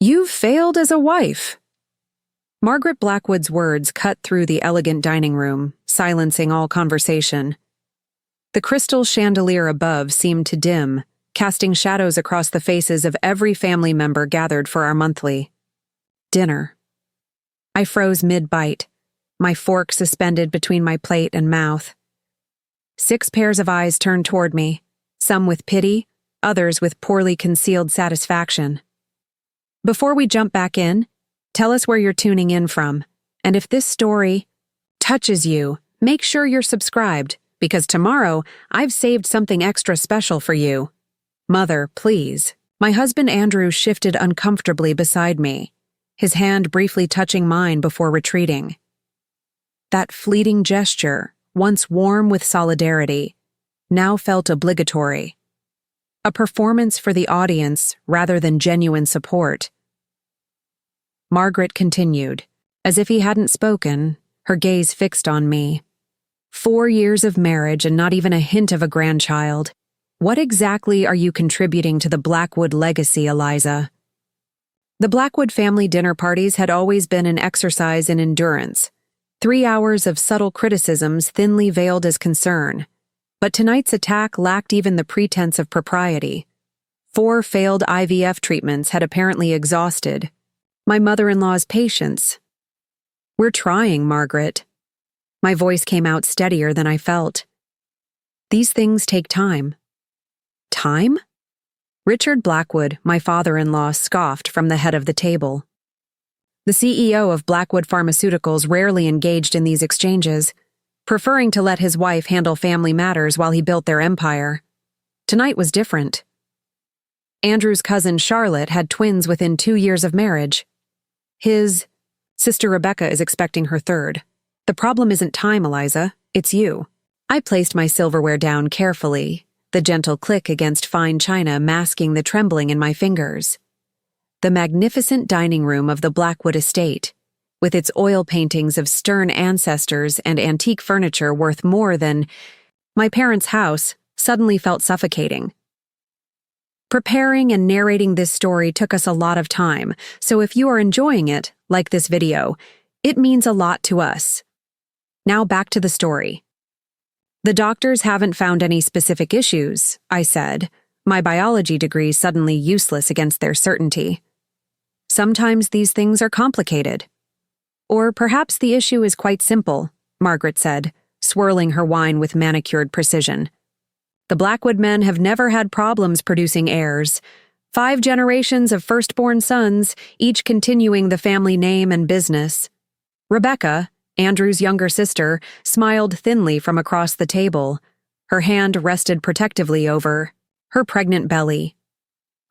You've failed as a wife." Margaret Blackwood's words cut through the elegant dining room, silencing all conversation. The crystal chandelier above seemed to dim, casting shadows across the faces of every family member gathered for our monthly dinner. I froze mid-bite, my fork suspended between my plate and mouth. 6 pairs of eyes turned toward me, some with pity, others with poorly concealed satisfaction. Before we jump back in, tell us where you're tuning in from, and if this story touches you, make sure you're subscribed, because tomorrow I've saved something extra special for you. Mother, please. My husband Andrew shifted uncomfortably beside me, his hand briefly touching mine before retreating. That fleeting gesture, once warm with solidarity, now felt obligatory. A performance for the audience rather than genuine support. Margaret continued, as if he hadn't spoken, her gaze fixed on me. 4 years of marriage and not even a hint of a grandchild. What exactly are you contributing to the Blackwood legacy, Eliza? The Blackwood family dinner parties had always been an exercise in endurance. 3 hours of subtle criticisms thinly veiled as concern. But tonight's attack lacked even the pretense of propriety. 4 failed IVF treatments had apparently exhausted my mother-in-law's patience. "We're trying, Margaret." My voice came out steadier than I felt. "These things take time." "Time?" Richard Blackwood, my father-in-law, scoffed from the head of the table. The CEO of Blackwood Pharmaceuticals rarely engaged in these exchanges, preferring to let his wife handle family matters while he built their empire. Tonight was different. Andrew's cousin Charlotte had twins within 2 years of marriage. His sister Rebecca is expecting her 3rd. The problem isn't time, Eliza, it's you. I placed my silverware down carefully, the gentle click against fine china masking the trembling in my fingers. The magnificent dining room of the Blackwood estate, with its oil paintings of stern ancestors and antique furniture worth more than my parents' house, suddenly felt suffocating. Preparing and narrating this story took us a lot of time, so if you are enjoying it, like this video, it means a lot to us. Now back to the story. "The doctors haven't found any specific issues," I said, my biology degree suddenly useless against their certainty. "Sometimes these things are complicated." "Or perhaps the issue is quite simple," Margaret said, swirling her wine with manicured precision. "The Blackwood men have never had problems producing heirs. 5 generations of firstborn sons, each continuing the family name and business. Rebecca, Andrew's younger sister, smiled thinly from across the table. Her hand rested protectively over her pregnant belly.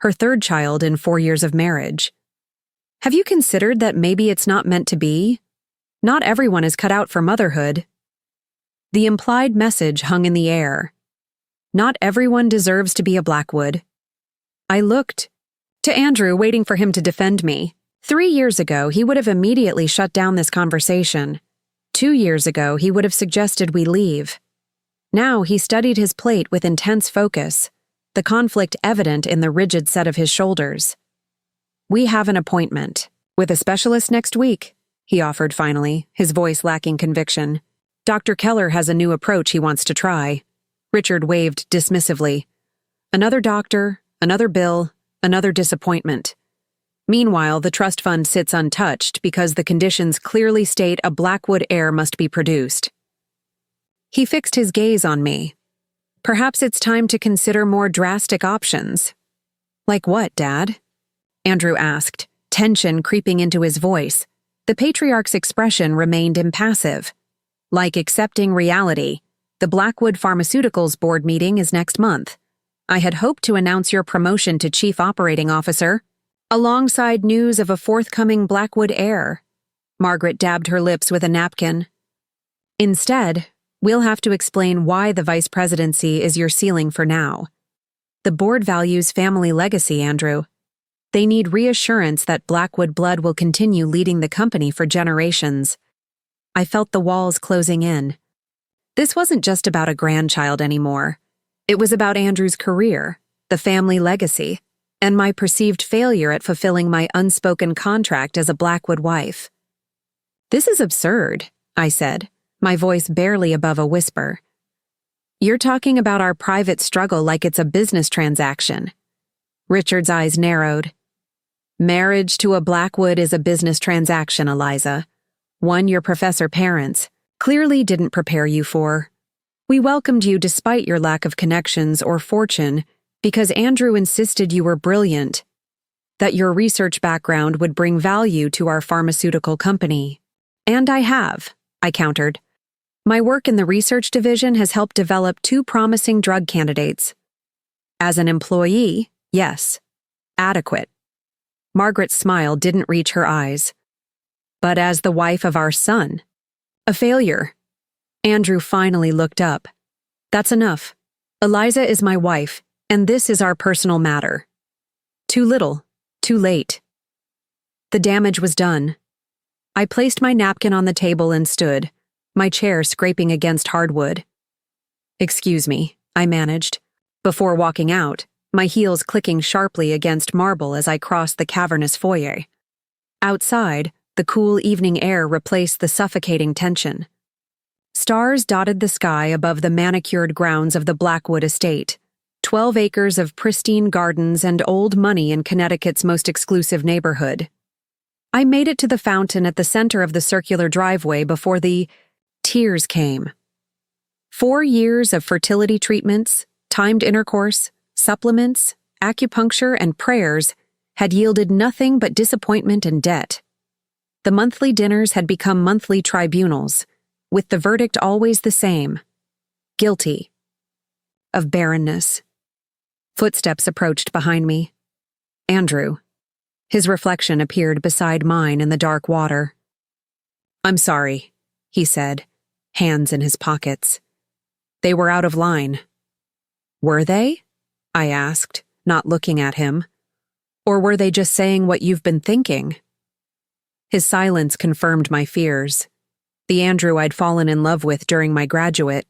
Her 3rd child in 4 years of marriage. Have you considered that maybe it's not meant to be? Not everyone is cut out for motherhood." The implied message hung in the air. Not everyone deserves to be a Blackwood. I looked to Andrew, waiting for him to defend me. 3 years ago, he would have immediately shut down this conversation. 2 years ago, he would have suggested we leave. Now he studied his plate with intense focus, the conflict evident in the rigid set of his shoulders. "We have an appointment with a specialist next week," he offered finally, his voice lacking conviction. "Dr. Keller has a new approach he wants to try." Richard waved dismissively. "Another doctor, another bill, another disappointment. Meanwhile, the trust fund sits untouched because the conditions clearly state a Blackwood heir must be produced." He fixed his gaze on me. "Perhaps it's time to consider more drastic options." "Like what, Dad?" Andrew asked, tension creeping into his voice. The patriarch's expression remained impassive. "Like accepting reality. The Blackwood Pharmaceuticals board meeting is next month. I had hoped to announce your promotion to Chief Operating Officer, alongside news of a forthcoming Blackwood heir." Margaret dabbed her lips with a napkin. "Instead, we'll have to explain why the vice presidency is your ceiling for now. The board values family legacy, Andrew. They need reassurance that Blackwood blood will continue leading the company for generations." I felt the walls closing in. This wasn't just about a grandchild anymore. It was about Andrew's career, the family legacy, and my perceived failure at fulfilling my unspoken contract as a Blackwood wife. "This is absurd," I said, my voice barely above a whisper. "You're talking about our private struggle like it's a business transaction." Richard's eyes narrowed. "Marriage to a Blackwood is a business transaction, Eliza. One your professor parents clearly didn't prepare you for. We welcomed you despite your lack of connections or fortune because Andrew insisted you were brilliant, that your research background would bring value to our pharmaceutical company. And I have," I countered. "My work in the research division has helped develop 2 promising drug candidates. As an employee, yes, adequate." Margaret's smile didn't reach her eyes. "But as the wife of our son, a failure." Andrew finally looked up. "That's enough. Eliza is my wife, and this is our personal matter. Too little, too late." The damage was done. I placed my napkin on the table and stood, my chair scraping against hardwood. "Excuse me," I managed, before walking out, my heels clicking sharply against marble as I crossed the cavernous foyer. Outside, the cool evening air replaced the suffocating tension. Stars dotted the sky above the manicured grounds of the Blackwood estate, 12 acres of pristine gardens and old money in Connecticut's most exclusive neighborhood. I made it to the fountain at the center of the circular driveway before the tears came. 4 years of fertility treatments, timed intercourse, supplements, acupuncture, and prayers had yielded nothing but disappointment and debt. The monthly dinners had become monthly tribunals, with the verdict always the same: guilty. Of barrenness. Footsteps approached behind me. Andrew. His reflection appeared beside mine in the dark water. "I'm sorry," he said, hands in his pockets. "They were out of line." "Were they?" I asked, not looking at him. "Or were they just saying what you've been thinking?" His silence confirmed my fears. The Andrew I'd fallen in love with during my graduate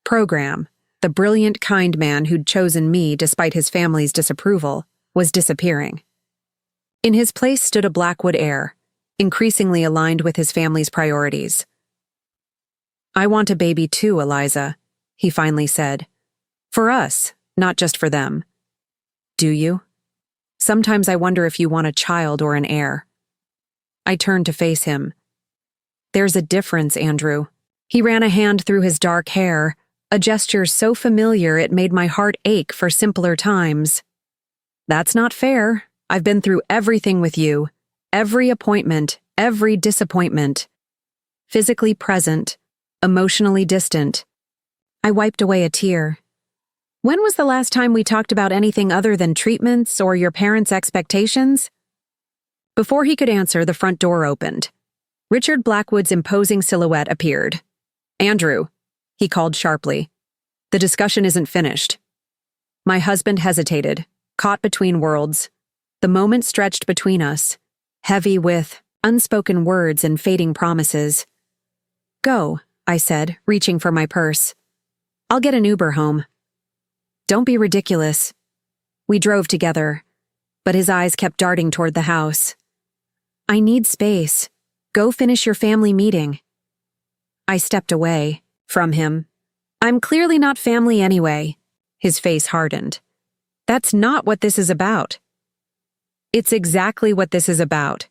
program, the brilliant, kind man who'd chosen me despite his family's disapproval, was disappearing. In his place stood a Blackwood heir, increasingly aligned with his family's priorities. "I want a baby too, Eliza," he finally said. "For us, not just for them." "Do you? Sometimes I wonder if you want a child or an heir." I turned to face him. "There's a difference, Andrew." He ran a hand through his dark hair, a gesture so familiar it made my heart ache for simpler times. "That's not fair. I've been through everything with you. Every appointment, every disappointment. Physically present, emotionally distant." I wiped away a tear. "When was the last time we talked about anything other than treatments or your parents' expectations?" Before he could answer, the front door opened. Richard Blackwood's imposing silhouette appeared. "Andrew," he called sharply. "The discussion isn't finished." My husband hesitated, caught between worlds. The moment stretched between us, heavy with unspoken words and fading promises. "Go," I said, reaching for my purse. "I'll get an Uber home." "Don't be ridiculous." We drove together, but his eyes kept darting toward the house. "I need space. Go finish your family meeting." I stepped away from him. "I'm clearly not family anyway." His face hardened. "That's not what this is about." "It's exactly what this is about.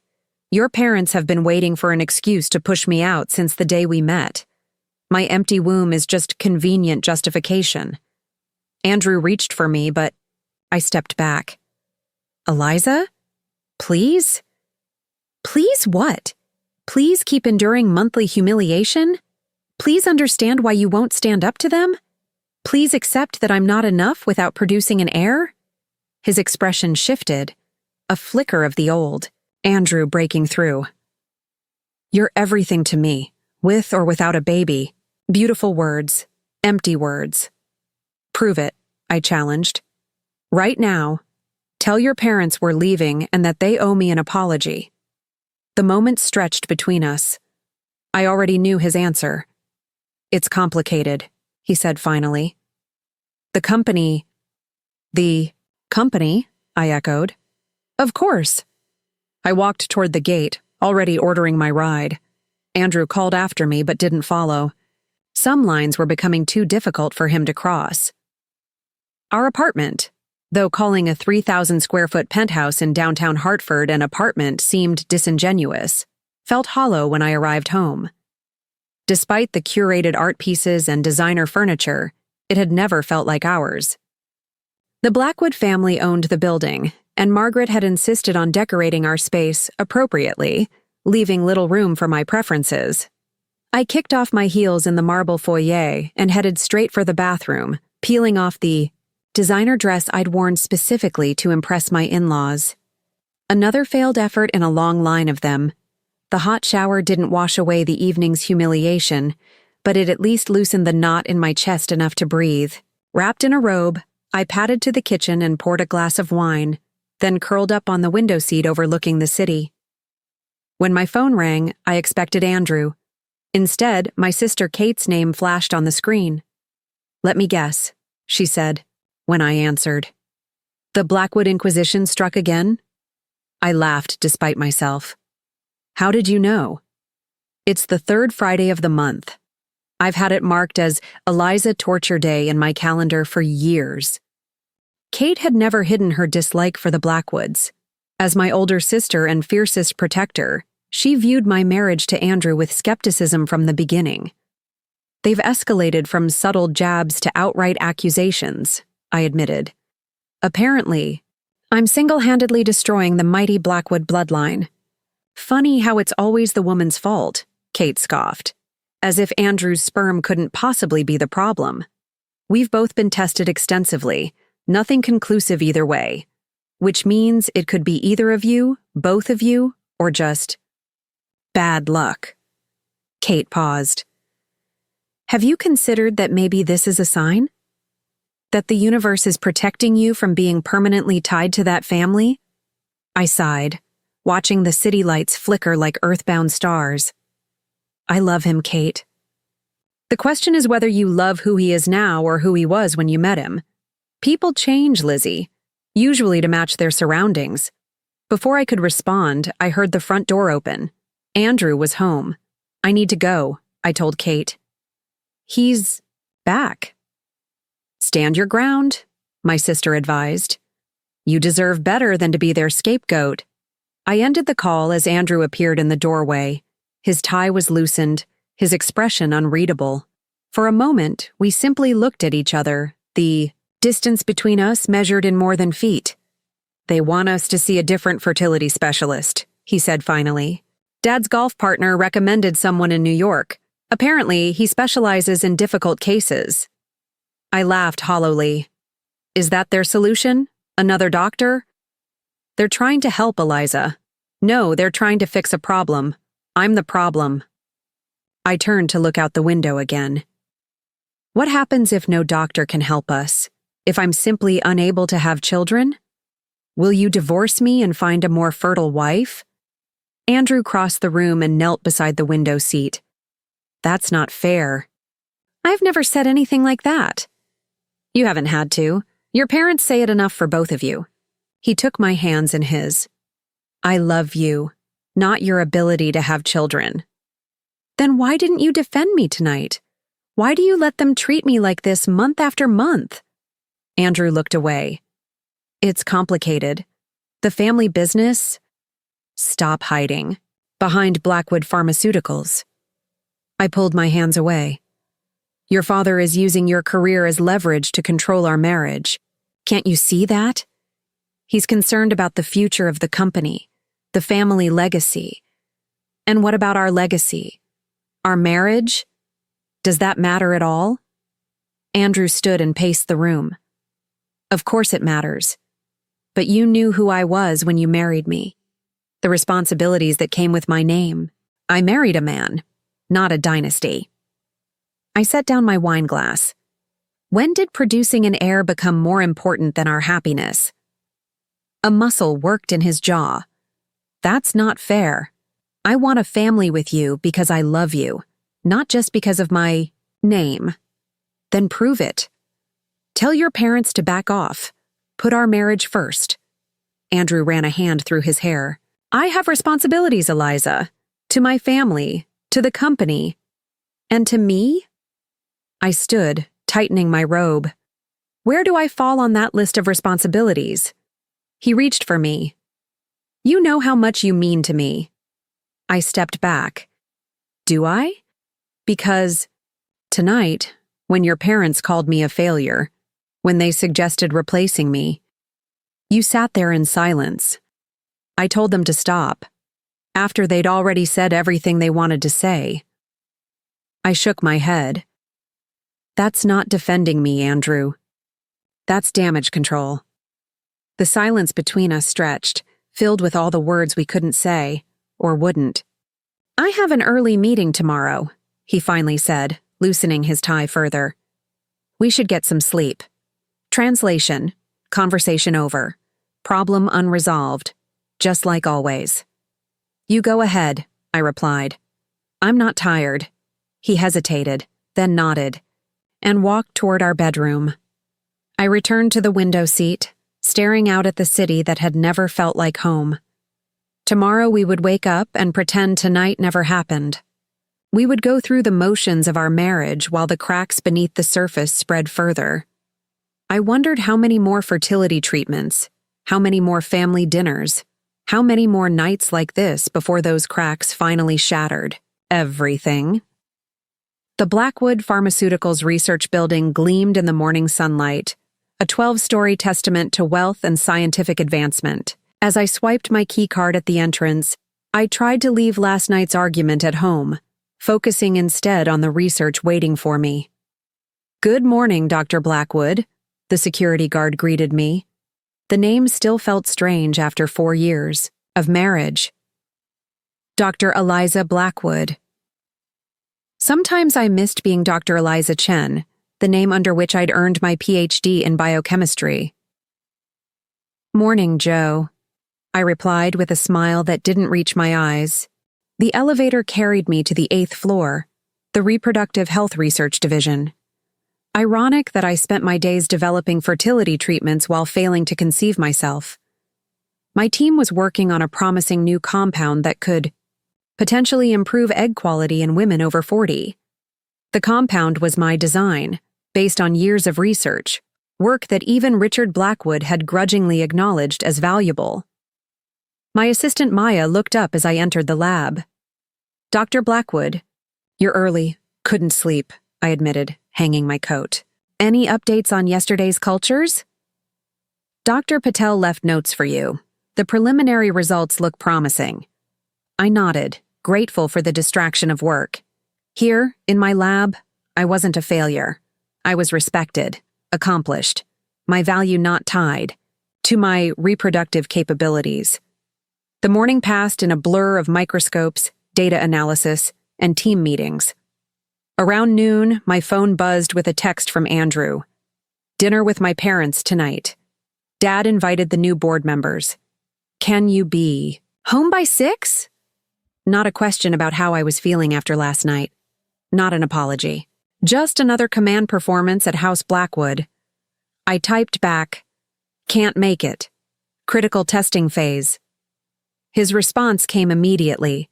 Your parents have been waiting for an excuse to push me out since the day we met. My empty womb is just convenient justification." Andrew reached for me, but I stepped back. "Eliza? Please?" "Please what? Please keep enduring monthly humiliation? Please understand why you won't stand up to them? Please accept that I'm not enough without producing an heir?" His expression shifted, a flicker of the old, Andrew breaking through. "You're everything to me, with or without a baby." Beautiful words, empty words. "Prove it," I challenged. "Right now, tell your parents we're leaving and that they owe me an apology." The moment stretched between us. I already knew his answer. "It's complicated," he said finally. The company, I echoed. Of course. I walked toward the gate, already ordering my ride. Andrew called after me but didn't follow. Some lines were becoming too difficult for him to cross. Our apartment, though calling a 3,000-square-foot penthouse in downtown Hartford an apartment seemed disingenuous, felt hollow when I arrived home. Despite the curated art pieces and designer furniture, it had never felt like ours. The Blackwood family owned the building, and Margaret had insisted on decorating our space appropriately, leaving little room for my preferences. I kicked off my heels in the marble foyer and headed straight for the bathroom, peeling off the designer dress I'd worn specifically to impress my in-laws. Another failed effort in a long line of them. The hot shower didn't wash away the evening's humiliation, but it at least loosened the knot in my chest enough to breathe. Wrapped in a robe, I padded to the kitchen and poured a glass of wine, then curled up on the window seat overlooking the city. When my phone rang, I expected Andrew. Instead, my sister Kate's name flashed on the screen. "Let me guess," she said, when I answered. "The Blackwood Inquisition struck again?" I laughed despite myself. "How did you know?" "It's the third Friday of the month. I've had it marked as Eliza Torture Day in my calendar for years." Kate had never hidden her dislike for the Blackwoods. As my older sister and fiercest protector, she viewed my marriage to Andrew with skepticism from the beginning. "They've escalated from subtle jabs to outright accusations," I admitted. "Apparently, I'm single-handedly destroying the mighty Blackwood bloodline." "Funny how it's always the woman's fault," Kate scoffed, as if Andrew's sperm couldn't possibly be the problem. "We've both been tested extensively, nothing conclusive either way, which means it could be either of you, both of you, or just bad luck." Kate paused. "Have you considered that maybe this is a sign? That the universe is protecting you from being permanently tied to that family?" I sighed, watching the city lights flicker like earthbound stars. "I love him, Kate." "The question is whether you love who he is now or who he was when you met him. People change, Lizzie, usually to match their surroundings." Before I could respond, I heard the front door open. Andrew was home. "I need to go," I told Kate. "He's back." "Stand your ground," my sister advised. "You deserve better than to be their scapegoat." I ended the call as Andrew appeared in the doorway. His tie was loosened, his expression unreadable. For a moment, we simply looked at each other, the distance between us measured in more than feet. "They want us to see a different fertility specialist," he said finally. "Dad's golf partner recommended someone in New York. Apparently, he specializes in difficult cases." I laughed hollowly. "Is that their solution? Another doctor?" "They're trying to help, Eliza." "No, they're trying to fix a problem. I'm the problem." I turned to look out the window again. What happens if no doctor can help us? If I'm simply unable to have children? Will you divorce me and find a more fertile wife? Andrew crossed the room and knelt beside the window seat. "That's not fair." "I've never said anything like that." "You haven't had to. Your parents say it enough for both of you." He took my hands in his. "I love you, not your ability to have children." "Then why didn't you defend me tonight? Why do you let them treat me like this month after month?" Andrew looked away. "It's complicated. The family business..." "Stop hiding. Behind Blackwood Pharmaceuticals." I pulled my hands away. "Your father is using your career as leverage to control our marriage. Can't you see that? He's concerned about the future of the company, the family legacy. And what about our legacy? Our marriage? Does that matter at all?" Andrew stood and paced the room. "Of course it matters. But you knew who I was when you married me. The responsibilities that came with my name. I married a man, not a dynasty." I set down my wine glass. When did producing an heir become more important than our happiness? A muscle worked in his jaw. "That's not fair. I want a family with you because I love you, not just because of my name." "Then prove it. Tell your parents to back off. Put our marriage first. Andrew ran a hand through his hair. I have responsibilities, Eliza. To my family, to the company, and to me? I stood, tightening my robe. Where do I fall on that list of responsibilities? He reached for me. You know how much you mean to me. I stepped back. Do I? Because tonight, when your parents called me a failure, when they suggested replacing me, you sat there in silence. I told them to stop, after they'd already said everything they wanted to say. I shook my head. That's not defending me, Andrew. That's damage control. The silence between us stretched, filled with all the words we couldn't say, or wouldn't. I have an early meeting tomorrow, he finally said, loosening his tie further. We should get some sleep. Translation, conversation over. Problem unresolved, just like always. You go ahead, I replied. I'm not tired. He hesitated, then nodded, and walked toward our bedroom. I returned to the window seat, staring out at the city that had never felt like home. Tomorrow we would wake up and pretend tonight never happened. We would go through the motions of our marriage while the cracks beneath the surface spread further. I wondered how many more fertility treatments, how many more family dinners, how many more nights like this before those cracks finally shattered. Everything. The Blackwood Pharmaceuticals research building gleamed in the morning sunlight, a 12-story testament to wealth and scientific advancement. As I swiped my keycard at the entrance, I tried to leave last night's argument at home, focusing instead on the research waiting for me. Good morning, Dr. Blackwood, the security guard greeted me. The name still felt strange after 4 years of marriage. Dr. Eliza Blackwood. Sometimes I missed being Dr. Eliza Chen, the name under which I'd earned my PhD in biochemistry. Morning, Joe, I replied with a smile that didn't reach my eyes. The elevator carried me to the 8th floor, the Reproductive Health Research Division. Ironic that I spent my days developing fertility treatments while failing to conceive myself. My team was working on a promising new compound that could potentially improve egg quality in women over 40. The compound was my design, based on years of research, work that even Richard Blackwood had grudgingly acknowledged as valuable. My assistant Maya looked up as I entered the lab. Dr. Blackwood, you're early. Couldn't sleep, I admitted, hanging my coat. Any updates on yesterday's cultures? Dr. Patel left notes for you. The preliminary results look promising. I nodded, grateful for the distraction of work. Here, in my lab, I wasn't a failure. I was respected, accomplished, my value not tied to my reproductive capabilities. The morning passed in a blur of microscopes, data analysis, and team meetings. Around noon, my phone buzzed with a text from Andrew. Dinner with my parents tonight. Dad invited the new board members. Can you be home by 6? Not a question about how I was feeling after last night. Not an apology. Just another command performance at House Blackwood. I typed back, can't make it. Critical testing phase. His response came immediately.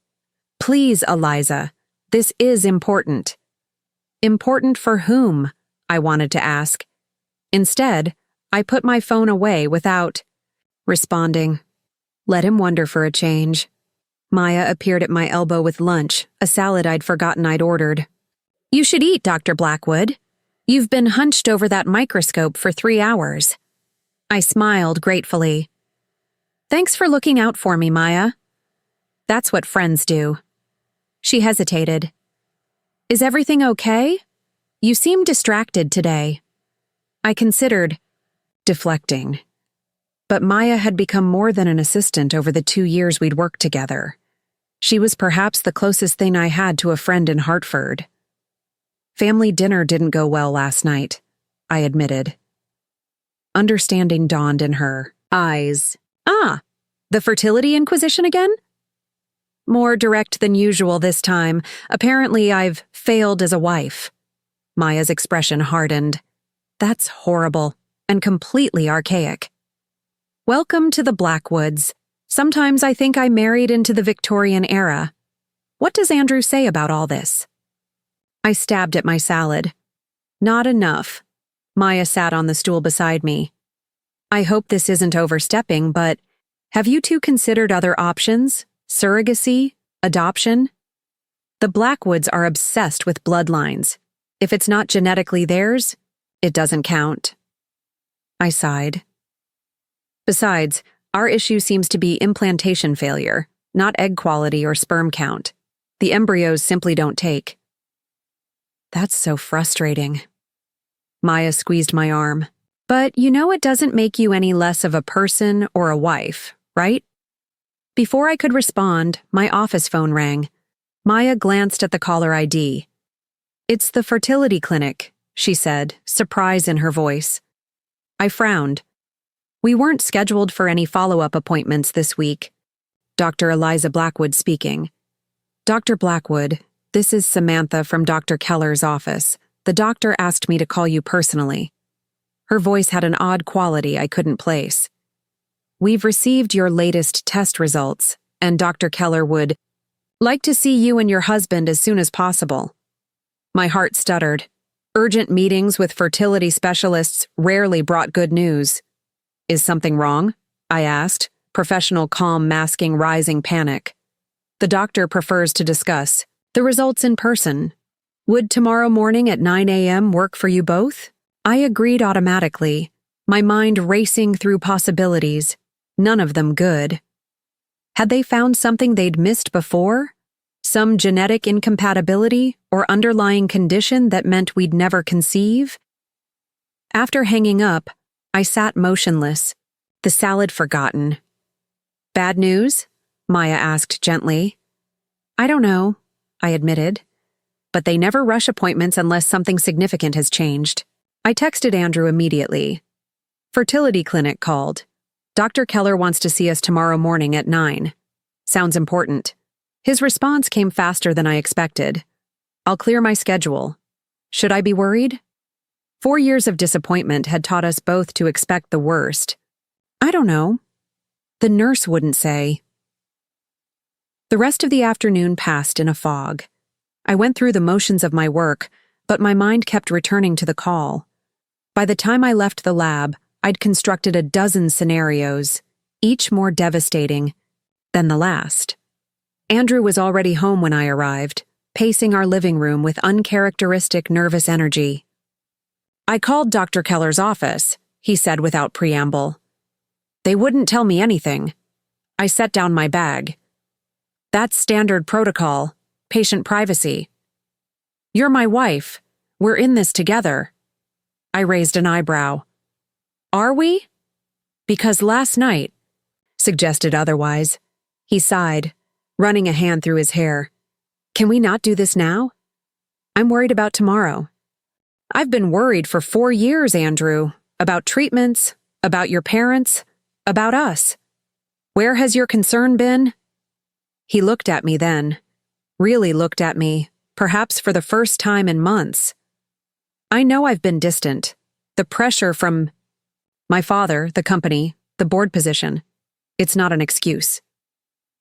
Please, Eliza, this is important. Important for whom? I wanted to ask. Instead, I put my phone away without responding. Let him wonder for a change. Maya appeared at my elbow with lunch, a salad I'd forgotten I'd ordered. You should eat, Dr. Blackwood. You've been hunched over that microscope for 3 hours. I smiled gratefully. Thanks for looking out for me, Maya. That's what friends do. She hesitated. Is everything okay? You seem distracted today. I considered deflecting. But Maya had become more than an assistant over the 2 years we'd worked together. She was perhaps the closest thing I had to a friend in Hartford. Family dinner didn't go well last night, I admitted. Understanding dawned in her eyes. Ah, the fertility inquisition again? More direct than usual this time. Apparently I've failed as a wife. Maya's expression hardened. That's horrible and completely archaic. Welcome to the Blackwoods. Sometimes I think I married into the Victorian era. What does Andrew say about all this? I stabbed at my salad. Not enough. Maya sat on the stool beside me. I hope this isn't overstepping, but have you two considered other options? Surrogacy? Adoption? The Blackwoods are obsessed with bloodlines. If it's not genetically theirs, it doesn't count. I sighed. Besides, our issue seems to be implantation failure, not egg quality or sperm count. The embryos simply don't take. That's so frustrating. Maya squeezed my arm. But you know it doesn't make you any less of a person or a wife, right? Before I could respond, my office phone rang. Maya glanced at the caller ID. It's the fertility clinic, she said, surprise in her voice. I frowned. We weren't scheduled for any follow-up appointments this week. Dr. Eliza Blackwood speaking. Dr. Blackwood, this is Samantha from Dr. Keller's office. The doctor asked me to call you personally. Her voice had an odd quality I couldn't place. We've received your latest test results, and Dr. Keller would like to see you and your husband as soon as possible. My heart stuttered. Urgent meetings with fertility specialists rarely brought good news. Is something wrong? I asked, professional calm masking rising panic. The doctor prefers to discuss the results in person. Would tomorrow morning at 9 a.m. work for you both? I agreed automatically, my mind racing through possibilities, none of them good. Had they found something they'd missed before? Some genetic incompatibility or underlying condition that meant we'd never conceive? After hanging up, I sat motionless, the salad forgotten. Bad news? Maya asked gently. I don't know, I admitted. But they never rush appointments unless something significant has changed. I texted Andrew immediately. Fertility clinic called. Dr. Keller wants to see us tomorrow morning at 9. Sounds important. His response came faster than I expected. I'll clear my schedule. Should I be worried? 4 years of disappointment had taught us both to expect the worst. I don't know. The nurse wouldn't say. The rest of the afternoon passed in a fog. I went through the motions of my work, but my mind kept returning to the call. By the time I left the lab, I'd constructed a dozen scenarios, each more devastating than the last. Andrew was already home when I arrived, pacing our living room with uncharacteristic nervous energy. I called Dr. Keller's office, he said without preamble. They wouldn't tell me anything. I set down my bag. That's standard protocol, patient privacy. You're my wife. We're in this together. I raised an eyebrow. Are we? Because last night, suggested otherwise. He sighed, running a hand through his hair. Can we not do this now? I'm worried about tomorrow. I've been worried for 4 years, Andrew, about treatments, about your parents, about us. Where has your concern been? He looked at me then, really looked at me, perhaps for the first time in months. I know I've been distant. The pressure from my father, the company, the board position. It's not an excuse.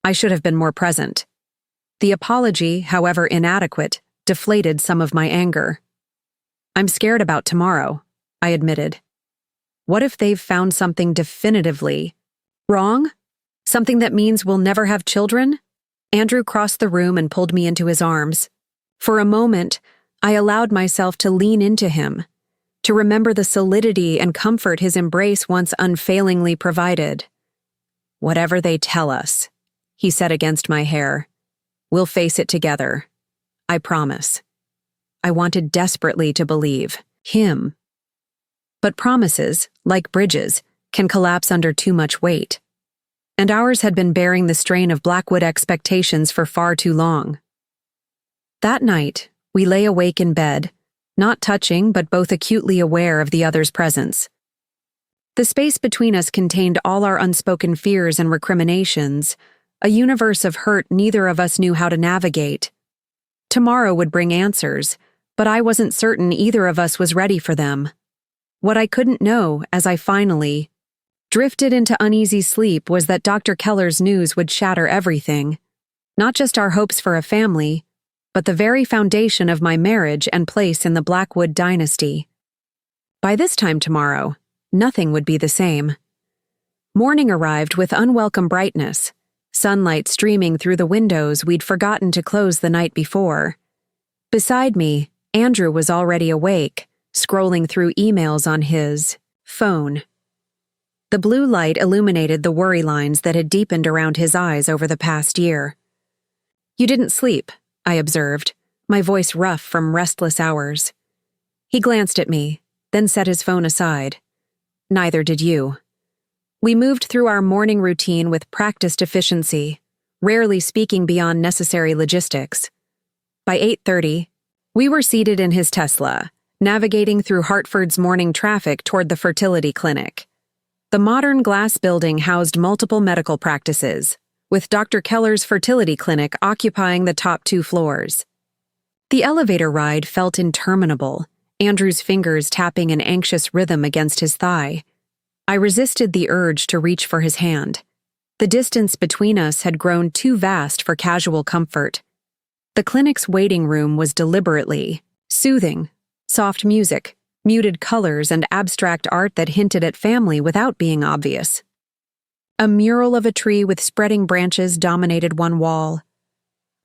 I should have been more present. The apology, however inadequate, deflated some of my anger. I'm scared about tomorrow, I admitted. What if they've found something definitively wrong? Something that means we'll never have children? Andrew crossed the room and pulled me into his arms. For a moment, I allowed myself to lean into him, to remember the solidity and comfort his embrace once unfailingly provided. Whatever they tell us, he said against my hair, we'll face it together. I promise. I wanted desperately to believe him. But promises, like bridges, can collapse under too much weight. And ours had been bearing the strain of Blackwood expectations for far too long. That night, we lay awake in bed, not touching but both acutely aware of the other's presence. The space between us contained all our unspoken fears and recriminations, a universe of hurt neither of us knew how to navigate. Tomorrow would bring answers, but I wasn't certain either of us was ready for them. What I couldn't know, as I finally, drifted into uneasy sleep was that Dr. Keller's news would shatter everything, not just our hopes for a family, but the very foundation of my marriage and place in the Blackwood dynasty. By this time tomorrow, nothing would be the same. Morning arrived with unwelcome brightness, sunlight streaming through the windows we'd forgotten to close the night before. Beside me, Andrew was already awake, scrolling through emails on his phone. The blue light illuminated the worry lines that had deepened around his eyes over the past year. "You didn't sleep," I observed, my voice rough from restless hours. He glanced at me, then set his phone aside. "Neither did you." We moved through our morning routine with practiced efficiency, rarely speaking beyond necessary logistics. By 8:30, we were seated in his Tesla, navigating through Hartford's morning traffic toward the fertility clinic. The modern glass building housed multiple medical practices, with Dr. Keller's fertility clinic occupying the top 2 floors. The elevator ride felt interminable, Andrew's fingers tapping an anxious rhythm against his thigh. I resisted the urge to reach for his hand. The distance between us had grown too vast for casual comfort. The clinic's waiting room was deliberately soothing, soft music, muted colors, and abstract art that hinted at family without being obvious. A mural of a tree with spreading branches dominated one wall.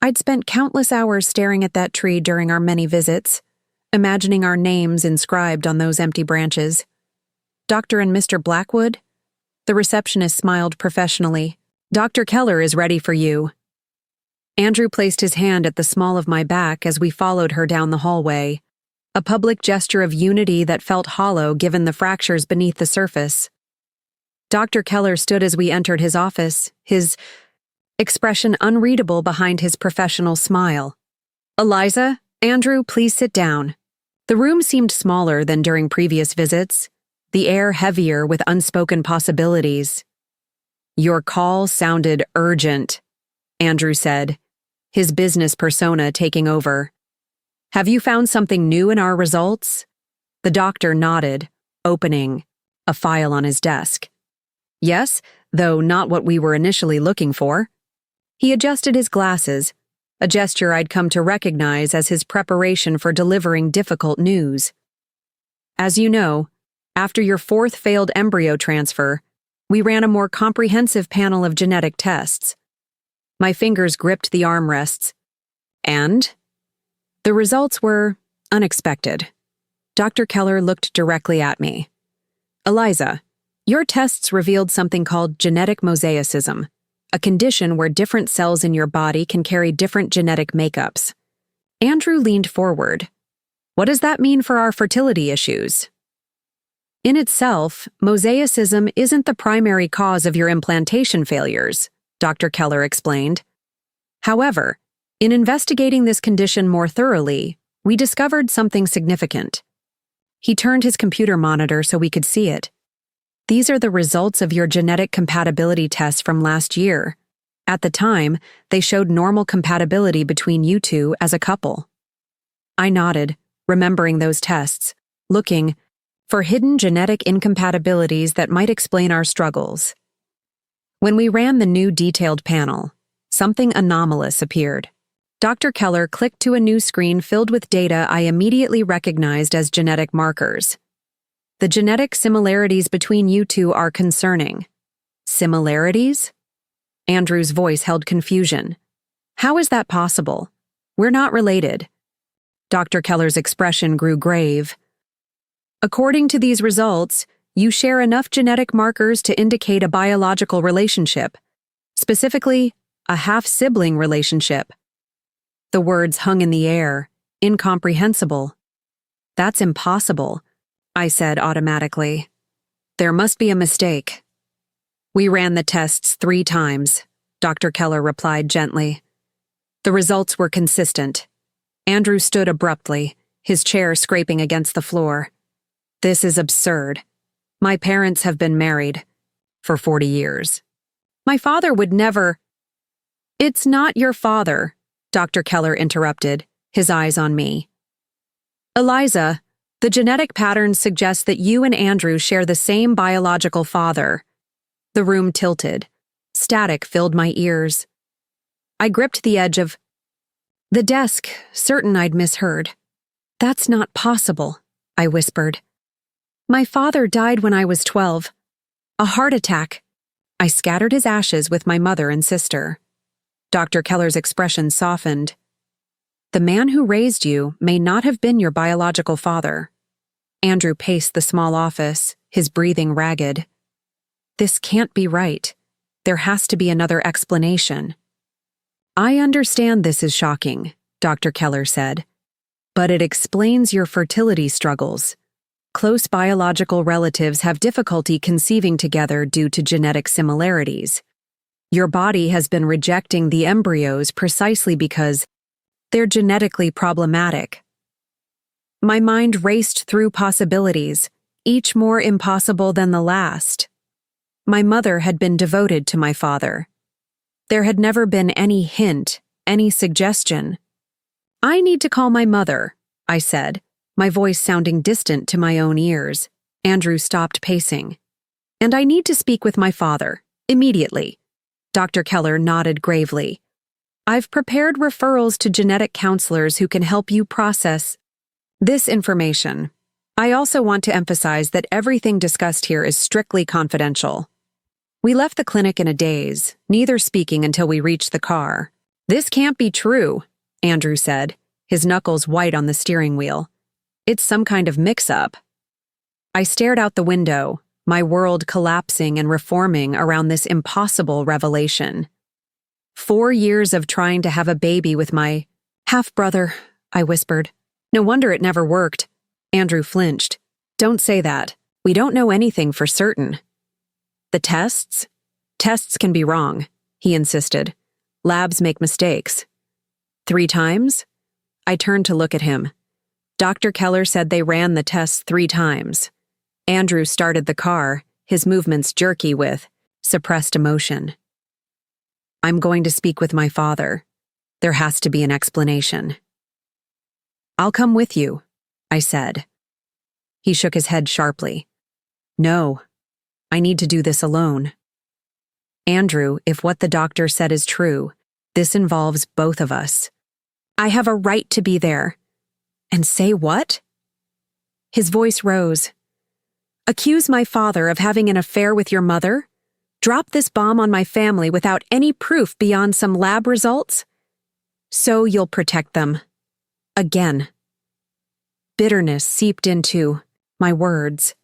I'd spent countless hours staring at that tree during our many visits, imagining our names inscribed on those empty branches. "Dr. and Mr. Blackwood?" The receptionist smiled professionally. "Dr. Keller is ready for you." Andrew placed his hand at the small of my back as we followed her down the hallway, a public gesture of unity that felt hollow given the fractures beneath the surface. Dr. Keller stood as we entered his office, his expression unreadable behind his professional smile. "Eliza, Andrew, please sit down." The room seemed smaller than during previous visits, the air heavier with unspoken possibilities. "Your call sounded urgent," Andrew said, his business persona taking over. "Have you found something new in our results?" The doctor nodded, opening a file on his desk. "Yes, though not what we were initially looking for." He adjusted his glasses, a gesture I'd come to recognize as his preparation for delivering difficult news. "As you know, after your 4th failed embryo transfer, we ran a more comprehensive panel of genetic tests." My fingers gripped the armrests. "And?" The results were unexpected. Dr. Keller looked directly at me. "Eliza, your tests revealed something called genetic mosaicism, a condition where different cells in your body can carry different genetic makeups." Andrew leaned forward. "What does that mean for our fertility issues?" "In itself, mosaicism isn't the primary cause of your implantation failures," Dr. Keller explained. "However, in investigating this condition more thoroughly, we discovered something significant." He turned his computer monitor so we could see it. "These are the results of your genetic compatibility tests from last year. At the time, they showed normal compatibility between you two as a couple." I nodded, remembering those tests, looking for hidden genetic incompatibilities that might explain our struggles. When we ran the new detailed panel, something anomalous appeared. Dr. Keller clicked to a new screen filled with data I immediately recognized as genetic markers. "The genetic similarities between you two are concerning." "Similarities?" Andrew's voice held confusion. "How is that possible? We're not related." Dr. Keller's expression grew grave. "According to these results, you share enough genetic markers to indicate a biological relationship, specifically, a half-sibling relationship." The words hung in the air, incomprehensible. "That's impossible," I said automatically. "There must be a mistake." "We ran the tests 3 times," Dr. Keller replied gently. The results were consistent. Andrew stood abruptly, his chair scraping against the floor. "This is absurd. My parents have been married for 40 years. My father would never—" "It's not your father," Dr. Keller interrupted, his eyes on me. "Eliza, the genetic patterns suggest that you and Andrew share the same biological father, The room tilted. Static filled my ears. I gripped the edge of the desk, certain I'd misheard. "That's not possible," I whispered. "My father died when I was 12. A heart attack." I scattered his ashes with my mother and sister. Dr. Keller's expression softened. "The man who raised you may not have been your biological father." Andrew paced the small office, his breathing ragged. "This can't be right. There has to be another explanation." "I understand this is shocking," Dr. Keller said, "but it explains your fertility struggles. Close biological relatives have difficulty conceiving together due to genetic similarities. Your body has been rejecting the embryos precisely because they're genetically problematic." My mind raced through possibilities, each more impossible than the last. My mother had been devoted to my father. There had never been any hint, any suggestion. "I need to call my mother," I said, my voice sounding distant to my own ears. Andrew stopped pacing. "And I need to speak with my father, immediately." Dr. Keller nodded gravely. "I've prepared referrals to genetic counselors who can help you process this information. I also want to emphasize that everything discussed here is strictly confidential." We left the clinic in a daze, neither speaking until we reached the car. "This can't be true," Andrew said, his knuckles white on the steering wheel. "It's some kind of mix-up." I stared out the window, my world collapsing and reforming around this impossible revelation. 4 years of trying to have a baby with my half-brother, I whispered. "No wonder it never worked." Andrew flinched. "Don't say that. We don't know anything for certain." "The tests? Tests can be wrong," he insisted. "Labs make mistakes." 3 times? I turned to look at him. Dr. Keller said they ran the tests 3 times. Andrew started the car, his movements jerky with suppressed emotion. "I'm going to speak with my father. There has to be an explanation." "I'll come with you," I said. He shook his head sharply. "No, I need to do this alone." "Andrew, if what the doctor said is true, this involves both of us." "I have a right to be there." "And say what?" His voice rose. "Accuse my father of having an affair with your mother? Drop this bomb on my family without any proof beyond some lab results? So you'll protect them. Again." Bitterness seeped into my words.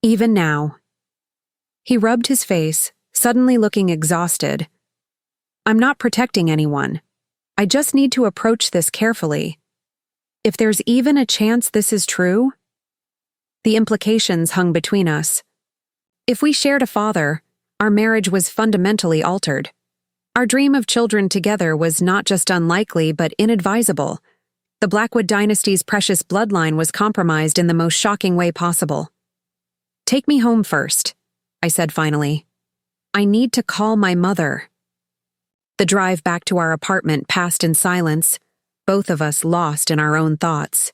"Even now." He rubbed his face, suddenly looking exhausted. "I'm not protecting anyone. I just need to approach this carefully. If there's even a chance this is true..." The implications hung between us. If we shared a father, our marriage was fundamentally altered. Our dream of children together was not just unlikely but inadvisable. The Blackwood dynasty's precious bloodline was compromised in the most shocking way possible. "Take me home first," I said finally. "I need to call my mother." The drive back to our apartment passed in silence, both of us lost in our own thoughts.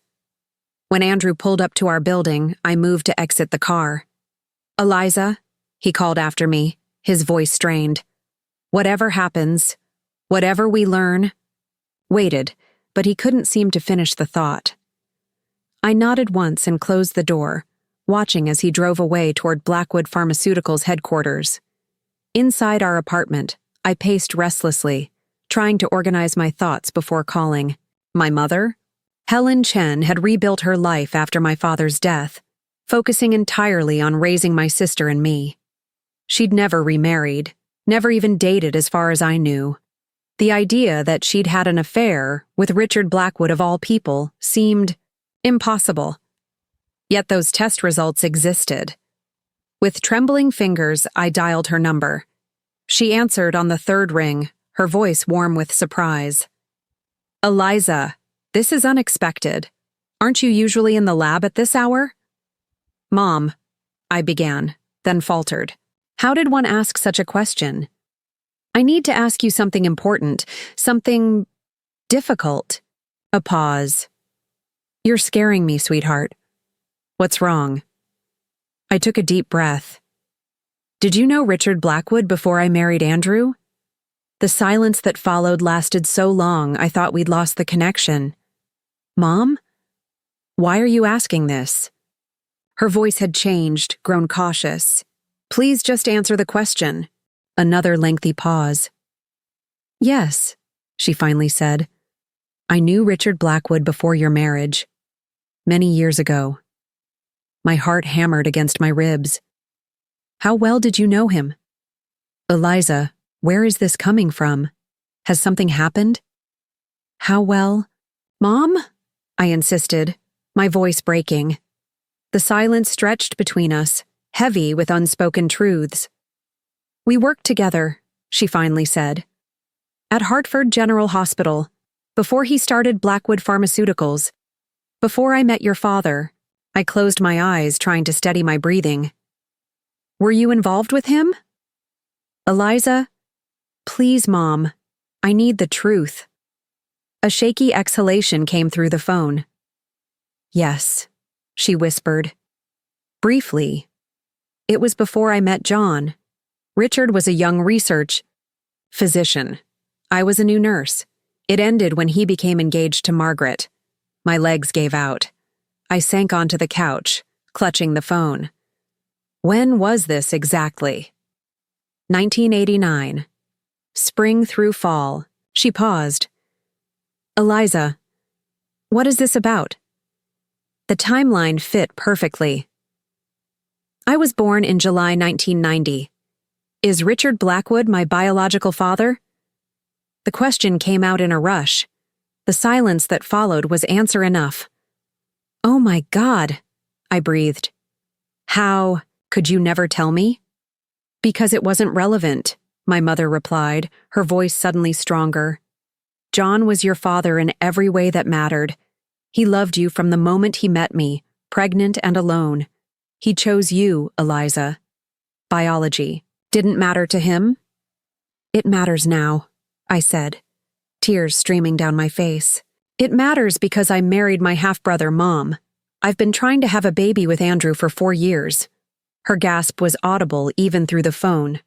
When Andrew pulled up to our building, I moved to exit the car. "Eliza," he called after me, his voice strained. "Whatever happens, whatever we learn..." Waited, but he couldn't seem to finish the thought. I nodded once and closed the door, watching as he drove away toward Blackwood Pharmaceuticals headquarters. Inside our apartment, I paced restlessly, trying to organize my thoughts before calling. My mother? Helen Chen had rebuilt her life after my father's death, focusing entirely on raising my sister and me. She'd never remarried, never even dated as far as I knew. The idea that she'd had an affair with Richard Blackwood of all people seemed impossible. Yet those test results existed. With trembling fingers, I dialed her number. She answered on the 3rd ring, her voice warm with surprise. "Eliza, this is unexpected. Aren't you usually in the lab at this hour?" "Mom," I began, then faltered. How did one ask such a question? "I need to ask you something important, something difficult." A pause. "You're scaring me, sweetheart." "What's wrong?" I took a deep breath. Did you know Richard Blackwood before I married Andrew? The silence that followed lasted so long I thought we'd lost the connection. Mom? Why are you asking this? Her voice had changed, grown cautious. Please just answer the question. Another lengthy pause. Yes, she finally said. I knew Richard Blackwood before your marriage. Many years ago. My heart hammered against my ribs. How well did you know him? Eliza, where is this coming from? Has something happened? How well? Mom? I insisted, my voice breaking. The silence stretched between us, heavy with unspoken truths. We worked together, she finally said. At Hartford General Hospital, before he started Blackwood Pharmaceuticals. Before I met your father, I closed my eyes trying to steady my breathing. Were you involved with him? Eliza, please, Mom, I need the truth. A shaky exhalation came through the phone. Yes, she whispered. Briefly. It was before I met John. Richard was a young research physician. I was a new nurse. It ended when he became engaged to Margaret. My legs gave out. I sank onto the couch, clutching the phone. When was this exactly? 1989. Spring through fall. She paused. Eliza, what is this about? The timeline fit perfectly. I was born in July 1990. Is Richard Blackwood my biological father? The question came out in a rush. The silence that followed was answer enough. Oh my God, I breathed. How could you never tell me? Because it wasn't relevant, my mother replied, her voice suddenly stronger. John was your father in every way that mattered. He loved you from the moment he met me, pregnant and alone. He chose you, Eliza. Biology didn't matter to him? It matters now, I said, tears streaming down my face. It matters because I married my half-brother, Mom. I've been trying to have a baby with Andrew for 4 years. Her gasp was audible even through the phone.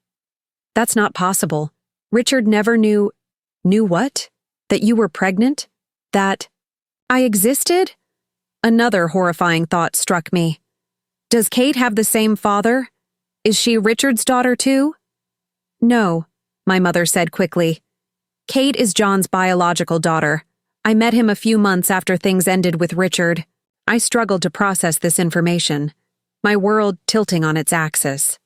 That's not possible. Richard never knew. Knew what? That you were pregnant? That I existed? Another horrifying thought struck me. Does Kate have the same father? Is she Richard's daughter too? No, my mother said quickly. Kate is John's biological daughter. I met him a few months after things ended with Richard. I struggled to process this information, my world tilting on its axis.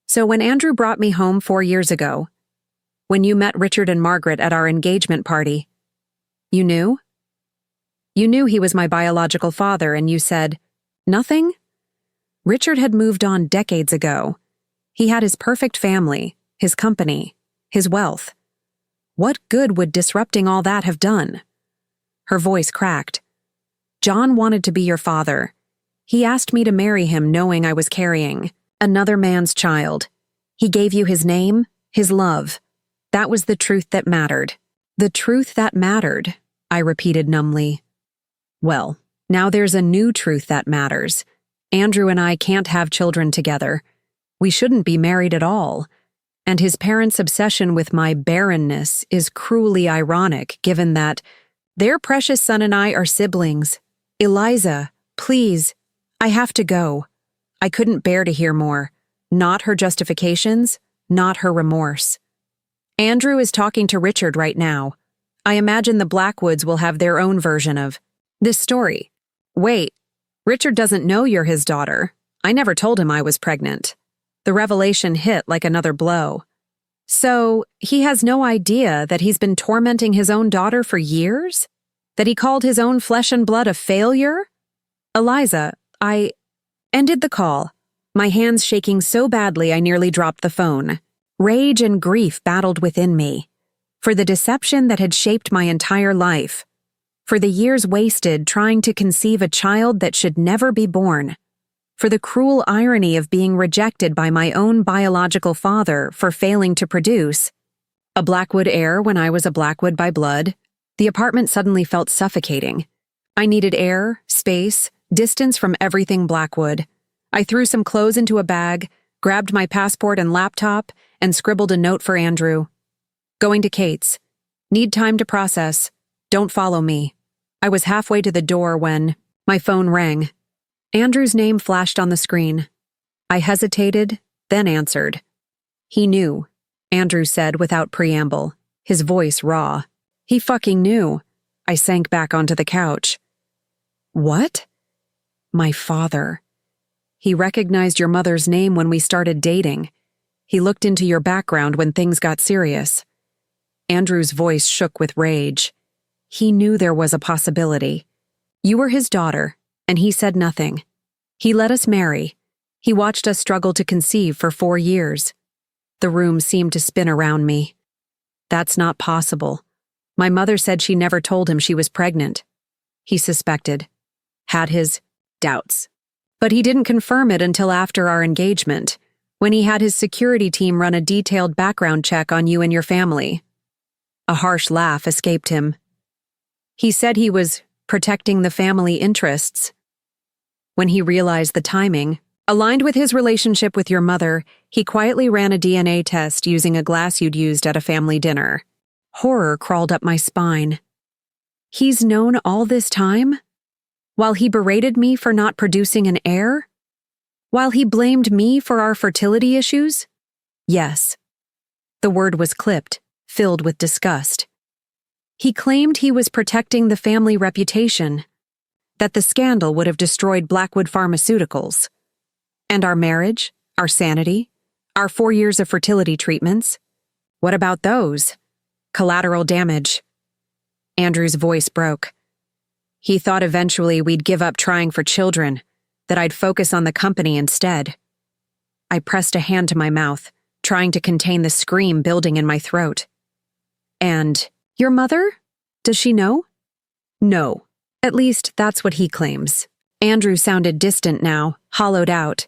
So when Andrew brought me home 4 years ago, when you met Richard and Margaret at our engagement party, you knew? You knew he was my biological father and you said, nothing? Richard had moved on decades ago. He had his perfect family, his company, his wealth. What good would disrupting all that have done? Her voice cracked. John wanted to be your father. He asked me to marry him knowing I was carrying another man's child. He gave you his name, his love. That was the truth that mattered. The truth that mattered, I repeated numbly. Well, now there's a new truth that matters. Andrew and I can't have children together. We shouldn't be married at all. And his parents' obsession with my barrenness is cruelly ironic given that their precious son and I are siblings. Eliza, please, I have to go. I couldn't bear to hear more. Not her justifications, not her remorse. Andrew is talking to Richard right now. I imagine the Blackwoods will have their own version of this story. Wait, Richard doesn't know you're his daughter. I never told him I was pregnant. The revelation hit like another blow. So, he has no idea that he's been tormenting his own daughter for years? That he called his own flesh and blood a failure? Eliza, I ended the call, my hands shaking so badly I nearly dropped the phone. Rage and grief battled within me. For the deception that had shaped my entire life. For the years wasted trying to conceive a child that should never be born. For the cruel irony of being rejected by my own biological father for failing to produce. A Blackwood heir when I was a Blackwood by blood. The apartment suddenly felt suffocating. I needed air, space, distance from everything Blackwood. I threw some clothes into a bag, grabbed my passport and laptop, and scribbled a note for Andrew. Going to Kate's. Need time to process. Don't follow me. I was halfway to the door when my phone rang. Andrew's name flashed on the screen. I hesitated, then answered. He knew, Andrew said without preamble, his voice raw. He fucking knew. I sank back onto the couch. What? My father. He recognized your mother's name when we started dating. He looked into your background when things got serious. Andrew's voice shook with rage. He knew there was a possibility. You were his daughter, and he said nothing. He let us marry. He watched us struggle to conceive for 4 years. The room seemed to spin around me. That's not possible. My mother said she never told him she was pregnant. He suspected. Had his doubts. But he didn't confirm it until after our engagement, when he had his security team run a detailed background check on you and your family. A harsh laugh escaped him. He said he was protecting the family interests. When he realized the timing, aligned with his relationship with your mother, he quietly ran a DNA test using a glass you'd used at a family dinner. Horror crawled up my spine. He's known all this time? While he berated me for not producing an heir? While he blamed me for our fertility issues? Yes. The word was clipped, filled with disgust. He claimed he was protecting the family reputation, that the scandal would have destroyed Blackwood Pharmaceuticals. And our marriage, our sanity, our 4 years of fertility treatments, what about those? Collateral damage. Andrew's voice broke. He thought eventually we'd give up trying for children, that I'd focus on the company instead. I pressed a hand to my mouth, trying to contain the scream building in my throat. And your mother? Does she know? No. At least that's what he claims. Andrew sounded distant now, hollowed out.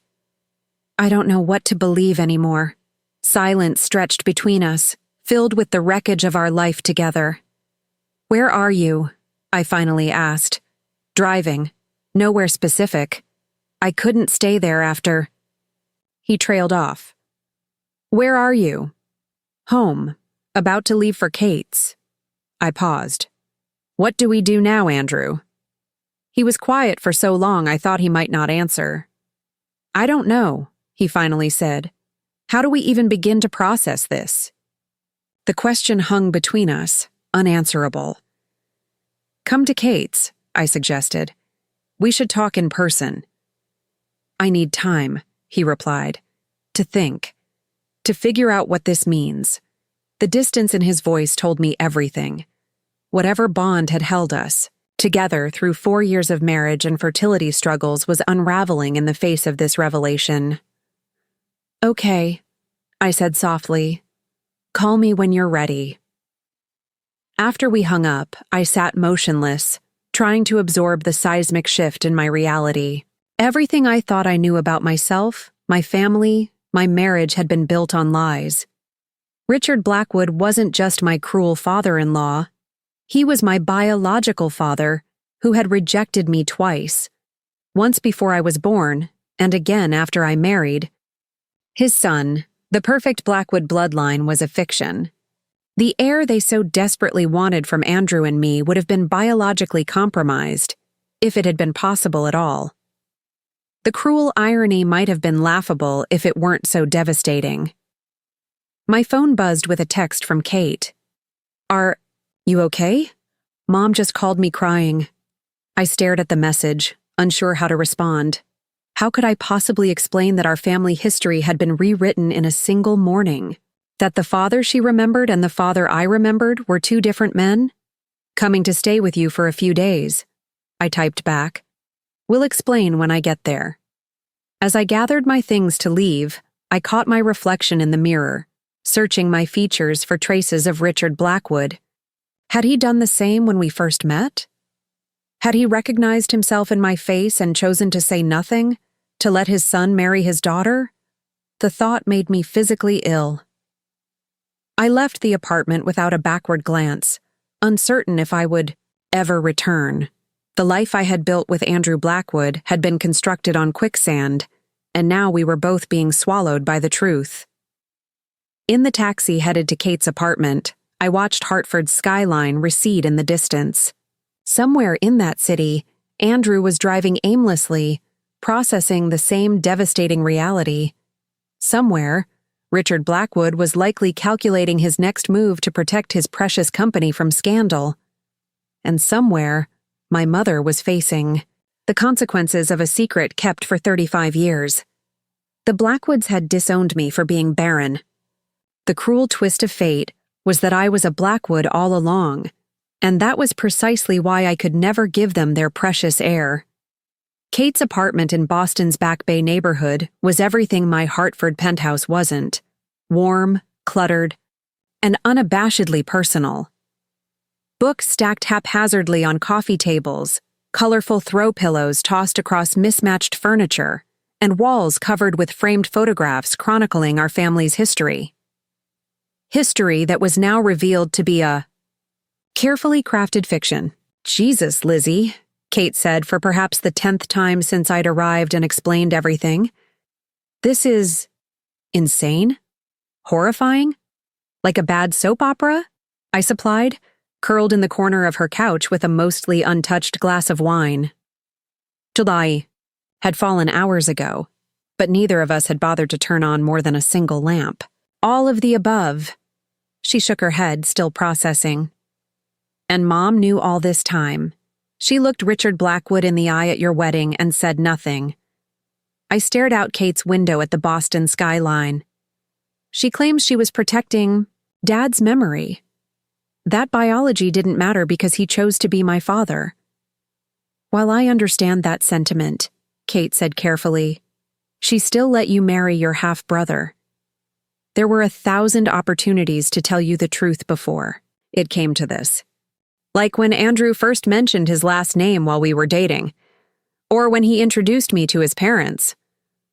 I don't know what to believe anymore. Silence stretched between us, filled with the wreckage of our life together. Where are you? I finally asked. Driving. Nowhere specific. I couldn't stay there after. He trailed off. Where are you? Home. About to leave for Kate's. I paused. What do we do now, Andrew? He was quiet for so long I thought he might not answer. I don't know, he finally said. How do we even begin to process this? The question hung between us, unanswerable. Come to Kate's, I suggested. We should talk in person. I need time, he replied. To think. To figure out what this means. The distance in his voice told me everything. Whatever bond had held us, together through 4 years of marriage and fertility struggles, was unraveling in the face of this revelation. Okay, I said softly. Call me when you're ready. After we hung up, I sat motionless, trying to absorb the seismic shift in my reality. Everything I thought I knew about myself, my family, my marriage had been built on lies. Richard Blackwood wasn't just my cruel father-in-law. He was my biological father, who had rejected me twice. Once before I was born, and again after I married. His son, the perfect Blackwood bloodline, was a fiction. The heir they so desperately wanted from Andrew and me would have been biologically compromised, if it had been possible at all. The cruel irony might have been laughable if it weren't so devastating. My phone buzzed with a text from Kate. Are you okay? Mom just called me crying. I stared at the message, unsure how to respond. How could I possibly explain that our family history had been rewritten in a single morning? That the father she remembered and the father I remembered were 2 different men? Coming to stay with you for a few days. I typed back. We'll explain when I get there. As I gathered my things to leave, I caught my reflection in the mirror, searching my features for traces of Richard Blackwood. Had he done the same when we first met? Had he recognized himself in my face and chosen to say nothing, to let his son marry his daughter? The thought made me physically ill. I left the apartment without a backward glance, uncertain if I would ever return. The life I had built with Andrew Blackwood had been constructed on quicksand, and now we were both being swallowed by the truth. In the taxi headed to Kate's apartment, I watched Hartford's skyline recede in the distance. Somewhere in that city, Andrew was driving aimlessly, processing the same devastating reality. Somewhere, Richard Blackwood was likely calculating his next move to protect his precious company from scandal. And somewhere, my mother was facing the consequences of a secret kept for 35 years. The Blackwoods had disowned me for being Barren. The cruel twist of fate was that I was a Blackwood all along, and that was precisely why I could never give them their precious heir. Kate's apartment in Boston's Back Bay neighborhood was everything my Hartford penthouse wasn't: warm, cluttered, and unabashedly personal. Books stacked haphazardly on coffee tables, colorful throw pillows tossed across mismatched furniture, and walls covered with framed photographs chronicling our family's history. History that was now revealed to be a carefully crafted fiction. "Jesus, Lizzie," Kate said for perhaps the 10th time since I'd arrived and explained everything. "This is insane? Horrifying? Like a bad soap opera?" I supplied, curled in the corner of her couch with a mostly untouched glass of wine. July had fallen hours ago, but neither of us had bothered to turn on more than a single lamp. "All of the above." She shook her head, still processing. "And Mom knew all this time. She looked Richard Blackwood in the eye at your wedding and said nothing." I stared out Kate's window at the Boston skyline. "She claims she was protecting Dad's memory. That biology didn't matter because he chose to be my father." "While I understand that sentiment," Kate said carefully, "she still let you marry your half-brother. There were 1,000 opportunities to tell you the truth before it came to this. Like when Andrew first mentioned his last name while we were dating, or when he introduced me to his parents,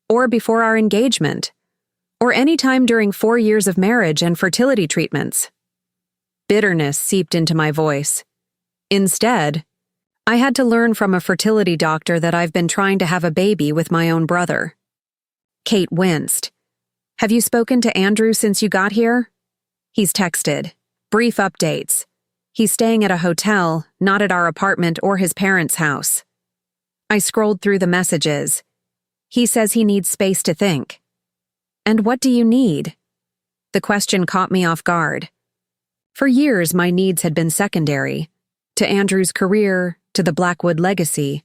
or before our engagement, or any time during 4 years of marriage and fertility treatments." Bitterness seeped into my voice. Instead, I had to learn from a fertility doctor that I've been trying to have a baby with my own brother. Kate winced. "Have you spoken to Andrew since you got here?" "He's texted. Brief updates. He's staying at a hotel, not at our apartment or his parents' house." I scrolled through the messages. "He says he needs space to think." "And what do you need?" The question caught me off guard. For years, my needs had been secondary, to Andrew's career, to the Blackwood legacy,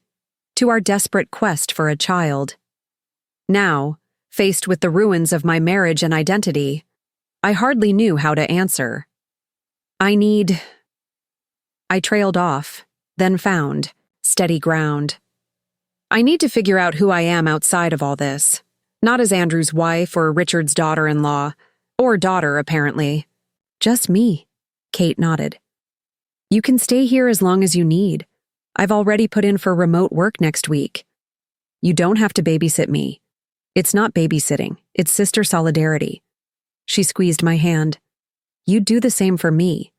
to our desperate quest for a child. Now, faced with the ruins of my marriage and identity, I hardly knew how to answer. I trailed off, then found steady ground. "I need to figure out who I am outside of all this, not as Andrew's wife or Richard's daughter-in-law, or daughter, apparently. Just me," Kate nodded. "You can stay here as long as you need. I've already put in for remote work next week. You don't have to babysit me. It's not babysitting, it's sister solidarity." She squeezed my hand. "You'd do the same for me."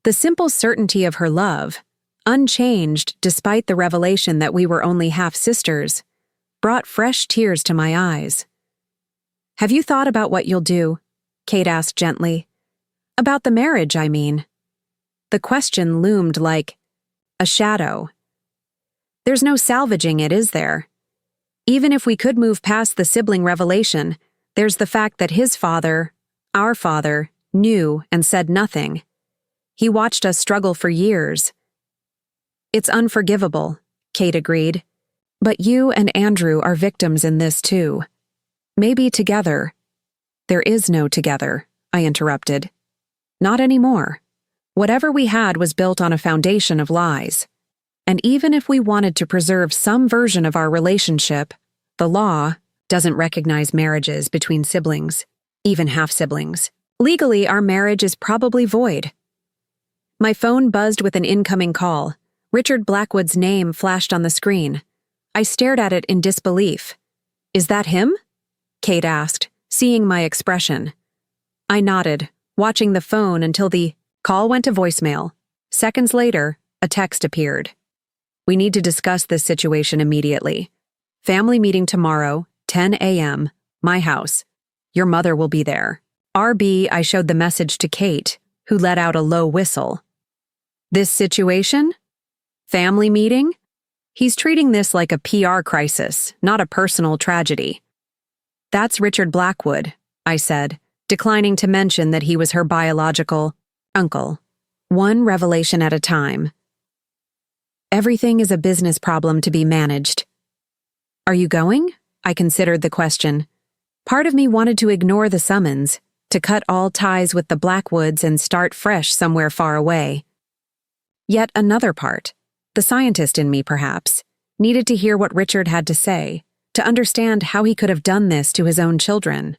The simple certainty of her love, unchanged despite the revelation that we were only half-sisters, brought fresh tears to my eyes. "Have you thought about what you'll do?" Kate asked gently. "About the marriage, I mean." The question loomed like a shadow. There's no salvaging it, is there? Even if we could move past the sibling revelation, there's the fact that his father, our father, knew and said nothing. He watched us struggle for years. "It's unforgivable," Kate agreed. "But you and Andrew are victims in this too. Maybe together." "There is no together," I interrupted. "Not anymore. Whatever we had was built on a foundation of lies. And even if we wanted to preserve some version of our relationship, the law doesn't recognize marriages between siblings, even half-siblings. Legally, our marriage is probably void." My phone buzzed with an incoming call. Richard Blackwood's name flashed on the screen. I stared at it in disbelief. "Is that him?" Kate asked, seeing my expression. I nodded, watching the phone until the call went to voicemail. Seconds later, a text appeared. "We need to discuss this situation immediately. Family meeting tomorrow, 10 a.m., my house. Your mother will be there. RB, I showed the message to Kate, who let out a low whistle. This situation? Family meeting? He's treating this like a PR crisis, not a personal tragedy. That's Richard Blackwood, I said, declining to mention that he was her biological uncle. One revelation at a time. Everything is a business problem to be managed. Are you going? I considered the question. Part of me wanted to ignore the summons, to cut all ties with the Blackwoods and start fresh somewhere far away. Yet another part, the scientist in me perhaps, needed to hear what Richard had to say, to understand how he could have done this to his own children.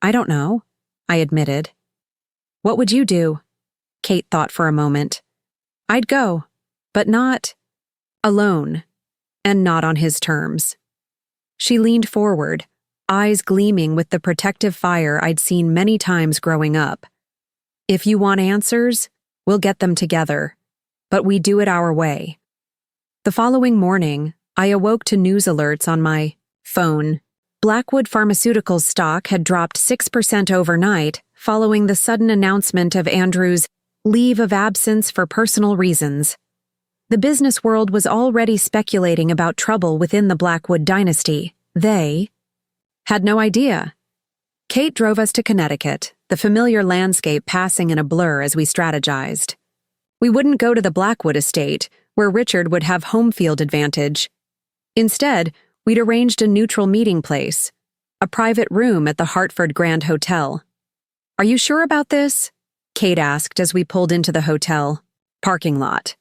I don't know, I admitted. What would you do? Kate thought for a moment. I'd go, but not alone, and not on his terms. She leaned forward, eyes gleaming with the protective fire I'd seen many times growing up. If you want answers, we'll get them together, but we do it our way. The following morning, I awoke to news alerts on my phone. Blackwood Pharmaceuticals stock had dropped 6% overnight following the sudden announcement of Andrew's leave of absence for personal reasons. The business world was already speculating about trouble within the Blackwood dynasty. They had no idea. Kate drove us to Connecticut, the familiar landscape passing in a blur as we strategized. We wouldn't go to the Blackwood estate, where Richard would have home field advantage. Instead, we'd arranged a neutral meeting place, a private room at the Hartford Grand Hotel. Are you sure about this? Kate asked as we pulled into the hotel parking lot.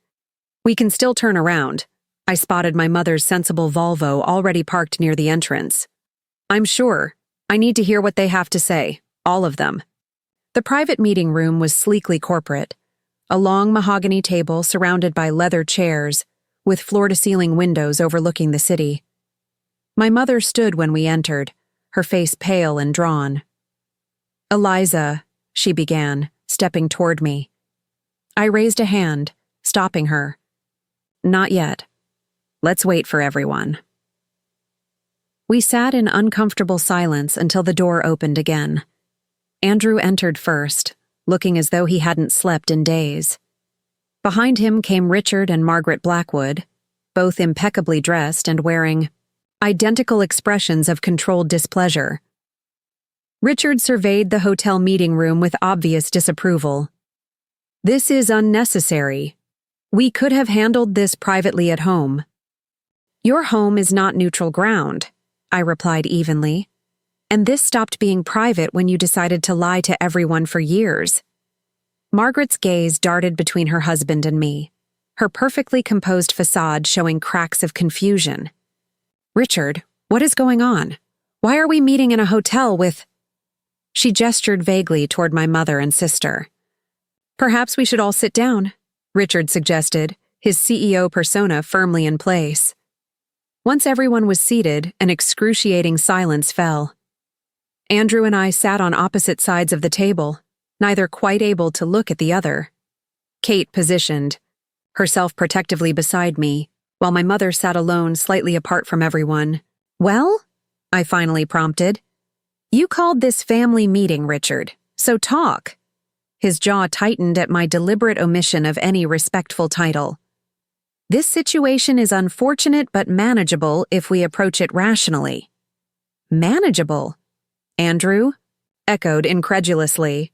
We can still turn around. I spotted my mother's sensible Volvo already parked near the entrance. I'm sure. I need to hear what they have to say, all of them. The private meeting room was sleekly corporate, a long mahogany table surrounded by leather chairs, with floor-to-ceiling windows overlooking the city. My mother stood when we entered, her face pale and drawn. Eliza, she began, stepping toward me. I raised a hand, stopping her. Not yet. Let's wait for everyone. We sat in uncomfortable silence until the door opened again. Andrew entered first, looking as though he hadn't slept in days. Behind him came Richard and Margaret Blackwood, both impeccably dressed and wearing identical expressions of controlled displeasure. Richard surveyed the hotel meeting room with obvious disapproval. This is unnecessary. We could have handled this privately at home. Your home is not neutral ground, I replied evenly. And this stopped being private when you decided to lie to everyone for years. Margaret's gaze darted between her husband and me, her perfectly composed facade showing cracks of confusion. Richard, what is going on? Why are we meeting in a hotel with... She gestured vaguely toward my mother and sister. Perhaps we should all sit down, Richard suggested, his CEO persona firmly in place. Once everyone was seated, an excruciating silence fell. Andrew and I sat on opposite sides of the table, neither quite able to look at the other. Kate positioned, herself protectively beside me, while my mother sat alone slightly apart from everyone. Well? I finally prompted. You called this family meeting, Richard, so talk. His jaw tightened at my deliberate omission of any respectful title. This situation is unfortunate but manageable if we approach it rationally. Manageable? Andrew echoed incredulously.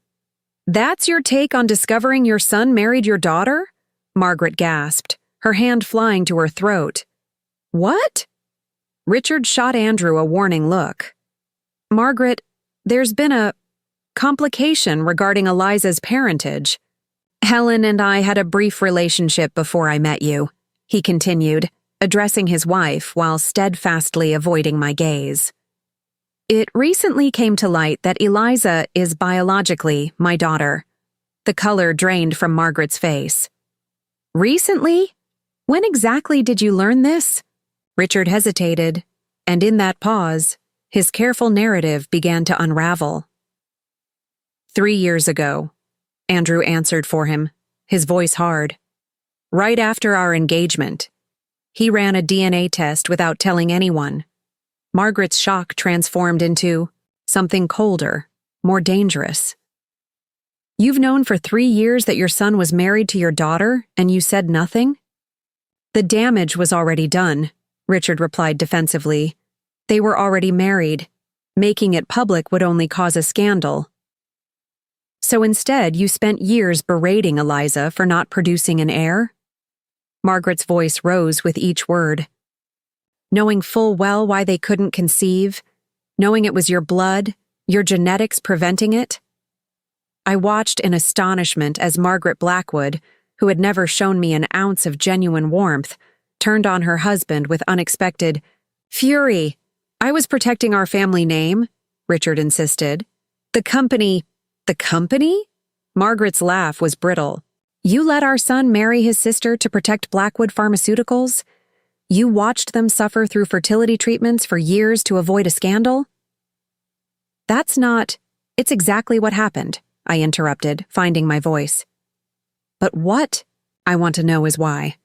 That's your take on discovering your son married your daughter? Margaret gasped, her hand flying to her throat. What? Richard shot Andrew a warning look. Margaret, there's been a complication regarding Eliza's parentage. Helen and I had a brief relationship before I met you, he continued, addressing his wife while steadfastly avoiding my gaze. It recently came to light that Eliza is biologically my daughter. The color drained from Margaret's face. Recently? When exactly did you learn this? Richard hesitated, and in that pause, his careful narrative began to unravel. 3 years ago, Andrew answered for him, his voice hard. Right after our engagement, he ran a DNA test without telling anyone. Margaret's shock transformed into something colder, more dangerous. You've known for 3 years that your son was married to your daughter, and you said nothing? The damage was already done, Richard replied defensively. They were already married. Making it public would only cause a scandal. So instead, you spent years berating Eliza for not producing an heir? Margaret's voice rose with each word. Knowing full well why they couldn't conceive, knowing it was your blood, your genetics preventing it? I watched in astonishment as Margaret Blackwood, who had never shown me an ounce of genuine warmth, turned on her husband with unexpected fury. I was protecting our family name, Richard insisted. The company? Margaret's laugh was brittle. You let our son marry his sister to protect Blackwood Pharmaceuticals? You watched them suffer through fertility treatments for years to avoid a scandal? It's exactly what happened, I interrupted, finding my voice. But what I want to know is why.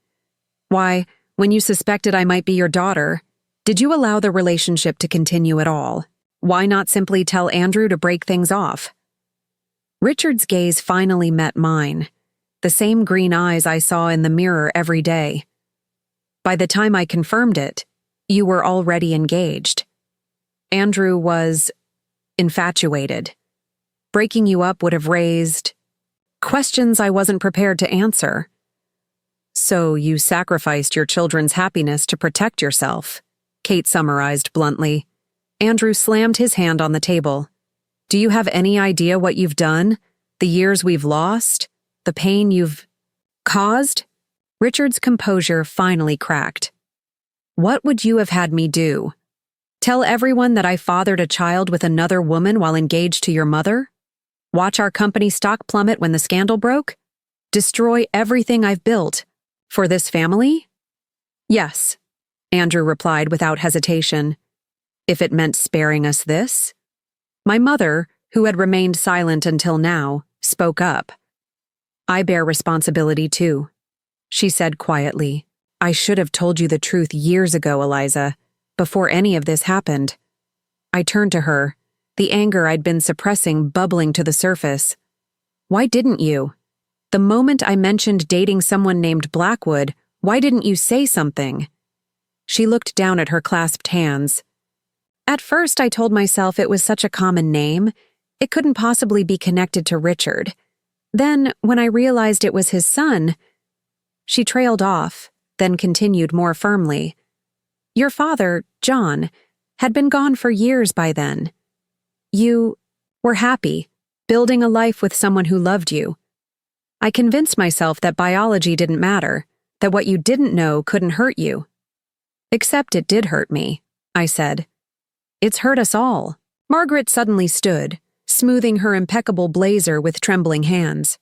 Why, when you suspected I might be your daughter, did you allow the relationship to continue at all? Why not simply tell Andrew to break things off? Richard's gaze finally met mine, the same green eyes I saw in the mirror every day. By the time I confirmed it, you were already engaged. Andrew was infatuated. Breaking you up would have raised questions I wasn't prepared to answer. So you sacrificed your children's happiness to protect yourself, Kate summarized bluntly. Andrew slammed his hand on the table. Do you have any idea what you've done? The years we've lost? The pain you've caused? Richard's composure finally cracked. What would you have had me do? Tell everyone that I fathered a child with another woman while engaged to your mother? Watch our company stock plummet when the scandal broke? Destroy everything I've built? For this family? Yes, Andrew replied without hesitation. If it meant sparing us this? My mother, who had remained silent until now, spoke up. I bear responsibility too, she said quietly. I should have told you the truth years ago, Eliza, before any of this happened. I turned to her, the anger I'd been suppressing bubbling to the surface. Why didn't you? The moment I mentioned dating someone named Blackwood, why didn't you say something? She looked down at her clasped hands. At first, I told myself it was such a common name, it couldn't possibly be connected to Richard. Then, when I realized it was his son, she trailed off, then continued more firmly. Your father, John, had been gone for years by then. You were happy, building a life with someone who loved you. I convinced myself that biology didn't matter, that what you didn't know couldn't hurt you. Except it did hurt me, I said. It's hurt us all. Margaret suddenly stood, smoothing her impeccable blazer with trembling hands.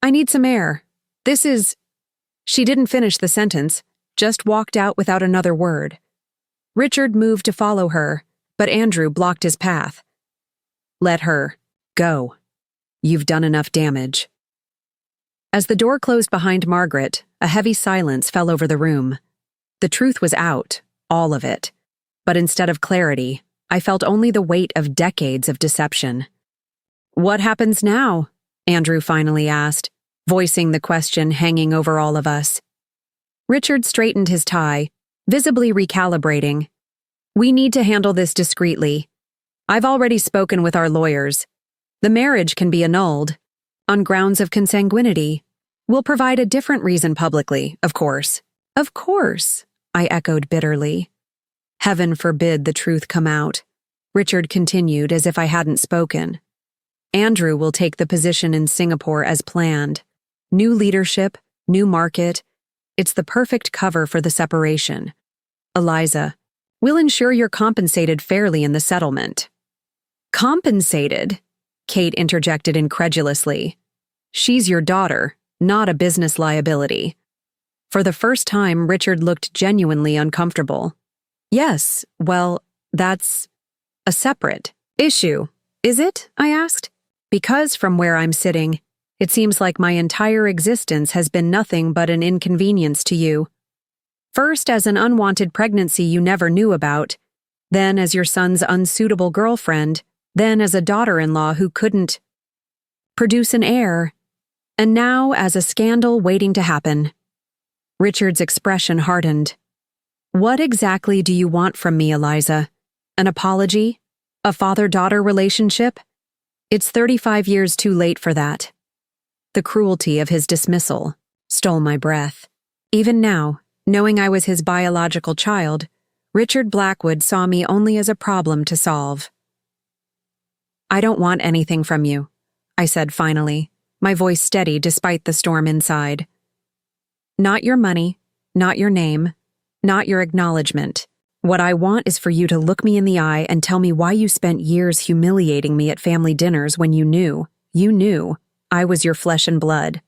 I need some air. This is... She didn't finish the sentence, just walked out without another word. Richard moved to follow her, but Andrew blocked his path. Let her go. You've done enough damage. As the door closed behind Margaret, a heavy silence fell over the room. The truth was out, all of it. But instead of clarity, I felt only the weight of decades of deception. What happens now? Andrew finally asked, voicing the question hanging over all of us. Richard straightened his tie, visibly recalibrating. We need to handle this discreetly. I've already spoken with our lawyers. The marriage can be annulled. On grounds of consanguinity. We'll provide a different reason publicly, of course. Of course, I echoed bitterly. Heaven forbid the truth come out. Richard continued as if I hadn't spoken. Andrew will take the position in Singapore as planned. New leadership, new market. It's the perfect cover for the separation. Eliza, we'll ensure you're compensated fairly in the settlement. Compensated? Kate interjected incredulously. She's your daughter, not a business liability. For the first time, Richard looked genuinely uncomfortable. Yes, well, that's a separate issue, is it? I asked. Because from where I'm sitting, it seems like my entire existence has been nothing but an inconvenience to you. First as an unwanted pregnancy you never knew about, then as your son's unsuitable girlfriend, then as a daughter-in-law who couldn't produce an heir, and now as a scandal waiting to happen. Richard's expression hardened. What exactly do you want from me, Eliza? An apology? A father-daughter relationship? It's 35 years too late for that. The cruelty of his dismissal stole my breath. Even now, knowing I was his biological child, Richard Blackwood saw me only as a problem to solve. I don't want anything from you, I said finally, my voice steady despite the storm inside. Not your money, not your name, not your acknowledgement. What I want is for you to look me in the eye and tell me why you spent years humiliating me at family dinners when you knew, I was your flesh and blood.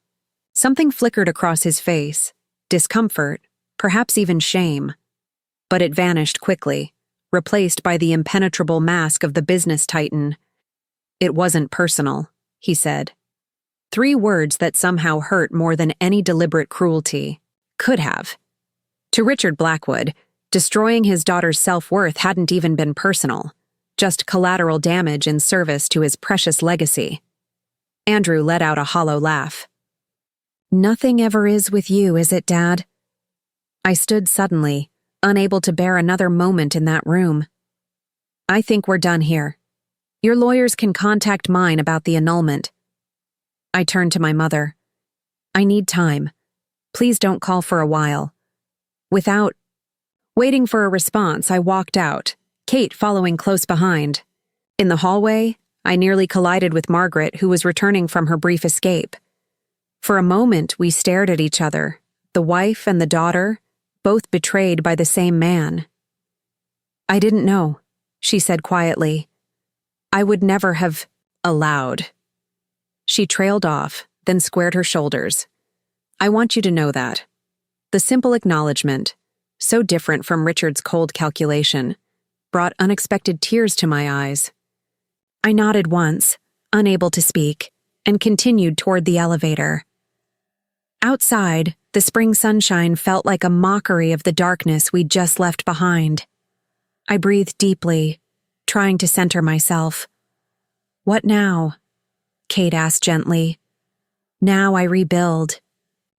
Something flickered across his face, discomfort, perhaps even shame. But it vanished quickly, replaced by the impenetrable mask of the business titan. It wasn't personal, he said. 3 words that somehow hurt more than any deliberate cruelty could have. To Richard Blackwood, destroying his daughter's self-worth hadn't even been personal, just collateral damage in service to his precious legacy. Andrew let out a hollow laugh. Nothing ever is with you, is it, Dad? I stood suddenly, unable to bear another moment in that room. I think we're done here. Your lawyers can contact mine about the annulment. I turned to my mother. I need time. Please don't call for a while. Without waiting for a response, I walked out, Kate following close behind. In the hallway, I nearly collided with Margaret, who was returning from her brief escape. For a moment, we stared at each other, the wife and the daughter, both betrayed by the same man. I didn't know, she said quietly. I would never have allowed. She trailed off, then squared her shoulders. I want you to know that. The simple acknowledgement, so different from Richard's cold calculation, brought unexpected tears to my eyes. I nodded once, unable to speak, and continued toward the elevator. Outside, the spring sunshine felt like a mockery of the darkness we'd just left behind. I breathed deeply, trying to center myself. What now? Kate asked gently. Now I rebuild,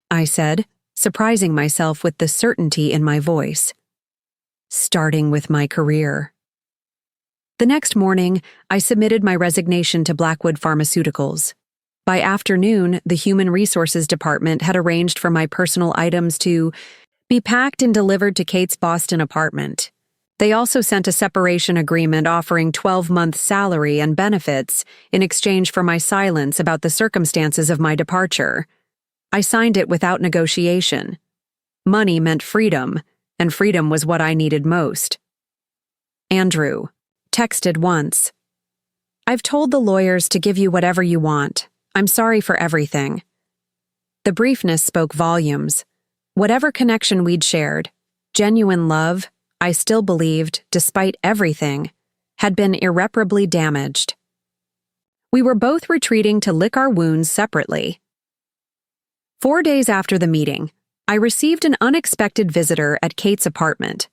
I said, surprising myself with the certainty in my voice. Starting with my career. The next morning, I submitted my resignation to Blackwood Pharmaceuticals. By afternoon, the Human Resources Department had arranged for my personal items to be packed and delivered to Kate's Boston apartment. They also sent a separation agreement offering 12-month salary and benefits in exchange for my silence about the circumstances of my departure. I signed it without negotiation. Money meant freedom, and freedom was what I needed most. Andrew texted once. I've told the lawyers to give you whatever you want. I'm sorry for everything. The briefness spoke volumes. Whatever connection we'd shared, genuine love, I still believed, despite everything, had been irreparably damaged. We were both retreating to lick our wounds separately. 4 days after the meeting, I received an unexpected visitor at Kate's apartment.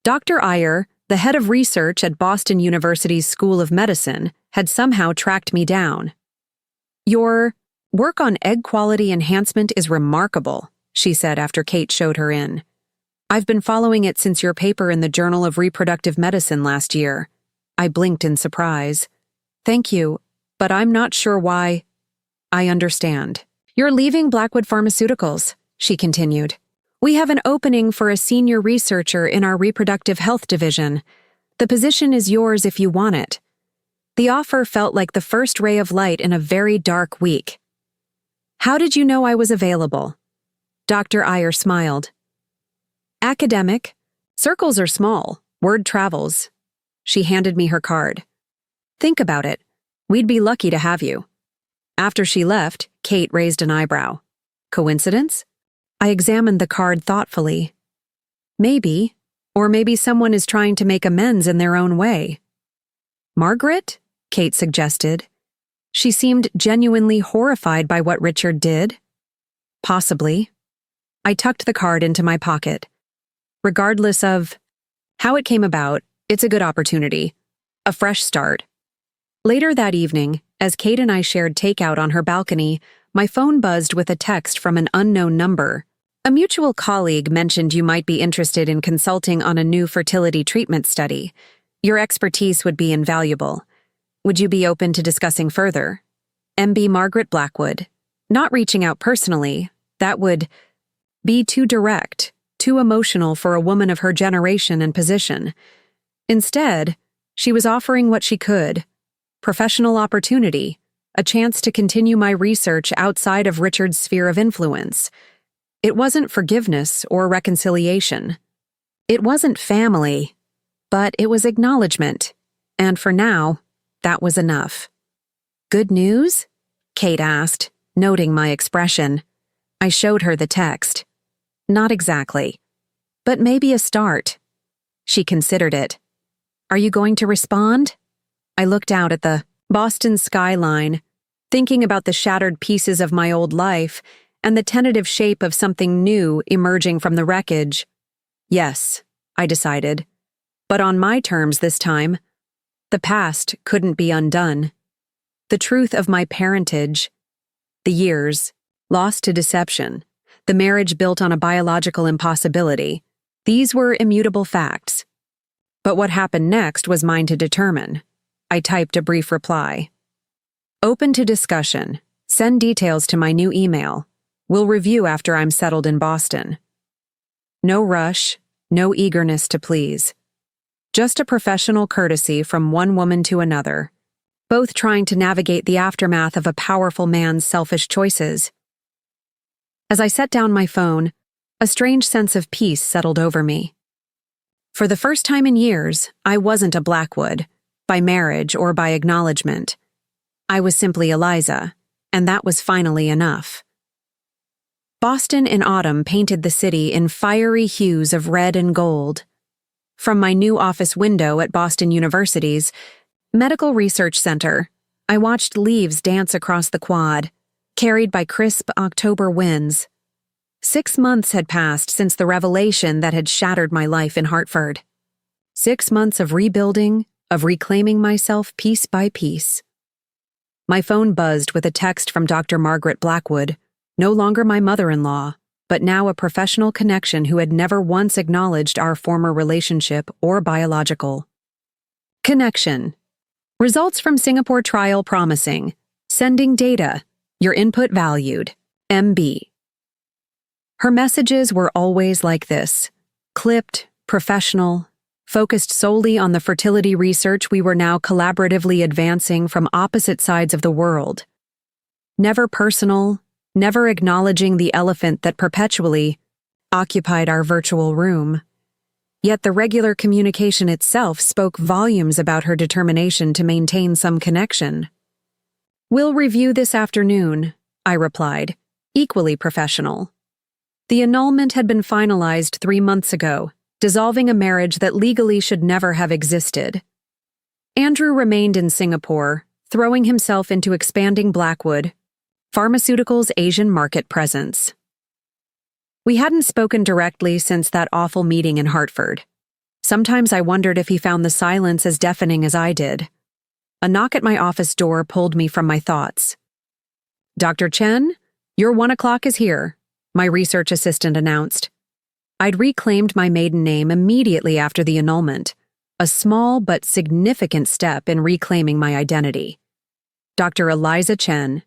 Dr. Iyer, the head of research at Boston University's School of Medicine, had somehow tracked me down. Your work on egg quality enhancement is remarkable, she said after Kate showed her in. I've been following it since your paper in the Journal of Reproductive Medicine last year. I blinked in surprise. Thank you, but I'm not sure why. I understand. You're leaving Blackwood Pharmaceuticals, she continued. We have an opening for a senior researcher in our reproductive health division. The position is yours if you want it. The offer felt like the first ray of light in a very dark week. How did you know I was available? Dr. Iyer smiled. Academic. Circles are small. Word travels. She handed me her card. Think about it. We'd be lucky to have you. After she left, Kate raised an eyebrow. Coincidence? I examined the card thoughtfully. Maybe, or maybe someone is trying to make amends in their own way. Margaret? Kate suggested. She seemed genuinely horrified by what Richard did. Possibly. I tucked the card into my pocket. Regardless of how it came about, It's a good opportunity. A fresh start. Later that evening, as Kate and I shared takeout on her balcony, my phone buzzed with a text from an unknown number. A mutual colleague mentioned you might be interested in consulting on a new fertility treatment study. Your expertise would be invaluable. Would you be open to discussing further? MB Margaret Blackwood. Not reaching out personally, that would be too direct, too emotional for a woman of her generation and position. Instead, she was offering what she could: professional opportunity, a chance to continue my research outside of Richard's sphere of influence. It wasn't forgiveness or reconciliation. It wasn't family, but it was acknowledgement. And for now, that was enough. Good news? Kate asked, noting my expression. I showed her the text. Not exactly, but maybe a start. She considered it. Are you going to respond? I looked out at the Boston skyline, thinking about the shattered pieces of my old life and the tentative shape of something new emerging from the wreckage. Yes, I decided, but on my terms this time. The past couldn't be undone. The truth of my parentage, the years, lost to deception, the marriage built on a biological impossibility, these were immutable facts. But what happened next was mine to determine. I typed a brief reply. Open to discussion. Send details to my new email. We'll review after I'm settled in Boston. No rush, no eagerness to please. Just a professional courtesy from one woman to another, both trying to navigate the aftermath of a powerful man's selfish choices. As I set down my phone, a strange sense of peace settled over me. For the first time in years, I wasn't a Blackwood, by marriage or by acknowledgement. I was simply Eliza, and that was finally enough. Boston in autumn painted the city in fiery hues of red and gold. From my new office window at Boston University's Medical Research Center, I watched leaves dance across the quad, carried by crisp October winds. 6 months had passed since the revelation that had shattered my life in Hartford. 6 months of rebuilding, of reclaiming myself piece by piece. My phone buzzed with a text from Dr. Margaret Blackwood, no longer my mother-in-law, but now a professional connection who had never once acknowledged our former relationship or biological. Connection. Results from Singapore trial promising. Sending data. Your input valued. MB. Her messages were always like this. Clipped, professional, focused solely on the fertility research we were now collaboratively advancing from opposite sides of the world. Never personal, never acknowledging the elephant that perpetually occupied our virtual room. Yet the regular communication itself spoke volumes about her determination to maintain some connection. We'll review this afternoon, I replied, equally professional. The annulment had been finalized 3 months ago, dissolving a marriage that legally should never have existed. Andrew remained in Singapore, throwing himself into expanding Blackwood, Pharmaceuticals' Asian market presence. We hadn't spoken directly since that awful meeting in Hartford. Sometimes I wondered if he found the silence as deafening as I did. A knock at my office door pulled me from my thoughts. Dr. Chen, your 1 o'clock is here, my research assistant announced. I'd reclaimed my maiden name immediately after the annulment, a small but significant step in reclaiming my identity. Dr. Eliza Chen,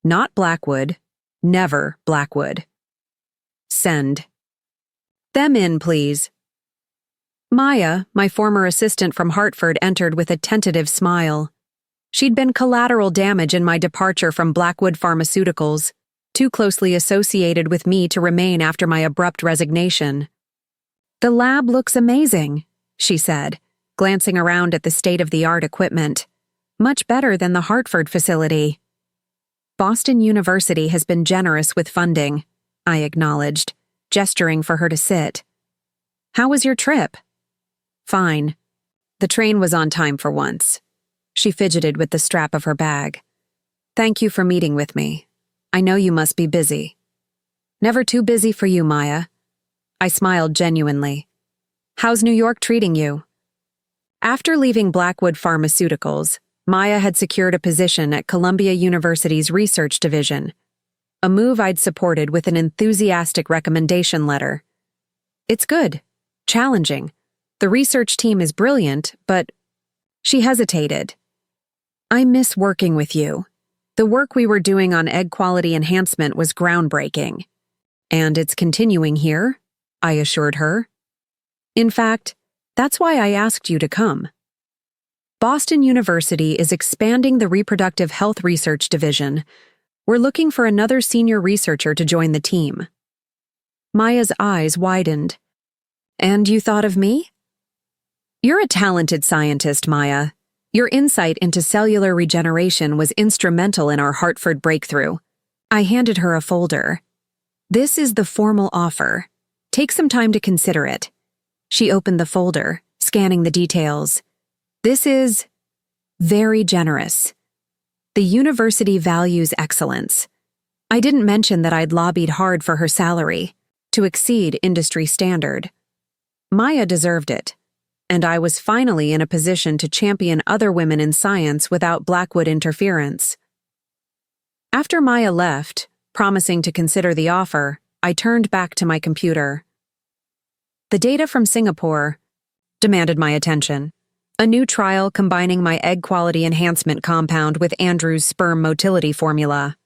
not Blackwood, never Blackwood. Send. Them in, please. Maya, my former assistant from Hartford, entered with a tentative smile. She'd been collateral damage in my departure from Blackwood Pharmaceuticals, too closely associated with me to remain after my abrupt resignation. The lab looks amazing, she said, glancing around at the state-of-the-art equipment. Much better than the Hartford facility. Boston University has been generous with funding, I acknowledged, gesturing for her to sit. How was your trip? Fine. The train was on time for once. She fidgeted with the strap of her bag. Thank you for meeting with me. I know you must be busy. Never too busy for you, Maya. I smiled genuinely. How's New York treating you? After leaving Blackwood Pharmaceuticals, Maya had secured a position at Columbia University's research division, a move I'd supported with an enthusiastic recommendation letter. It's good, challenging. The research team is brilliant, but she hesitated. I miss working with you. The work we were doing on egg quality enhancement was groundbreaking. And it's continuing here, I assured her. In fact, that's why I asked you to come. Boston University is expanding the Reproductive Health Research Division. We're looking for another senior researcher to join the team. Maya's eyes widened. And you thought of me? You're a talented scientist, Maya. Your insight into cellular regeneration was instrumental in our Hartford breakthrough. I handed her a folder. This is the formal offer. Take some time to consider it. She opened the folder, scanning the details. This is very generous. The university values excellence. I didn't mention that I'd lobbied hard for her salary, to exceed industry standard. Maya deserved it, and I was finally in a position to champion other women in science without Blackwood interference. After Maya left, promising to consider the offer, I turned back to my computer. The data from Singapore demanded my attention. A new trial combining my egg quality enhancement compound with Andrew's sperm motility formula.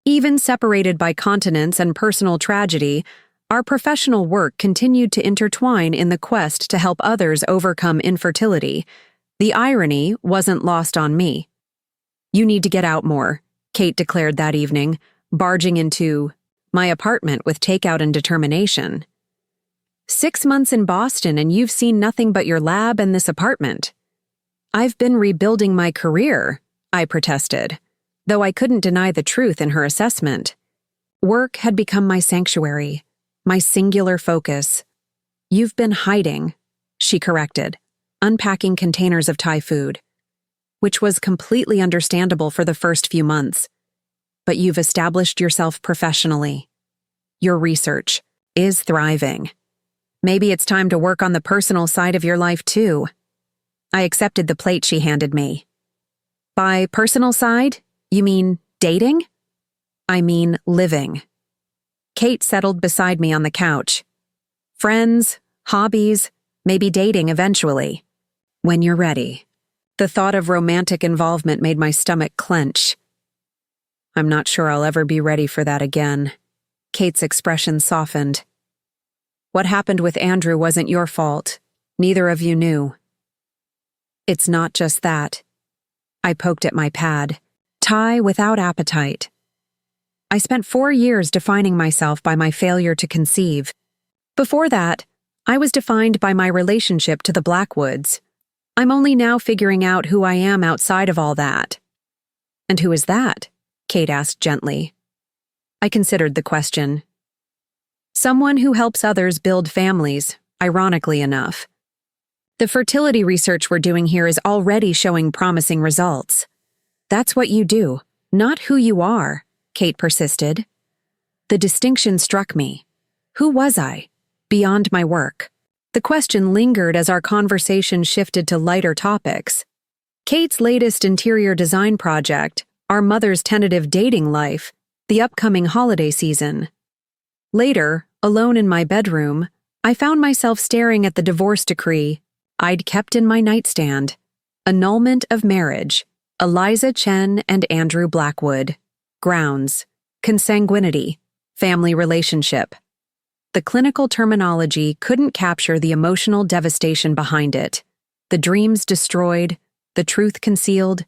Even separated by continents and personal tragedy, our professional work continued to intertwine in the quest to help others overcome infertility. The irony wasn't lost on me. You need to get out more, Kate declared that evening, barging into my apartment with takeout and determination. 6 months in Boston and you've seen nothing but your lab and this apartment. I've been rebuilding my career, I protested, though I couldn't deny the truth in her assessment. Work had become my sanctuary, my singular focus. You've been hiding, she corrected, unpacking containers of Thai food, which was completely understandable for the first few months. But you've established yourself professionally. Your research is thriving. Maybe it's time to work on the personal side of your life, too. I accepted the plate she handed me. By personal side, you mean dating? I mean living. Kate settled beside me on the couch. Friends, hobbies, maybe dating eventually. When you're ready. The thought of romantic involvement made my stomach clench. I'm not sure I'll ever be ready for that again. Kate's expression softened. What happened with Andrew wasn't your fault. Neither of you knew. It's not just that. I poked at my pad. Thai without appetite. I spent 4 years defining myself by my failure to conceive. Before that, I was defined by my relationship to the Blackwoods. I'm only now figuring out who I am outside of all that. And who is that? Kate asked gently. I considered the question. Someone who helps others build families, ironically enough. The fertility research we're doing here is already showing promising results. That's what you do, not who you are, Kate persisted. The distinction struck me. Who was I? Beyond my work. The question lingered as our conversation shifted to lighter topics. Kate's latest interior design project, our mother's tentative dating life, the upcoming holiday season. Later, alone in my bedroom, I found myself staring at the divorce decree I'd kept in my nightstand. Annulment of marriage, Eliza Chen and Andrew Blackwood. Grounds, consanguinity, family relationship. The clinical terminology couldn't capture the emotional devastation behind it. The dreams destroyed, the truth concealed,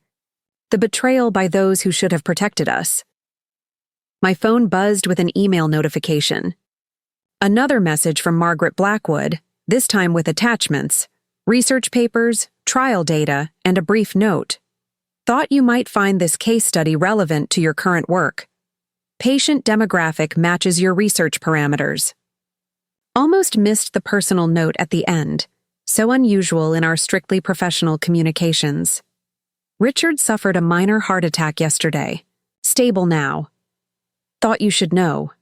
the betrayal by those who should have protected us. My phone buzzed with an email notification. Another message from Margaret Blackwood, this time with attachments, research papers, trial data, and a brief note. Thought you might find this case study relevant to your current work. Patient demographic matches your research parameters. Almost missed the personal note at the end, so unusual in our strictly professional communications. Richard suffered a minor heart attack yesterday. Stable now. Thought you should know.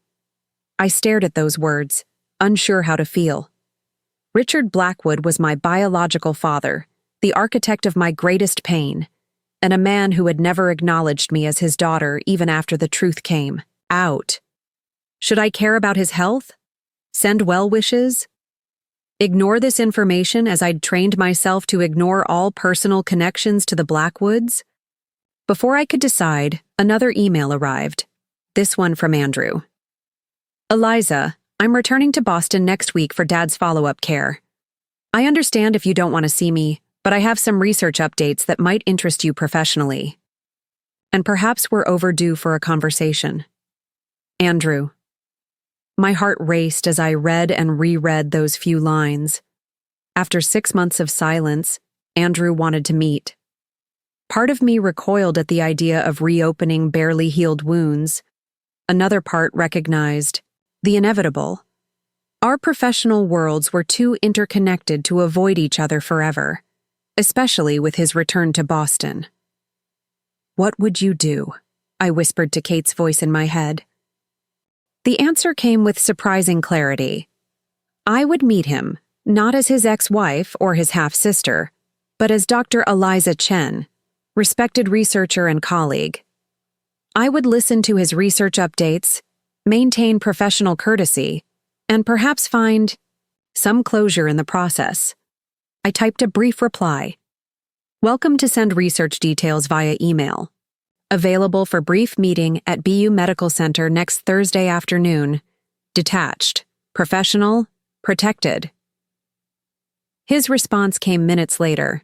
I stared at those words, unsure how to feel. Richard Blackwood was my biological father, the architect of my greatest pain, and a man who had never acknowledged me as his daughter even after the truth came out. Should I care about his health? Send well wishes? Ignore this information as I'd trained myself to ignore all personal connections to the Blackwoods? Before I could decide, another email arrived. This one from Andrew. Eliza, I'm returning to Boston next week for Dad's follow-up care. I understand if you don't want to see me, but I have some research updates that might interest you professionally. And perhaps we're overdue for a conversation. Andrew. My heart raced as I read and reread those few lines. After 6 months of silence, Andrew wanted to meet. Part of me recoiled at the idea of reopening barely healed wounds. Another part recognized the inevitable. Our professional worlds were too interconnected to avoid each other forever, especially with his return to Boston. What would you do? I whispered to Kate's voice in my head. The answer came with surprising clarity. I would meet him, not as his ex-wife or his half-sister, but as Dr. Eliza Chen, respected researcher and colleague. I would listen to his research updates, maintain professional courtesy, and perhaps find some closure in the process. I typed a brief reply. Welcome to send research details via email. Available for brief meeting at BU Medical Center next Thursday afternoon. Detached, professional, protected. His response came minutes later.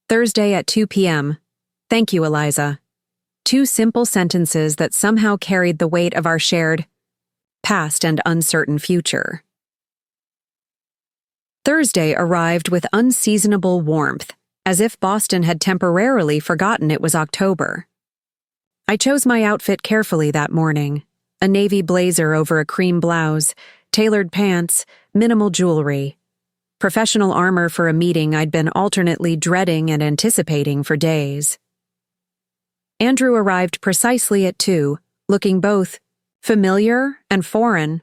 Thursday at 2 p.m. Thank you, Eliza. 2 simple sentences that somehow carried the weight of our shared past and uncertain future. Thursday arrived with unseasonable warmth, as if Boston had temporarily forgotten it was October. I chose my outfit carefully that morning, a navy blazer over a cream blouse, tailored pants, minimal jewelry. Professional armor for a meeting I'd been alternately dreading and anticipating for days. Andrew arrived precisely at 2, looking both familiar and foreign.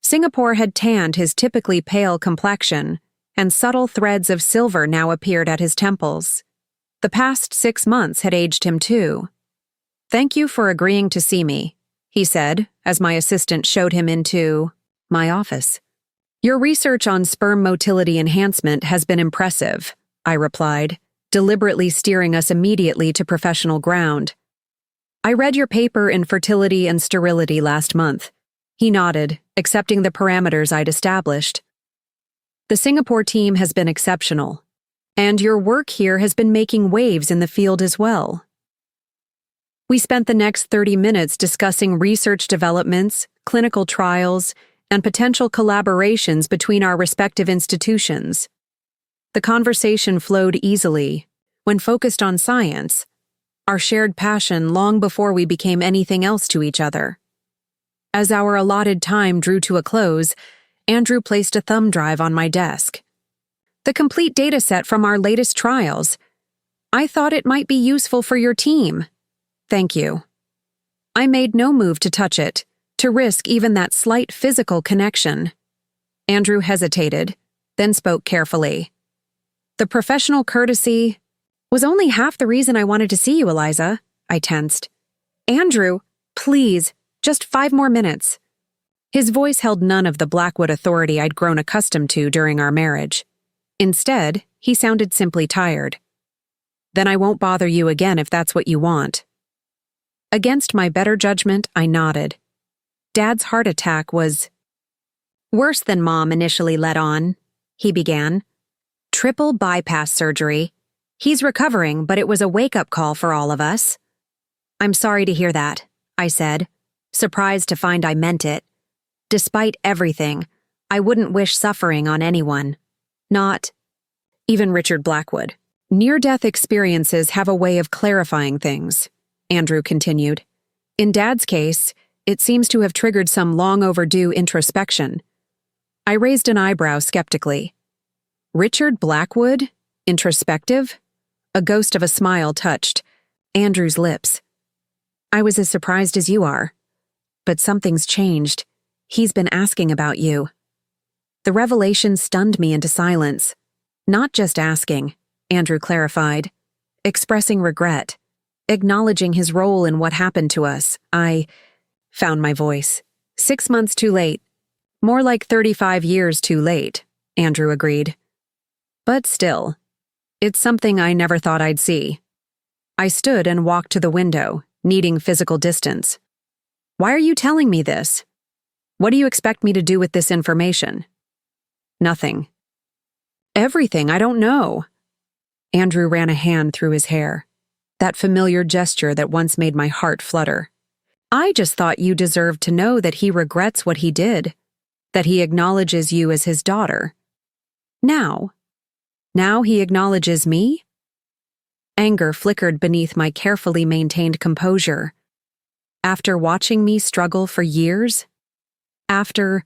Singapore had tanned his typically pale complexion, and subtle threads of silver now appeared at his temples. The past 6 months had aged him too. Thank you for agreeing to see me, he said, as my assistant showed him into my office. Your research on sperm motility enhancement has been impressive, I replied, deliberately steering us immediately to professional ground. I read your paper in fertility and sterility last month. He nodded, accepting the parameters I'd established. The Singapore team has been exceptional, and your work here has been making waves in the field as well. We spent the next 30 minutes discussing research developments, clinical trials, and potential collaborations between our respective institutions. The conversation flowed easily, when focused on science, our shared passion long before we became anything else to each other. As our allotted time drew to a close, Andrew placed a thumb drive on my desk. The complete dataset from our latest trials. I thought it might be useful for your team. Thank you. I made no move to touch it, to risk even that slight physical connection. Andrew hesitated, then spoke carefully. The professional courtesy was only half the reason I wanted to see you, Eliza, I tensed. Andrew, please, just 5 more minutes. His voice held none of the Blackwood authority I'd grown accustomed to during our marriage. Instead, he sounded simply tired. Then I won't bother you again if that's what you want. Against my better judgment, I nodded. Dad's heart attack was worse than Mom initially let on, he began. Triple bypass surgery. He's recovering, but it was a wake-up call for all of us. I'm sorry to hear that, I said, surprised to find I meant it. Despite everything, I wouldn't wish suffering on anyone. Not even Richard Blackwood. Near-death experiences have a way of clarifying things, Andrew continued. In Dad's case, it seems to have triggered some long-overdue introspection. I raised an eyebrow skeptically. Richard Blackwood? Introspective? A ghost of a smile touched Andrew's lips. I was as surprised as you are. But something's changed. He's been asking about you. The revelation stunned me into silence. Not just asking, Andrew clarified, expressing regret, acknowledging his role in what happened to us. I found my voice. 6 months too late. More like 35 years too late, Andrew agreed. But still, it's something I never thought I'd see. I stood and walked to the window, needing physical distance. Why are you telling me this? What do you expect me to do with this information? Nothing. Everything, I don't know. Andrew ran a hand through his hair, that familiar gesture that once made my heart flutter. I just thought you deserved to know that he regrets what he did, that he acknowledges you as his daughter. Now he acknowledges me? Anger flickered beneath my carefully maintained composure. After watching me struggle for years? After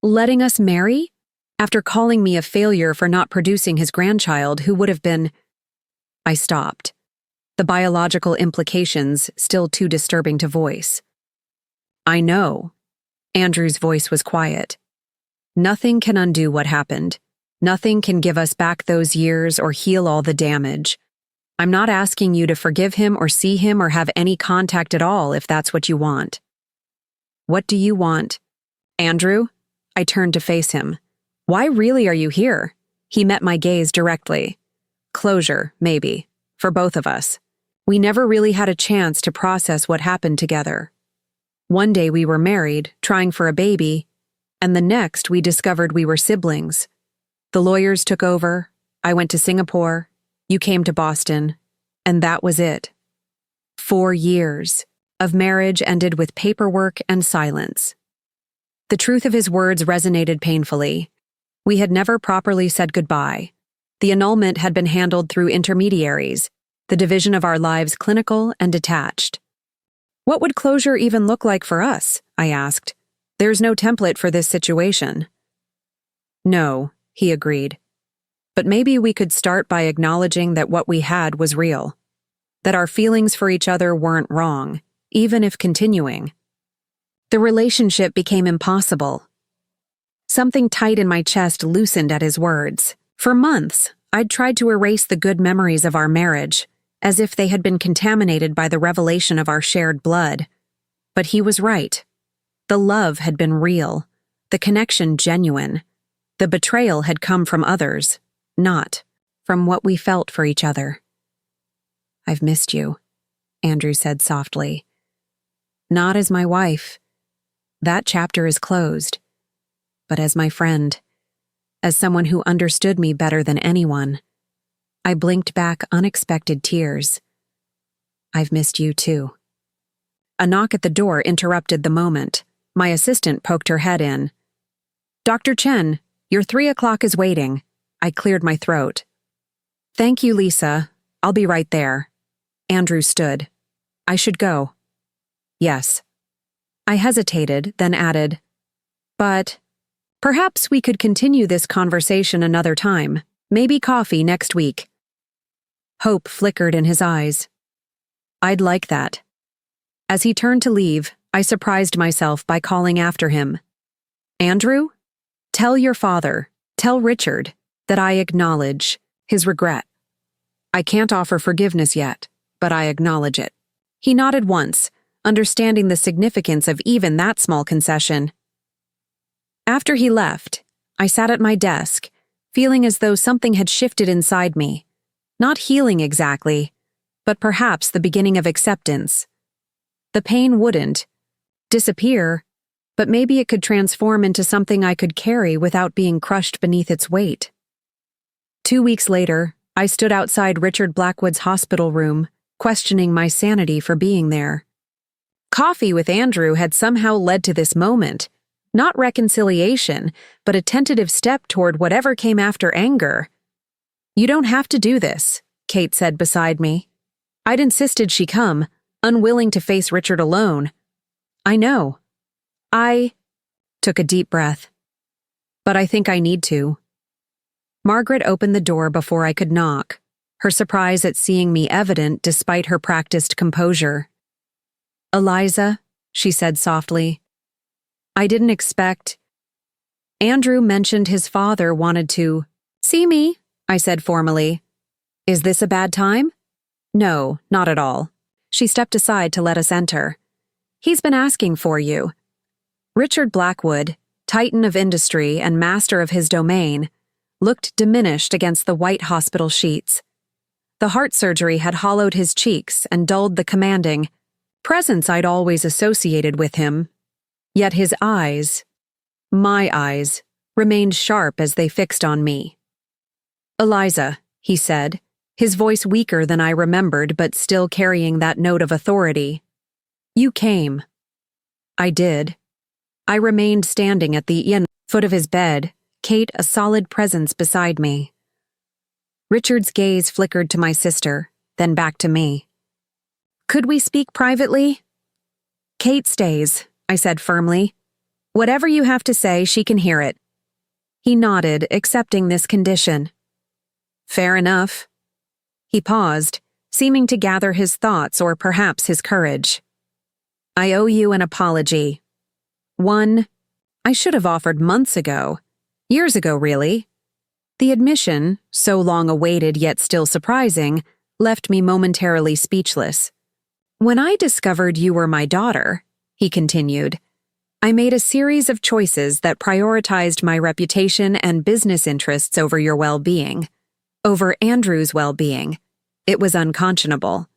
letting us marry? After calling me a failure for not producing his grandchild who would have been... I stopped, the biological implications still too disturbing to voice. I know. Andrew's voice was quiet. Nothing can undo what happened. Nothing can give us back those years or heal all the damage. I'm not asking you to forgive him or see him or have any contact at all if that's what you want. What do you want? Andrew? I turned to face him. Why really are you here? He met my gaze directly. Closure, maybe, for both of us. We never really had a chance to process what happened together. One day we were married, trying for a baby, and the next we discovered we were siblings. The lawyers took over, I went to Singapore, you came to Boston, and that was it. 4 years of marriage ended with paperwork and silence. The truth of his words resonated painfully. We had never properly said goodbye. The annulment had been handled through intermediaries, the division of our lives clinical and detached. What would closure even look like for us? I asked. There's no template for this situation. No, he agreed. But maybe we could start by acknowledging that what we had was real. That our feelings for each other weren't wrong, even if continuing. The relationship became impossible. Something tight in my chest loosened at his words. For months, I'd tried to erase the good memories of our marriage, as if they had been contaminated by the revelation of our shared blood. But he was right. The love had been real, the connection genuine. The betrayal had come from others, not from what we felt for each other. I've missed you, Andrew said softly. Not as my wife. That chapter is closed. But as my friend, as someone who understood me better than anyone. I blinked back unexpected tears. I've missed you too. A knock at the door interrupted the moment. My assistant poked her head in. Dr. Chen, your 3 o'clock is waiting. I cleared my throat. Thank you, Lisa. I'll be right there. Andrew stood. I should go. Yes. I hesitated, then added, but perhaps we could continue this conversation another time, maybe coffee next week. Hope flickered in his eyes. I'd like that. As he turned to leave, I surprised myself by calling after him. Andrew, tell your father, tell Richard, that I acknowledge his regret. I can't offer forgiveness yet, but I acknowledge it. He nodded once, understanding the significance of even that small concession. After he left, I sat at my desk, feeling as though something had shifted inside me. Not healing exactly, but perhaps the beginning of acceptance. The pain wouldn't disappear, but maybe it could transform into something I could carry without being crushed beneath its weight. 2 weeks later, I stood outside Richard Blackwood's hospital room, questioning my sanity for being there. Coffee with Andrew had somehow led to this moment, not reconciliation, but a tentative step toward whatever came after anger. You don't have to do this, Kate said beside me. I'd insisted she come, unwilling to face Richard alone. I know. I took a deep breath. But I think I need to. Margaret opened the door before I could knock, her surprise at seeing me evident despite her practiced composure. Eliza, she said softly. I didn't expect... Andrew mentioned his father wanted to see me, I said formally. Is this a bad time? No, not at all. She stepped aside to let us enter. He's been asking for you. Richard Blackwood, titan of industry and master of his domain, looked diminished against the white hospital sheets. The heart surgery had hollowed his cheeks and dulled the commanding presence I'd always associated with him. Yet his eyes, my eyes, remained sharp as they fixed on me. Eliza, he said, his voice weaker than I remembered but still carrying that note of authority. You came. I did. I remained standing at the foot of his bed, Kate a solid presence beside me. Richard's gaze flickered to my sister, then back to me. Could we speak privately? Kate stays, I said firmly. Whatever you have to say, she can hear it. He nodded, accepting this condition. Fair enough. He paused, seeming to gather his thoughts or perhaps his courage. I owe you an apology. One I should have offered months ago. Years ago, really. The admission, so long awaited yet still surprising, left me momentarily speechless. When I discovered you were my daughter, he continued, I made a series of choices that prioritized my reputation and business interests over your well-being, over Andrew's well-being. It was unconscionable.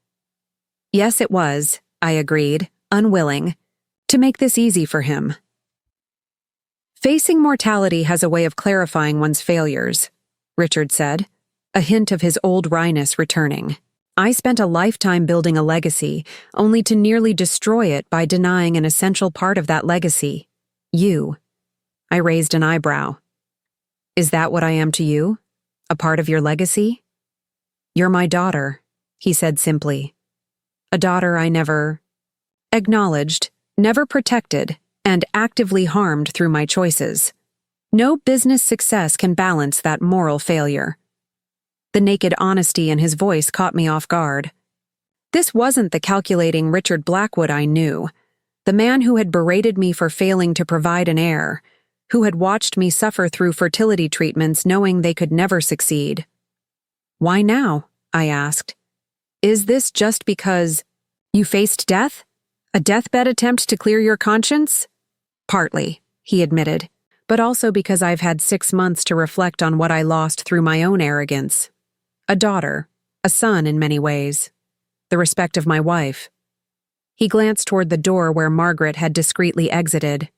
Yes, it was, I agreed, unwilling, to make this easy for him. Facing mortality has a way of clarifying one's failures, Richard said, a hint of his old wryness returning. I spent a lifetime building a legacy, only to nearly destroy it by denying an essential part of that legacy. You. I raised an eyebrow. Is that what I am to you? A part of your legacy? You're my daughter, he said simply. A daughter I never acknowledged, never protected, and actively harmed through my choices. No business success can balance that moral failure. The naked honesty in his voice caught me off guard. This wasn't the calculating Richard Blackwood I knew, the man who had berated me for failing to provide an heir, who had watched me suffer through fertility treatments knowing they could never succeed. Why now? I asked. Is this just because you faced death? A deathbed attempt to clear your conscience? Partly, he admitted, but also because I've had 6 months to reflect on what I lost through my own arrogance. A daughter, a son in many ways, the respect of my wife. He glanced toward the door where Margaret had discreetly exited.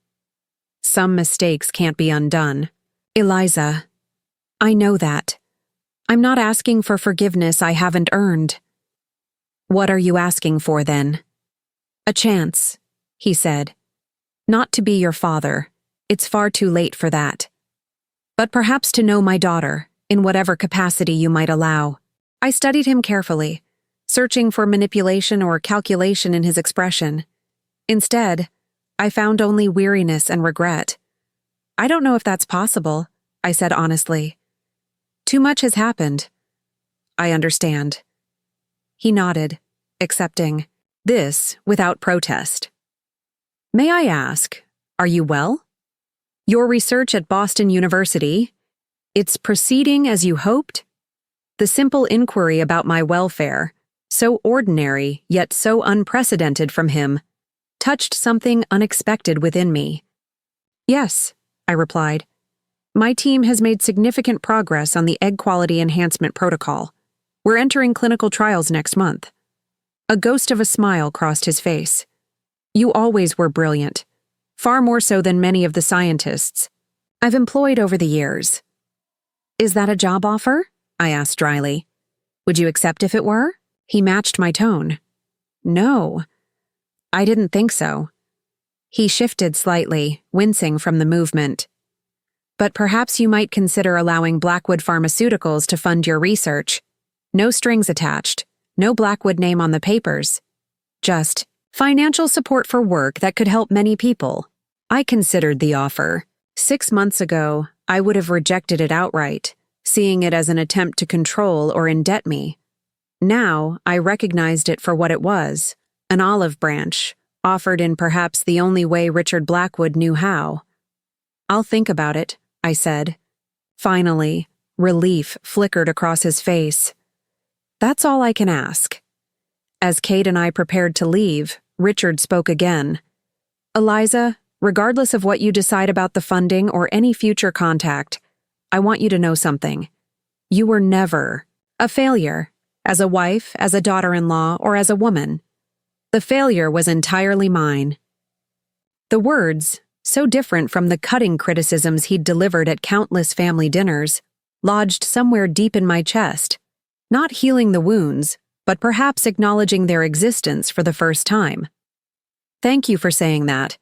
Some mistakes can't be undone. Eliza, I know that. I'm not asking for forgiveness I haven't earned. What are you asking for, then? A chance, he said. Not to be your father. It's far too late for that. But perhaps to know my daughter, in whatever capacity you might allow. I studied him carefully, searching for manipulation or calculation in his expression. Instead, I found only weariness and regret. I don't know if that's possible, I said honestly. Too much has happened. I understand. He nodded, accepting this without protest. May I ask, are you well? Your research at Boston University, it's proceeding as you hoped? The simple inquiry about my welfare, so ordinary yet so unprecedented from him, touched something unexpected within me. Yes, I replied. My team has made significant progress on the egg quality enhancement protocol. We're entering clinical trials next month. A ghost of a smile crossed his face. You always were brilliant, far more so than many of the scientists I've employed over the years. Is that a job offer? I asked dryly. Would you accept if it were? He matched my tone. No. I didn't think so. He shifted slightly, wincing from the movement. But perhaps you might consider allowing Blackwood Pharmaceuticals to fund your research. No strings attached, no Blackwood name on the papers. Just financial support for work that could help many people. I considered the offer. 6 months ago, I would have rejected it outright, seeing it as an attempt to control or indebt me. Now, I recognized it for what it was, an olive branch, offered in perhaps the only way Richard Blackwood knew how. I'll think about it, I said. Finally, relief flickered across his face. That's all I can ask. As Kate and I prepared to leave, Richard spoke again. Eliza, regardless of what you decide about the funding or any future contact, I want you to know something. You were never a failure, as a wife, as a daughter-in-law, or as a woman. The failure was entirely mine. The words, so different from the cutting criticisms he'd delivered at countless family dinners, lodged somewhere deep in my chest, not healing the wounds, but perhaps acknowledging their existence for the first time. Thank you for saying that,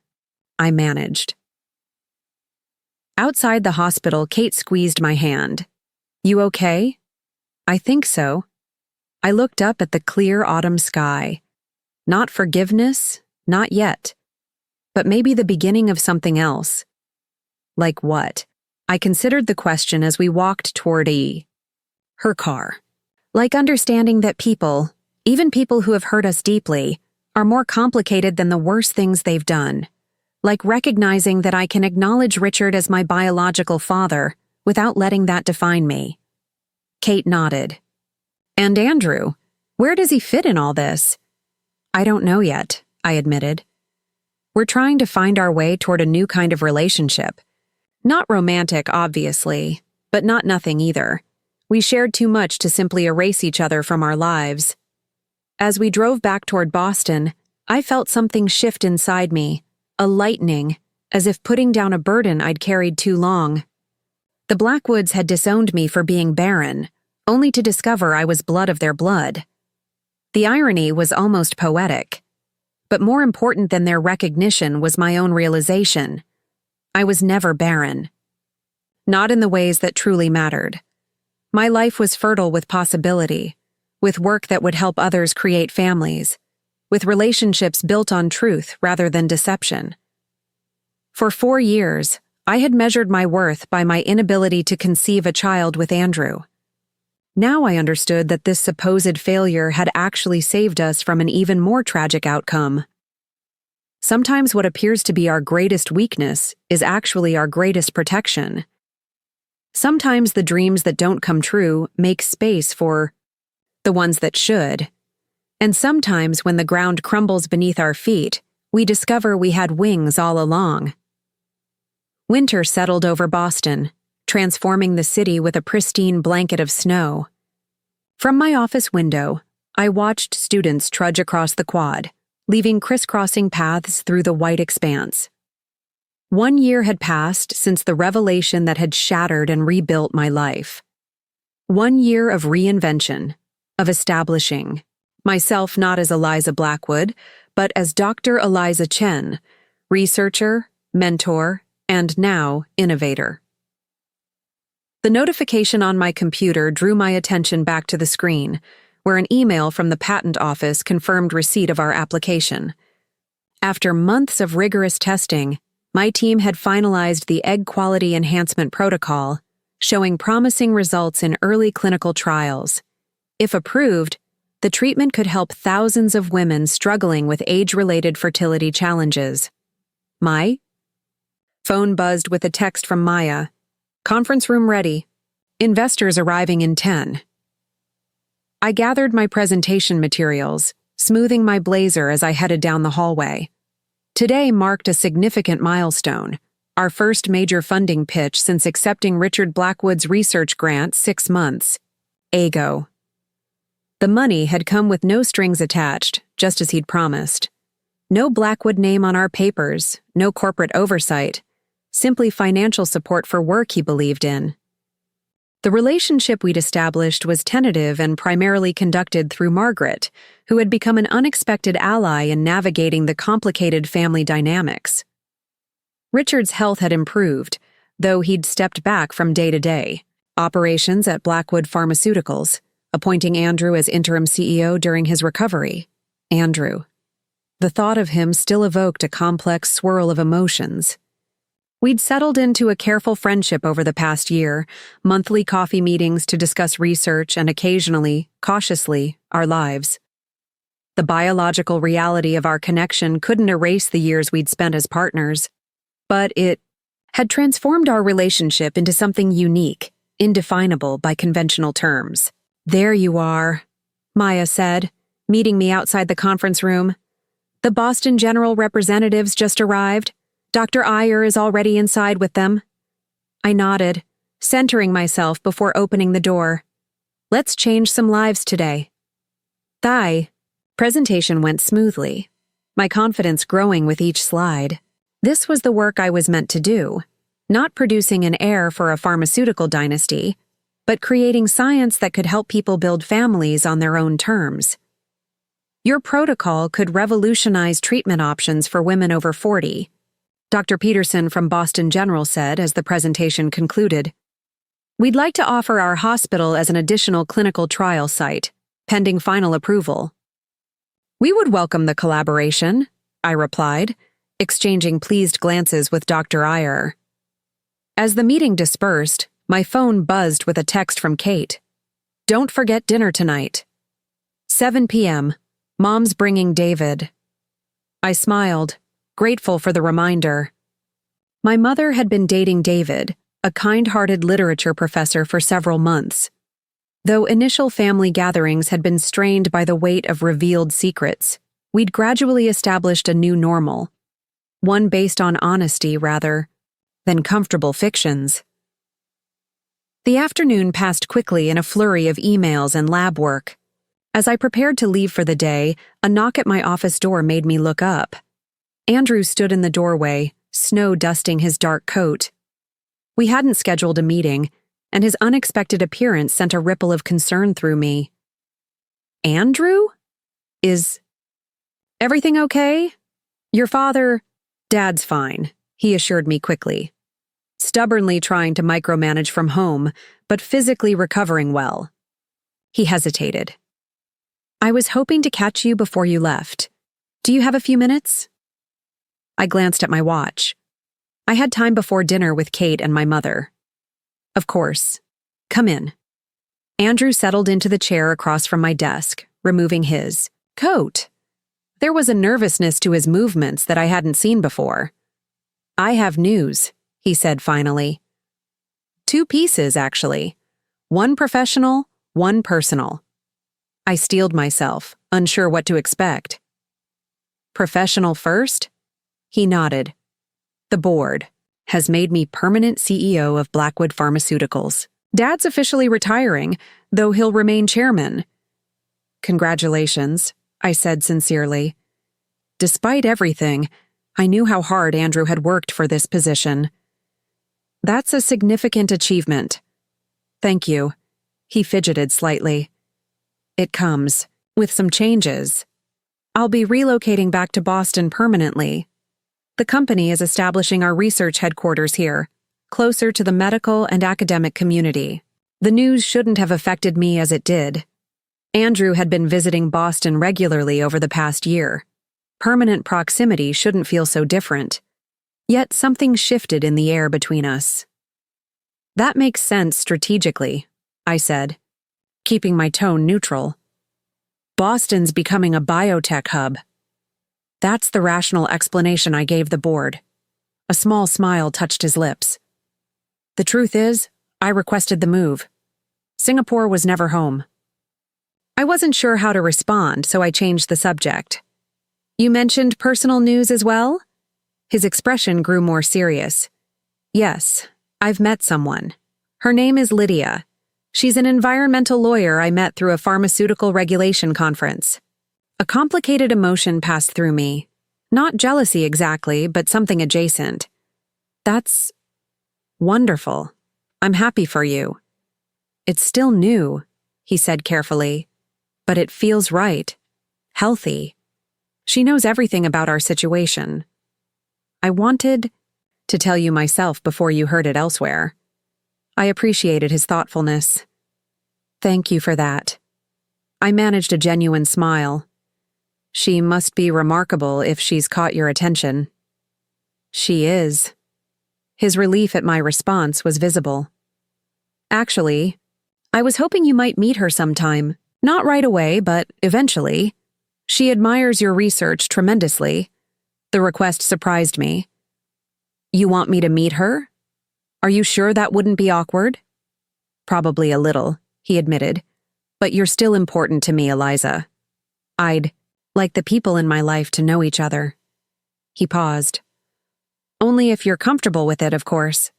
I managed. Outside the hospital, Kate squeezed my hand. You okay? I think so. I looked up at the clear autumn sky. Not forgiveness, not yet. But maybe the beginning of something else. Like what? I considered the question as we walked toward her car. Like understanding that people, even people who have hurt us deeply, are more complicated than the worst things they've done. Like recognizing that I can acknowledge Richard as my biological father without letting that define me. Kate nodded. And Andrew, where does he fit in all this? I don't know yet, I admitted. We're trying to find our way toward a new kind of relationship. Not romantic, obviously, but not nothing either. We shared too much to simply erase each other from our lives. As we drove back toward Boston, I felt something shift inside me, a lightening, as if putting down a burden I'd carried too long. The Blackwoods had disowned me for being barren, only to discover I was blood of their blood. The irony was almost poetic. But more important than their recognition was my own realization. I was never barren. Not in the ways that truly mattered. My life was fertile with possibility, with work that would help others create families, with relationships built on truth rather than deception. For 4 years, I had measured my worth by my inability to conceive a child with Andrew. Now I understood that this supposed failure had actually saved us from an even more tragic outcome. Sometimes what appears to be our greatest weakness is actually our greatest protection. Sometimes the dreams that don't come true make space for the ones that should. And sometimes when the ground crumbles beneath our feet, we discover we had wings all along. Winter settled over Boston, transforming the city with a pristine blanket of snow. From my office window, I watched students trudge across the quad, leaving crisscrossing paths through the white expanse. 1 year had passed since the revelation that had shattered and rebuilt my life. 1 year of reinvention, of establishing, myself not as Eliza Blackwood, but as Dr. Eliza Chen, researcher, mentor, and now innovator. The notification on my computer drew my attention back to the screen, where an email from the patent office confirmed receipt of our application. After months of rigorous testing, my team had finalized the egg quality enhancement protocol, showing promising results in early clinical trials. If approved, the treatment could help thousands of women struggling with age-related fertility challenges. My phone buzzed with a text from Maya. Conference room ready. Investors arriving in 10. I gathered my presentation materials, smoothing my blazer as I headed down the hallway. Today marked a significant milestone, our first major funding pitch since accepting Richard Blackwood's research grant 6 months ago. The money had come with no strings attached, just as he'd promised. No Blackwood name on our papers, no corporate oversight, simply financial support for work he believed in. The relationship we'd established was tentative and primarily conducted through Margaret, who had become an unexpected ally in navigating the complicated family dynamics. Richard's health had improved, though he'd stepped back from day-to-day operations at Blackwood Pharmaceuticals, appointing Andrew as interim CEO during his recovery. Andrew. The thought of him still evoked a complex swirl of emotions. We'd settled into a careful friendship over the past year, monthly coffee meetings to discuss research and occasionally, cautiously, our lives. The biological reality of our connection couldn't erase the years we'd spent as partners, but it had transformed our relationship into something unique, indefinable by conventional terms. There you are, Maya said, meeting me outside the conference room. The Boston General representatives just arrived. Dr. Iyer is already inside with them. I nodded, centering myself before opening the door. Let's change some lives today. The presentation went smoothly, my confidence growing with each slide. This was the work I was meant to do, not producing an heir for a pharmaceutical dynasty, but creating science that could help people build families on their own terms. Your protocol could revolutionize treatment options for women over 40, Dr. Peterson from Boston General said as the presentation concluded. We'd like to offer our hospital as an additional clinical trial site, pending final approval. We would welcome the collaboration, I replied, exchanging pleased glances with Dr. Iyer. As the meeting dispersed, my phone buzzed with a text from Kate. Don't forget dinner tonight. 7 p.m. Mom's bringing David. I smiled, grateful for the reminder. My mother had been dating David, a kind-hearted literature professor, for several months. Though initial family gatherings had been strained by the weight of revealed secrets, we'd gradually established a new normal, one based on honesty rather than comfortable fictions. The afternoon passed quickly in a flurry of emails and lab work. As I prepared to leave for the day, a knock at my office door made me look up. Andrew stood in the doorway, snow dusting his dark coat. We hadn't scheduled a meeting, and his unexpected appearance sent a ripple of concern through me. Andrew? Is everything okay? Your father? Dad's fine, he assured me quickly. Stubbornly trying to micromanage from home, but physically recovering well. He hesitated. I was hoping to catch you before you left. Do you have a few minutes? I glanced at my watch. I had time before dinner with Kate and my mother. Of course. Come in. Andrew settled into the chair across from my desk, removing his coat. There was a nervousness to his movements that I hadn't seen before. I have news, he said finally. 2 pieces, actually. One professional, one personal. I steeled myself, unsure what to expect. Professional first? He nodded. The board has made me permanent CEO of Blackwood Pharmaceuticals. Dad's officially retiring, though he'll remain chairman. Congratulations, I said sincerely. Despite everything, I knew how hard Andrew had worked for this position. That's a significant achievement. Thank you. He fidgeted slightly. It comes with some changes. I'll be relocating back to Boston permanently. The company is establishing our research headquarters here, closer to the medical and academic community. The news shouldn't have affected me as it did. Andrew had been visiting Boston regularly over the past year. Permanent proximity shouldn't feel so different. Yet something shifted in the air between us. That makes sense strategically, I said, keeping my tone neutral. Boston's becoming a biotech hub. That's the rational explanation I gave the board. A small smile touched his lips. The truth is, I requested the move. Singapore was never home. I wasn't sure how to respond, so I changed the subject. You mentioned personal news as well? His expression grew more serious. Yes, I've met someone. Her name is Lydia. She's an environmental lawyer I met through a pharmaceutical regulation conference. A complicated emotion passed through me. Not jealousy exactly, but something adjacent. That's wonderful. I'm happy for you. It's still new, he said carefully, but it feels right. Healthy. She knows everything about our situation. I wanted to tell you myself before you heard it elsewhere. I appreciated his thoughtfulness. Thank you for that. I managed a genuine smile. She must be remarkable if she's caught your attention. She is. His relief at my response was visible. Actually, I was hoping you might meet her sometime. Not right away, but eventually. She admires your research tremendously. The request surprised me. You want me to meet her? Are you sure that wouldn't be awkward? Probably a little, he admitted. But you're still important to me, Eliza. I'd like the people in my life to know each other. He paused. Only if you're comfortable with it, of course.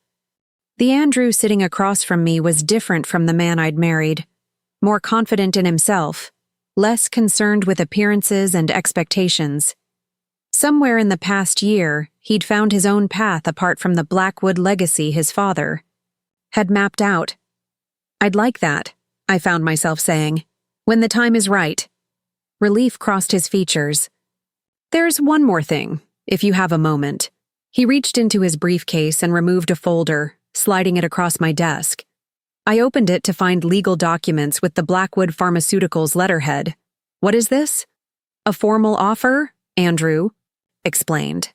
The Andrew sitting across from me was different from the man I'd married, more confident in himself, less concerned with appearances and expectations. Somewhere in the past year, he'd found his own path apart from the Blackwood legacy his father had mapped out. I'd like that, I found myself saying, when the time is right. Relief crossed his features. There's one more thing, if you have a moment. He reached into his briefcase and removed a folder, sliding it across my desk. I opened it to find legal documents with the Blackwood Pharmaceuticals letterhead. What is this? A formal offer? Andrew explained.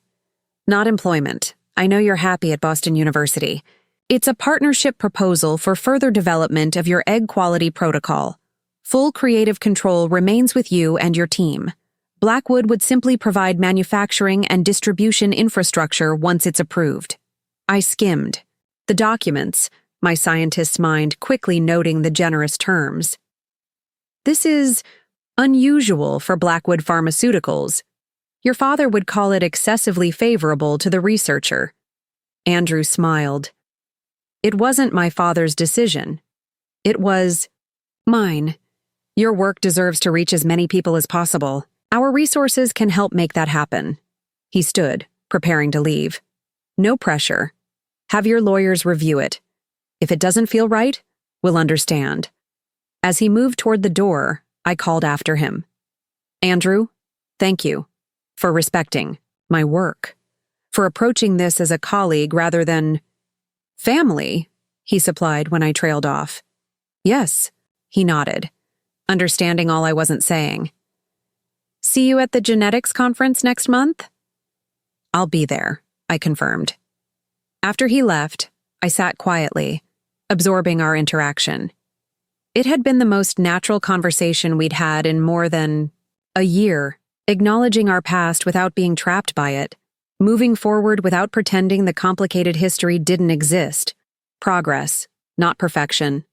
Not employment. I know you're happy at Boston University. It's a partnership proposal for further development of your egg quality protocol. Full creative control remains with you and your team. Blackwood would simply provide manufacturing and distribution infrastructure once it's approved. I skimmed the documents, my scientist's mind quickly noting the generous terms. This is unusual for Blackwood Pharmaceuticals. Your father would call it excessively favorable to the researcher. Andrew smiled. It wasn't my father's decision. It was mine. Your work deserves to reach as many people as possible. Our resources can help make that happen. He stood, preparing to leave. No pressure. Have your lawyers review it. If it doesn't feel right, we'll understand. As he moved toward the door, I called after him. Andrew, thank you for respecting my work, for approaching this as a colleague rather than family, he supplied when I trailed off. Yes, he nodded, understanding all I wasn't saying. See you at the genetics conference next month? I'll be there, I confirmed. After he left, I sat quietly, absorbing our interaction. It had been the most natural conversation we'd had in more than a year, acknowledging our past without being trapped by it, moving forward without pretending the complicated history didn't exist. Progress, not perfection.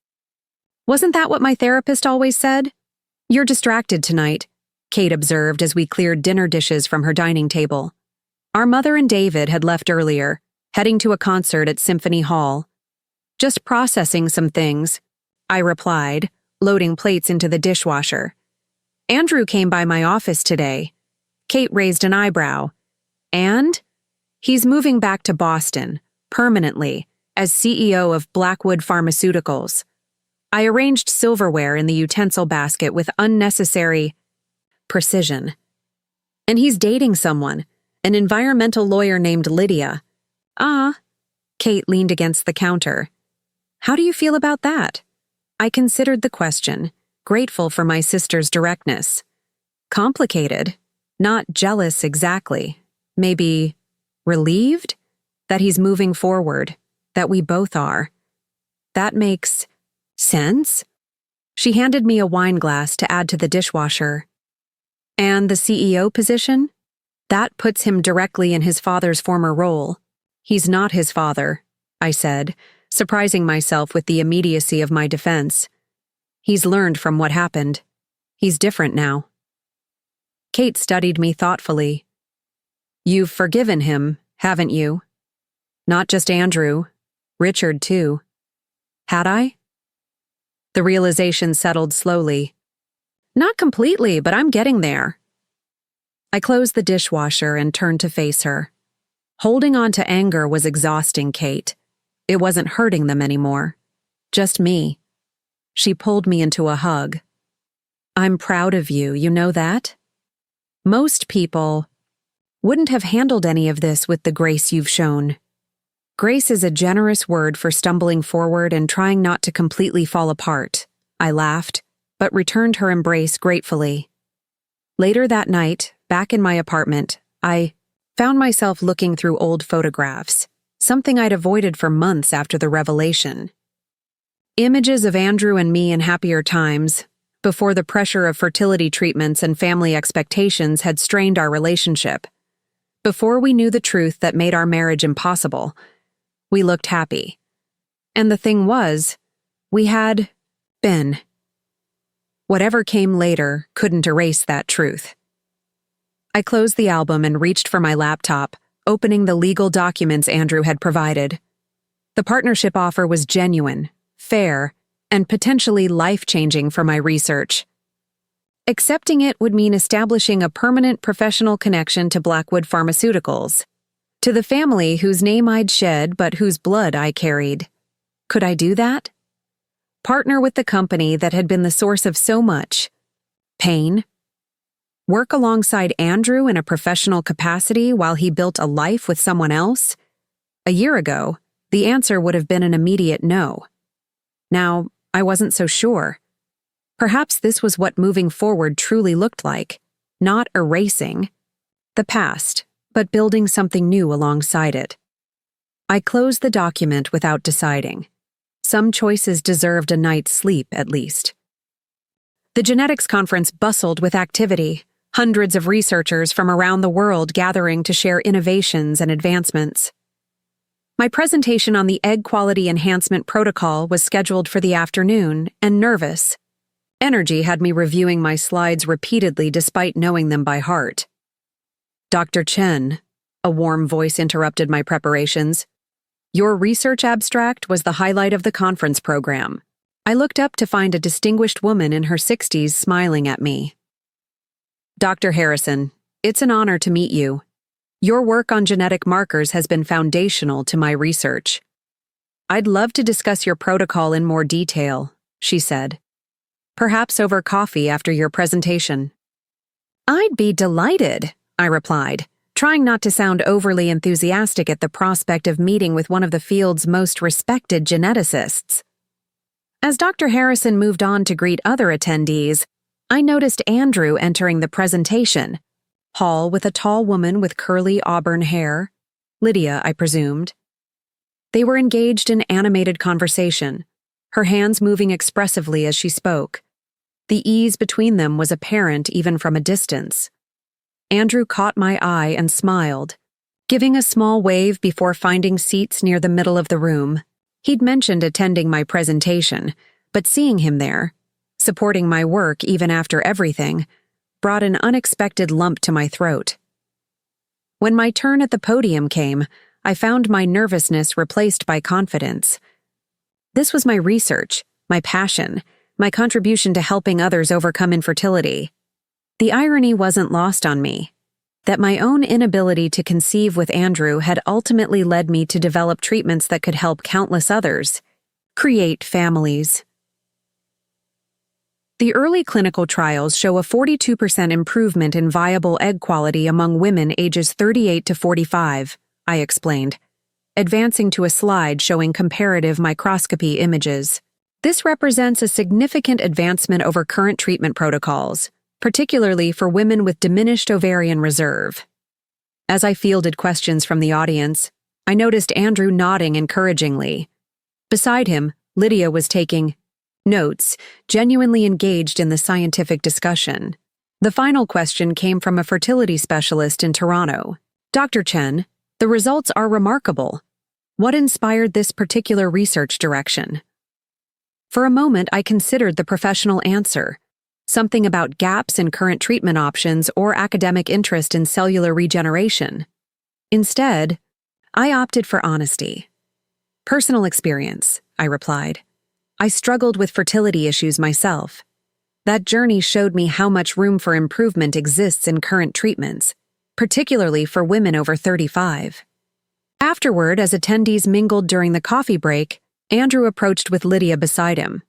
Wasn't that what my therapist always said? You're distracted tonight, Kate observed as we cleared dinner dishes from her dining table. Our mother and David had left earlier, heading to a concert at Symphony Hall. Just processing some things, I replied, loading plates into the dishwasher. Andrew came by my office today. Kate raised an eyebrow. And? He's moving back to Boston, permanently, as CEO of Blackwood Pharmaceuticals. I arranged silverware in the utensil basket with unnecessary precision. And he's dating someone, an environmental lawyer named Lydia. Kate leaned against the counter. How do you feel about that? I considered the question, grateful for my sister's directness. Complicated, not jealous exactly. Maybe relieved that he's moving forward, that we both are. That makes sense? She handed me a wine glass to add to the dishwasher. And the CEO position? That puts him directly in his father's former role. He's not his father, I said, surprising myself with the immediacy of my defense. He's learned from what happened. He's different now. Kate studied me thoughtfully. You've forgiven him, haven't you? Not just Andrew, Richard too. Had I? The realization settled slowly. Not completely, but I'm getting there. I closed the dishwasher and turned to face her. Holding on to anger was exhausting, Kate. It wasn't hurting them anymore. Just me. She pulled me into a hug. I'm proud of you, you know that? Most people wouldn't have handled any of this with the grace you've shown. Grace is a generous word for stumbling forward and trying not to completely fall apart. I laughed, but returned her embrace gratefully. Later that night, back in my apartment, I found myself looking through old photographs, something I'd avoided for months after the revelation. Images of Andrew and me in happier times, before the pressure of fertility treatments and family expectations had strained our relationship. Before we knew the truth that made our marriage impossible, we looked happy. And the thing was, we had been. Whatever came later couldn't erase that truth. I closed the album and reached for my laptop, opening the legal documents Andrew had provided. The partnership offer was genuine, fair, and potentially life-changing for my research. Accepting it would mean establishing a permanent professional connection to Blackwood Pharmaceuticals, to the family whose name I'd shed but whose blood I carried. Could I do that? Partner with the company that had been the source of so much pain? Work alongside Andrew in a professional capacity while he built a life with someone else? A year ago, the answer would have been an immediate no. Now, I wasn't so sure. Perhaps this was what moving forward truly looked like, not erasing the past, but building something new alongside it. I closed the document without deciding. Some choices deserved a night's sleep, at least. The genetics conference bustled with activity, hundreds of researchers from around the world gathering to share innovations and advancements. My presentation on the egg quality enhancement protocol was scheduled for the afternoon, and nervous. Energy had me reviewing my slides repeatedly despite knowing them by heart. Dr. Chen, a warm voice interrupted my preparations. Your research abstract was the highlight of the conference program. I looked up to find a distinguished woman in her 60s smiling at me. Dr. Harrison, it's an honor to meet you. Your work on genetic markers has been foundational to my research. I'd love to discuss your protocol in more detail, she said. Perhaps over coffee after your presentation. I'd be delighted, I replied, trying not to sound overly enthusiastic at the prospect of meeting with one of the field's most respected geneticists. As Dr. Harrison moved on to greet other attendees, I noticed Andrew entering the presentation, hall with a tall woman with curly auburn hair, Lydia, I presumed. They were engaged in animated conversation, her hands moving expressively as she spoke. The ease between them was apparent even from a distance. Andrew caught my eye and smiled, giving a small wave before finding seats near the middle of the room. He'd mentioned attending my presentation, but seeing him there, supporting my work even after everything, brought an unexpected lump to my throat. When my turn at the podium came, I found my nervousness replaced by confidence. This was my research, my passion, my contribution to helping others overcome infertility. The irony wasn't lost on me, that my own inability to conceive with Andrew had ultimately led me to develop treatments that could help countless others, create families. The early clinical trials show a 42% improvement in viable egg quality among women ages 38 to 45, I explained, advancing to a slide showing comparative microscopy images. This represents a significant advancement over current treatment protocols, particularly for women with diminished ovarian reserve. As I fielded questions from the audience, I noticed Andrew nodding encouragingly. Beside him, Lydia was taking notes, genuinely engaged in the scientific discussion. The final question came from a fertility specialist in Toronto. Dr. Chen, the results are remarkable. What inspired this particular research direction? For a moment, I considered the professional answer, something about gaps in current treatment options or academic interest in cellular regeneration. Instead, I opted for honesty. Personal experience, I replied. I struggled with fertility issues myself. That journey showed me how much room for improvement exists in current treatments, particularly for women over 35. Afterward, as attendees mingled during the coffee break, Andrew approached with Lydia beside him.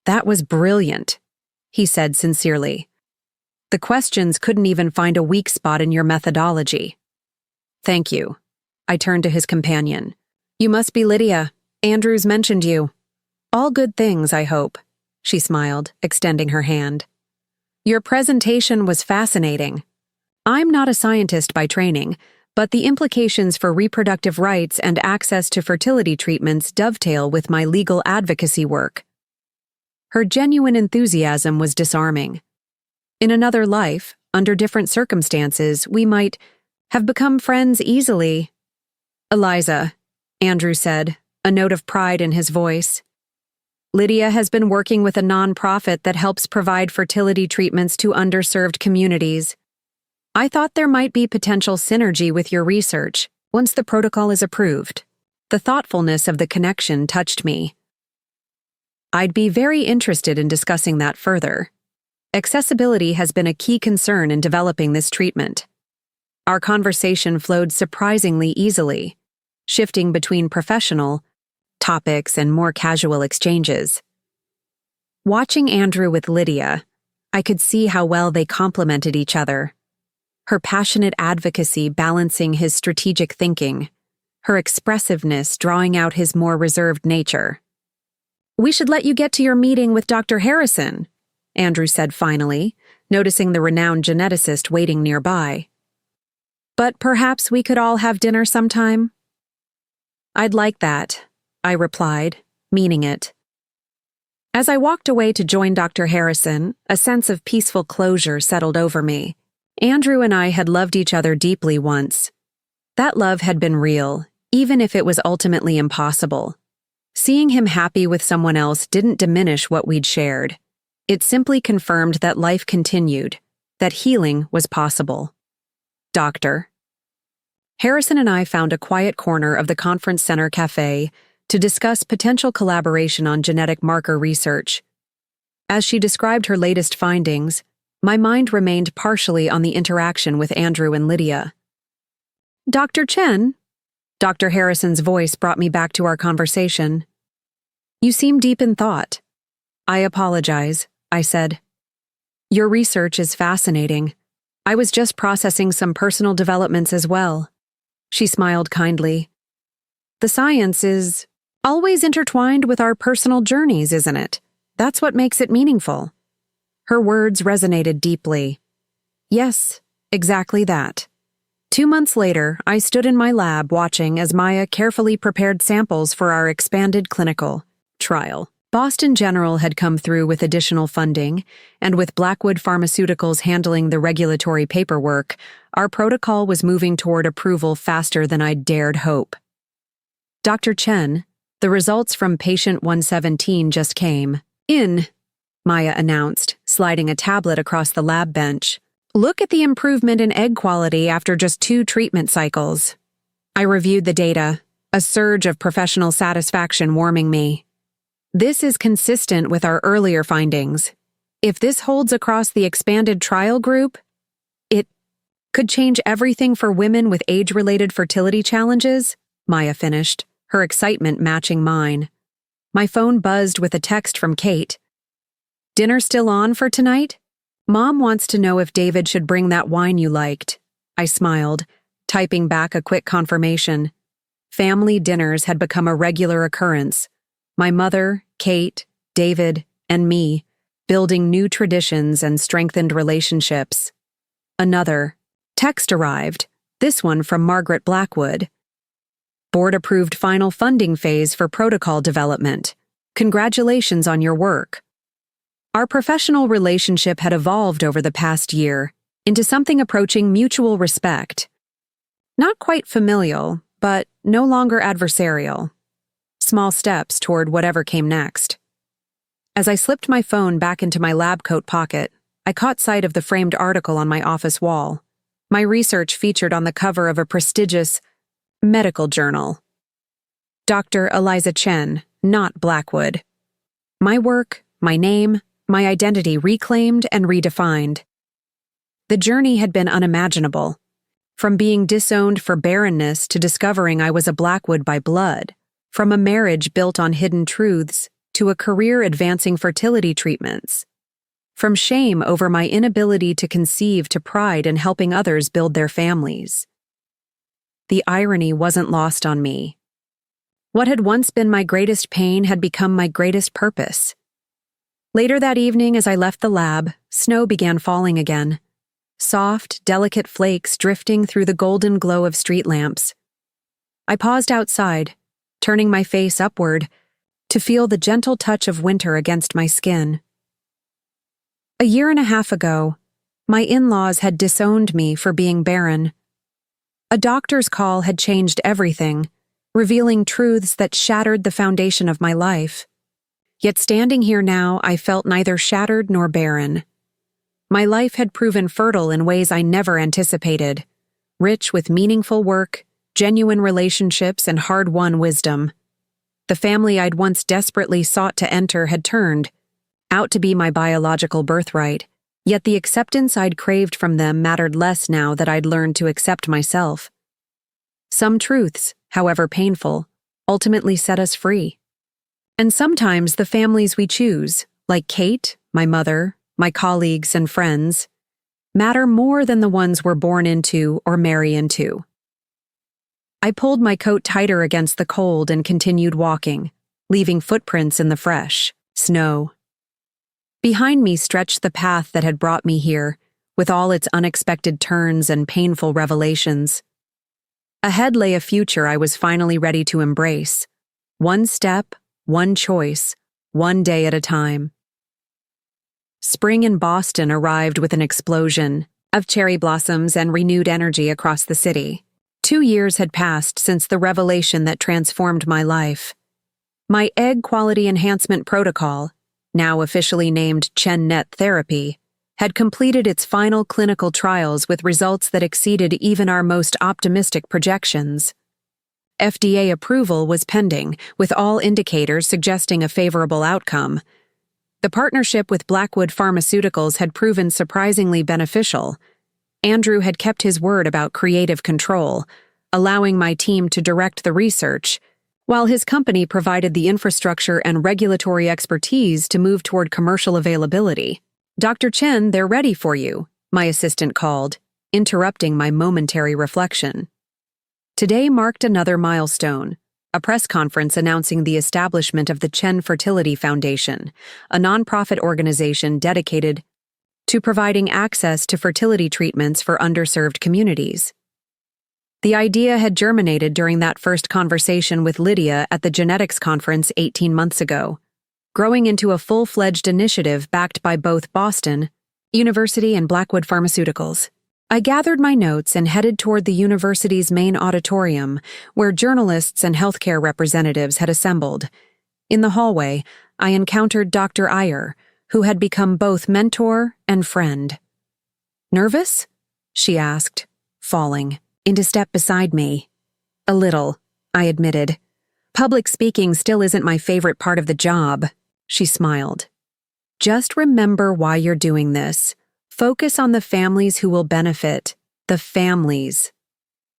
That was brilliant, he said sincerely. The questions couldn't even find a weak spot in your methodology. Thank you. I turned to his companion. You must be Lydia. Andrew's mentioned you. All good things, I hope, she smiled, extending her hand. Your presentation was fascinating. I'm not a scientist by training, but the implications for reproductive rights and access to fertility treatments dovetail with my legal advocacy work. Her genuine enthusiasm was disarming. In another life, under different circumstances, we might have become friends easily. Eliza, Andrew said, a note of pride in his voice. Lydia has been working with a nonprofit that helps provide fertility treatments to underserved communities. I thought there might be potential synergy with your research once the protocol is approved. The thoughtfulness of the connection touched me. I'd be very interested in discussing that further. Accessibility has been a key concern in developing this treatment. Our conversation flowed surprisingly easily, shifting between professional topics and more casual exchanges. Watching Andrew with Lydia, I could see how well they complemented each other. Her passionate advocacy balancing his strategic thinking, her expressiveness drawing out his more reserved nature. "We should let you get to your meeting with Dr. Harrison," Andrew said finally, noticing the renowned geneticist waiting nearby. "But perhaps we could all have dinner sometime?" "I'd like that," I replied, meaning it. As I walked away to join Dr. Harrison, a sense of peaceful closure settled over me. Andrew and I had loved each other deeply once. That love had been real, even if it was ultimately impossible. Seeing him happy with someone else didn't diminish what we'd shared. It simply confirmed that life continued, that healing was possible. Doctor. Harrison and I found a quiet corner of the conference center cafe to discuss potential collaboration on genetic marker research. As she described her latest findings, my mind remained partially on the interaction with Andrew and Lydia. "Dr. Chen?" Dr. Harrison's voice brought me back to our conversation. "You seem deep in thought." "I apologize," I said. "Your research is fascinating. I was just processing some personal developments as well." She smiled kindly. "The science is always intertwined with our personal journeys, isn't it? That's what makes it meaningful." Her words resonated deeply. Yes, exactly that. 2 months later, I stood in my lab watching as Maya carefully prepared samples for our expanded clinical trial. Boston General had come through with additional funding, and with Blackwood Pharmaceuticals handling the regulatory paperwork, our protocol was moving toward approval faster than I'd dared hope. "Dr. Chen, the results from patient 117 just came in," Maya announced, sliding a tablet across the lab bench. "Look at the improvement in egg quality after just 2 treatment cycles." I reviewed the data, a surge of professional satisfaction warming me. This is consistent with our earlier findings. If this holds across the expanded trial group, it could change everything for women with age-related fertility challenges, Maya finished, her excitement matching mine. My phone buzzed with a text from Kate. "Dinner still on for tonight? Mom wants to know if David should bring that wine you liked." I smiled, typing back a quick confirmation. Family dinners had become a regular occurrence. My mother, Kate, David, and me, building new traditions and strengthened relationships. Another text arrived, this one from Margaret Blackwood. "Board-approved final funding phase for protocol development. Congratulations on your work." Our professional relationship had evolved over the past year into something approaching mutual respect. Not quite familial, but no longer adversarial. Small steps toward whatever came next. As I slipped my phone back into my lab coat pocket, I caught sight of the framed article on my office wall. My research featured on the cover of a prestigious medical journal. Dr. Eliza Chen, not Blackwood. My work, my name, my identity reclaimed and redefined. The journey had been unimaginable. From being disowned for barrenness to discovering I was a Blackwood by blood. From a marriage built on hidden truths to a career advancing fertility treatments. From shame over my inability to conceive to pride in helping others build their families. The irony wasn't lost on me. What had once been my greatest pain had become my greatest purpose. Later that evening, as I left the lab, snow began falling again. Soft, delicate flakes drifting through the golden glow of street lamps. I paused outside, turning my face upward to feel the gentle touch of winter against my skin. 1.5 years ago, my in-laws had disowned me for being barren. A doctor's call had changed everything, revealing truths that shattered the foundation of my life. Yet standing here now, I felt neither shattered nor barren. My life had proven fertile in ways I never anticipated, rich with meaningful work, genuine relationships, and hard-won wisdom. The family I'd once desperately sought to enter had turned out to be my biological birthright, yet the acceptance I'd craved from them mattered less now that I'd learned to accept myself. Some truths, however painful, ultimately set us free. And sometimes the families we choose, like Kate, my mother, my colleagues and friends, matter more than the ones we're born into or marry into. I pulled my coat tighter against the cold and continued walking, leaving footprints in the fresh snow. Behind me stretched the path that had brought me here, with all its unexpected turns and painful revelations. Ahead lay a future I was finally ready to embrace. One step, one choice, one day at a time. Spring in Boston arrived with an explosion of cherry blossoms and renewed energy across the city. 2 years had passed since the revelation that transformed my life. My egg quality enhancement protocol, now officially named Chen-Net therapy, had completed its final clinical trials with results that exceeded even our most optimistic projections. FDA approval was pending, with all indicators suggesting a favorable outcome. The partnership with Blackwood Pharmaceuticals had proven surprisingly beneficial. Andrew had kept his word about creative control, allowing my team to direct the research, while his company provided the infrastructure and regulatory expertise to move toward commercial availability. "Dr. Chen, they're ready for you," my assistant called, interrupting my momentary reflection. Today marked another milestone, a press conference announcing the establishment of the Chen Fertility Foundation, a nonprofit organization dedicated to providing access to fertility treatments for underserved communities. The idea had germinated during that first conversation with Lydia at the genetics conference 18 months ago, growing into a full-fledged initiative backed by both Boston University and Blackwood Pharmaceuticals. I gathered my notes and headed toward the university's main auditorium, where journalists and healthcare representatives had assembled. In the hallway, I encountered Dr. Iyer, who had become both mentor and friend. "Nervous?" she asked, falling into step beside me. "A little," I admitted. "Public speaking still isn't my favorite part of the job," she smiled. "Just remember why you're doing this. Focus on the families who will benefit. The families."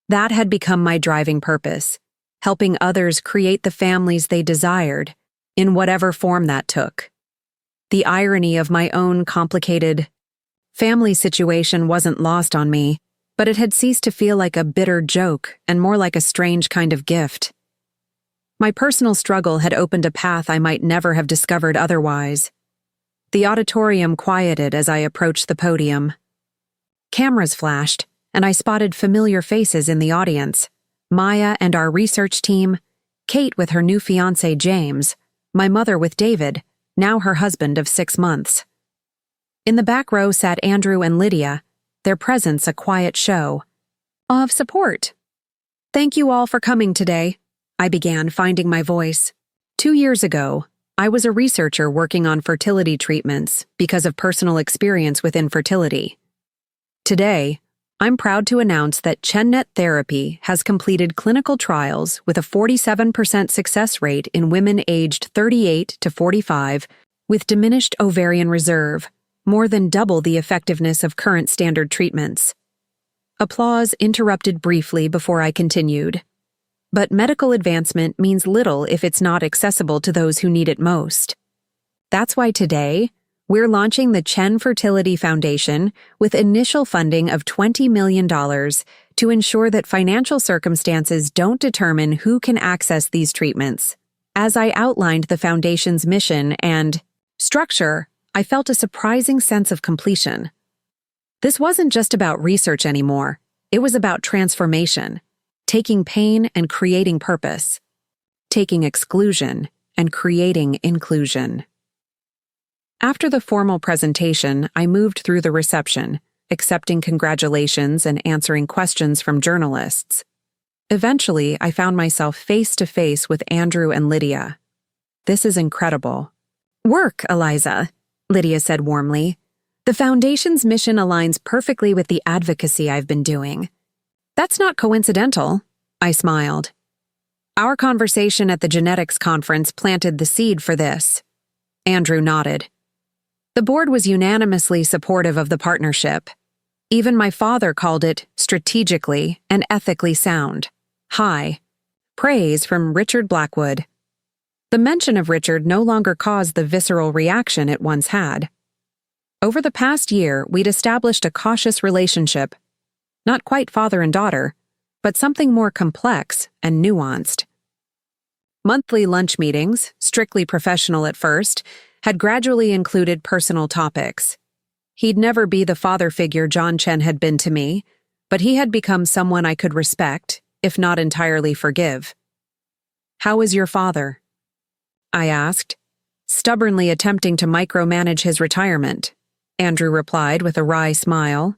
That had become my driving purpose, helping others create the families they desired, in whatever form that took. The irony of my own complicated family situation wasn't lost on me, but it had ceased to feel like a bitter joke and more like a strange kind of gift. My personal struggle had opened a path I might never have discovered otherwise. The auditorium quieted as I approached the podium. Cameras flashed, and I spotted familiar faces in the audience: Maya and our research team, Kate with her new fiancé James, my mother with David, now her husband of 6 months. In the back row sat Andrew and Lydia, their presence a quiet show of support. "Thank you all for coming today," I began, finding my voice. 2 years ago, I was a researcher working on fertility treatments because of personal experience with infertility. Today, I'm proud to announce that Chen-Net therapy has completed clinical trials with a 47% success rate in women aged 38 to 45 with diminished ovarian reserve, more than double the effectiveness of current standard treatments. Applause interrupted briefly before I continued. But medical advancement means little if it's not accessible to those who need it most. That's why today, we're launching the Chen Fertility Foundation with initial funding of $20 million to ensure that financial circumstances don't determine who can access these treatments. As I outlined the foundation's mission and structure, I felt a surprising sense of completion. This wasn't just about research anymore. It was about transformation, taking pain and creating purpose, taking exclusion and creating inclusion. After the formal presentation, I moved through the reception, accepting congratulations and answering questions from journalists. Eventually, I found myself face to face with Andrew and Lydia. "This is incredible," Work, Eliza, Lydia said warmly. The Foundation's mission aligns perfectly with the advocacy I've been doing. That's not coincidental, I smiled. Our conversation at the genetics conference planted the seed for this. Andrew nodded. The board was unanimously supportive of the partnership. Even my father called it strategically and ethically sound. High. Praise from Richard Blackwood. The mention of Richard no longer caused the visceral reaction it once had. Over the past year, we'd established a cautious relationship. Not quite father and daughter, but something more complex and nuanced. Monthly lunch meetings, strictly professional at first, had gradually included personal topics. He'd never be the father figure John Chen had been to me, but he had become someone I could respect, if not entirely forgive. "How is your father?" I asked, stubbornly attempting to micromanage his retirement. Andrew replied with a wry smile.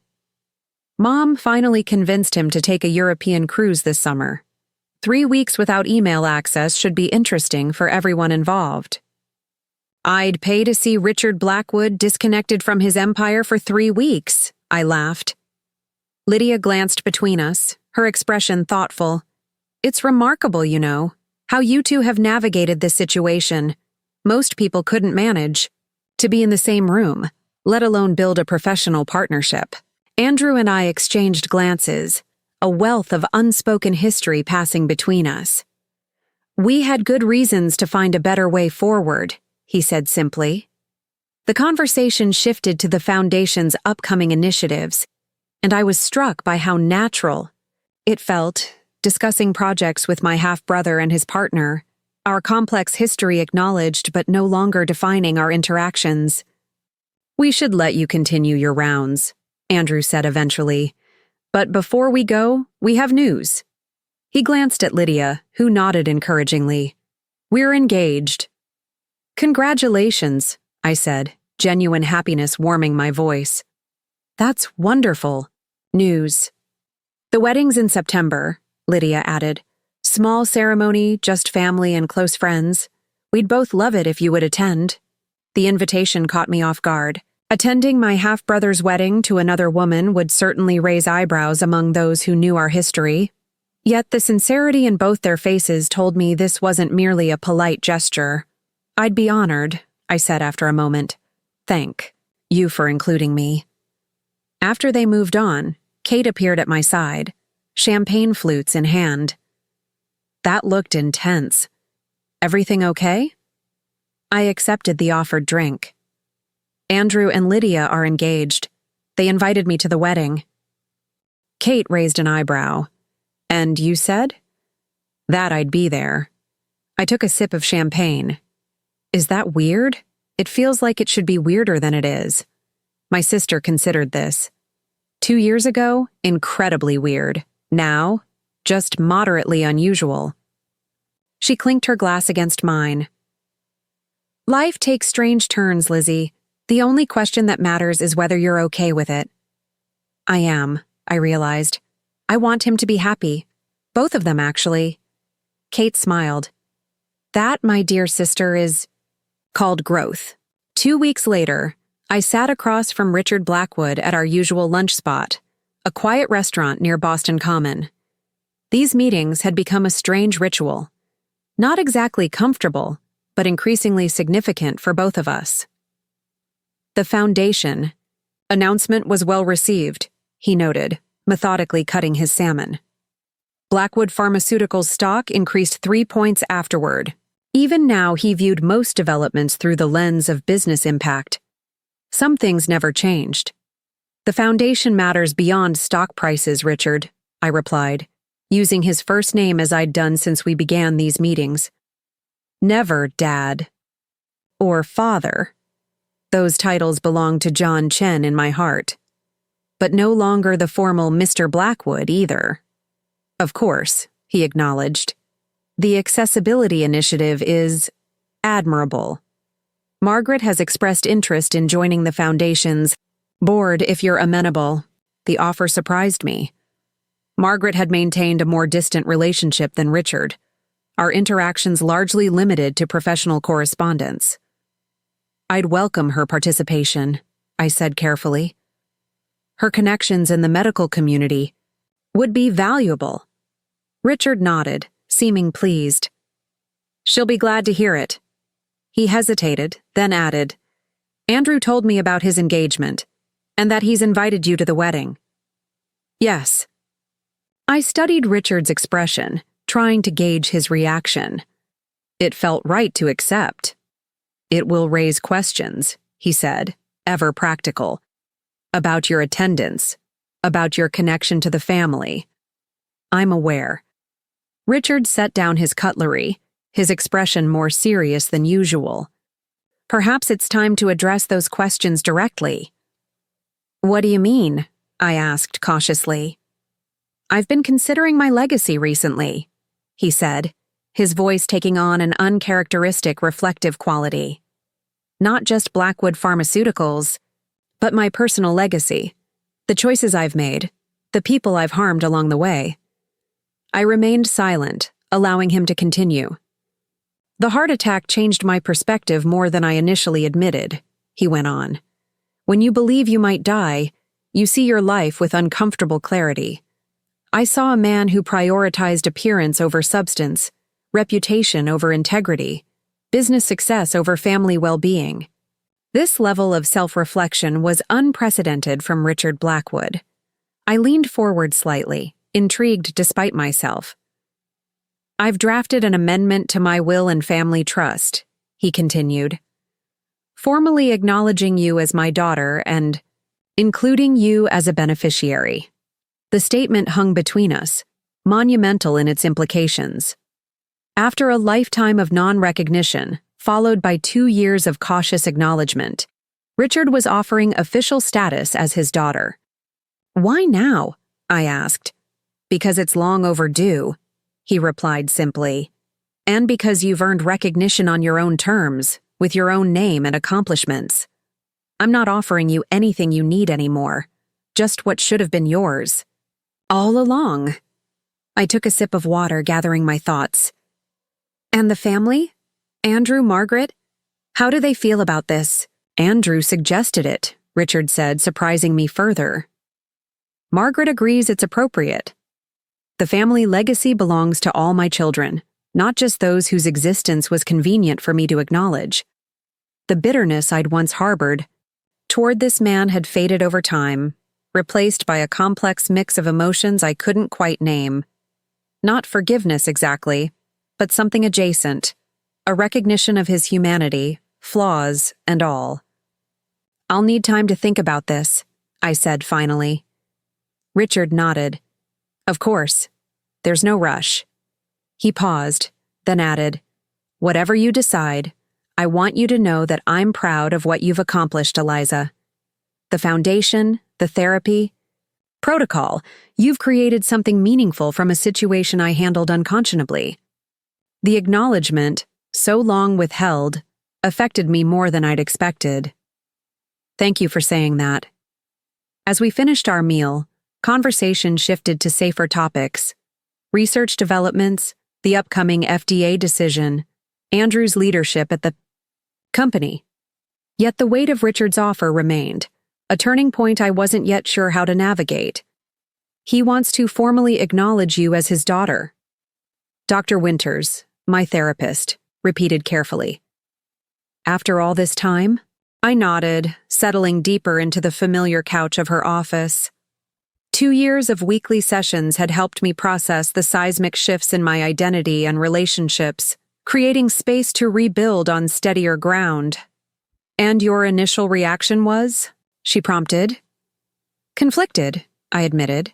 Mom finally convinced him to take a European cruise this summer. 3 weeks without email access should be interesting for everyone involved. I'd pay to see Richard Blackwood disconnected from his empire for 3 weeks, I laughed. Lydia glanced between us, her expression thoughtful. It's remarkable, you know, how you two have navigated this situation. Most people couldn't manage to be in the same room, let alone build a professional partnership. Andrew and I exchanged glances, a wealth of unspoken history passing between us. We had good reasons to find a better way forward, he said simply. The conversation shifted to the Foundation's upcoming initiatives, and I was struck by how natural it felt, discussing projects with my half-brother and his partner, our complex history acknowledged but no longer defining our interactions. We should let you continue your rounds, Andrew said eventually. But before we go, we have news. He glanced at Lydia, who nodded encouragingly. We're engaged. Congratulations, I said, genuine happiness warming my voice. That's wonderful news. The wedding's in September, Lydia added. Small ceremony, just family and close friends. We'd both love it if you would attend. The invitation caught me off guard. Attending my half-brother's wedding to another woman would certainly raise eyebrows among those who knew our history. Yet the sincerity in both their faces told me this wasn't merely a polite gesture. I'd be honored, I said after a moment. Thank you for including me. After they moved on, Kate appeared at my side, champagne flutes in hand. That looked intense. Everything okay? I accepted the offered drink. Andrew and Lydia are engaged. They invited me to the wedding. Kate raised an eyebrow. And you said? That I'd be there. I took a sip of champagne. Is that weird? It feels like it should be weirder than it is. My sister considered this. 2 years ago, incredibly weird. Now, just moderately unusual. She clinked her glass against mine. Life takes strange turns, Lizzie. The only question that matters is whether you're okay with it. I am, I realized. I want him to be happy. Both of them, actually. Kate smiled. That, my dear sister, is called growth. 2 weeks later, I sat across from Richard Blackwood at our usual lunch spot, a quiet restaurant near Boston Common. These meetings had become a strange ritual. Not exactly comfortable, but increasingly significant for both of us. The Foundation. Announcement was well received, he noted, methodically cutting his salmon. Blackwood Pharmaceuticals stock increased 3 points afterward. Even now, he viewed most developments through the lens of business impact. Some things never changed. The Foundation matters beyond stock prices, Richard, I replied, using his first name as I'd done since we began these meetings. Never, Dad. Or Father. Those titles belong to John Chen in my heart. But no longer the formal Mr. Blackwood either. Of course, he acknowledged. The accessibility initiative is admirable. Margaret has expressed interest in joining the Foundation's board if you're amenable. The offer surprised me. Margaret had maintained a more distant relationship than Richard, our interactions largely limited to professional correspondence. I'd welcome her participation, I said carefully. Her connections in the medical community would be valuable. Richard nodded, seeming pleased. She'll be glad to hear it. He hesitated, then added, Andrew told me about his engagement, and that he's invited you to the wedding. Yes. I studied Richard's expression, trying to gauge his reaction. It felt right to accept. It will raise questions, he said, ever practical. About your attendance, about your connection to the family. I'm aware. Richard set down his cutlery, his expression more serious than usual. Perhaps it's time to address those questions directly. What do you mean? I asked cautiously. I've been considering my legacy recently, he said, his voice taking on an uncharacteristic reflective quality. Not just Blackwood Pharmaceuticals, but my personal legacy, the choices I've made, the people I've harmed along the way. I remained silent, allowing him to continue. The heart attack changed my perspective more than I initially admitted, he went on. When you believe you might die, you see your life with uncomfortable clarity. I saw a man who prioritized appearance over substance, reputation over integrity, business success over family well-being. This level of self-reflection was unprecedented from Richard Blackwood. I leaned forward slightly, intrigued despite myself. I've drafted an amendment to my will and family trust, he continued, formally acknowledging you as my daughter and including you as a beneficiary. The statement hung between us, monumental in its implications. After a lifetime of non-recognition, followed by 2 years of cautious acknowledgement, Richard was offering official status as his daughter. Why now? I asked. Because it's long overdue, he replied simply. And because you've earned recognition on your own terms, with your own name and accomplishments. I'm not offering you anything you need anymore, just what should have been yours. All along. I took a sip of water, gathering my thoughts. And the family? Andrew, Margaret? How do they feel about this? Andrew suggested it, Richard said, surprising me further. Margaret agrees it's appropriate. The family legacy belongs to all my children, not just those whose existence was convenient for me to acknowledge. The bitterness I'd once harbored toward this man had faded over time, replaced by a complex mix of emotions I couldn't quite name. Not forgiveness exactly, but something adjacent, a recognition of his humanity, flaws, and all. I'll need time to think about this, I said finally. Richard nodded. Of course. There's no rush. He paused, then added, Whatever you decide, I want you to know that I'm proud of what you've accomplished, Eliza. The foundation, the therapy, protocol, you've created something meaningful from a situation I handled unconscionably. The acknowledgement, so long withheld, affected me more than I'd expected. Thank you for saying that. As we finished our meal, conversation shifted to safer topics. Research developments, the upcoming FDA decision, Andrew's leadership at the company. Yet the weight of Richard's offer remained, a turning point I wasn't yet sure how to navigate. He wants to formally acknowledge you as his daughter. Dr. Winters, my therapist, repeated carefully. After all this time? I nodded, settling deeper into the familiar couch of her office. 2 years of weekly sessions had helped me process the seismic shifts in my identity and relationships, creating space to rebuild on steadier ground. And your initial reaction was? She prompted. Conflicted, I admitted.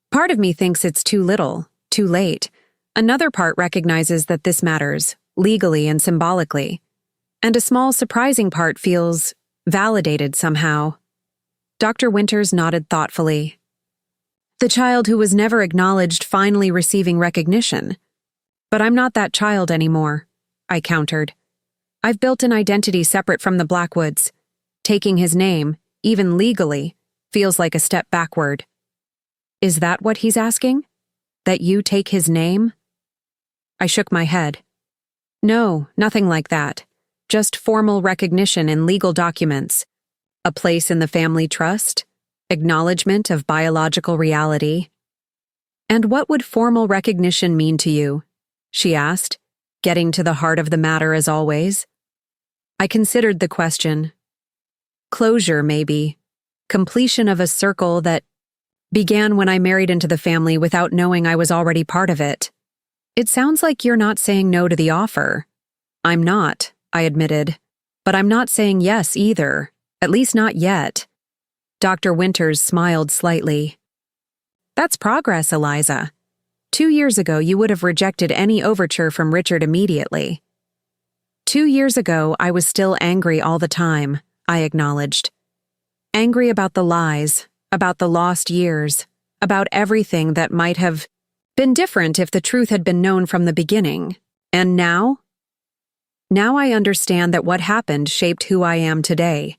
Part of me thinks it's too little, too late. Another part recognizes that this matters, legally and symbolically. And a small surprising part feels validated somehow. Dr. Winters nodded thoughtfully. The child who was never acknowledged finally receiving recognition. But I'm not that child anymore, I countered. I've built an identity separate from the Blackwoods. Taking his name, even legally, feels like a step backward. Is that what he's asking? That you take his name? I shook my head. No, nothing like that. just formal recognition in legal documents, a place in the family trust, acknowledgement of biological reality. "And what would formal recognition mean to you?" she asked, getting to the heart of the matter as always. I considered the question. Closure, maybe. Completion of a circle that began when I married into the family without knowing I was already part of it. "It sounds like you're not saying no to the offer." "I'm not," I admitted. "But I'm not saying yes either, at least not yet." Dr. Winters smiled slightly. "That's progress, Eliza. 2 years ago, you would have rejected any overture from Richard immediately." 2 years ago, I was still angry all the time, I acknowledged. Angry about the lies, about the lost years, about everything that might have been different if the truth had been known from the beginning. And now? Now I understand that what happened shaped who I am today.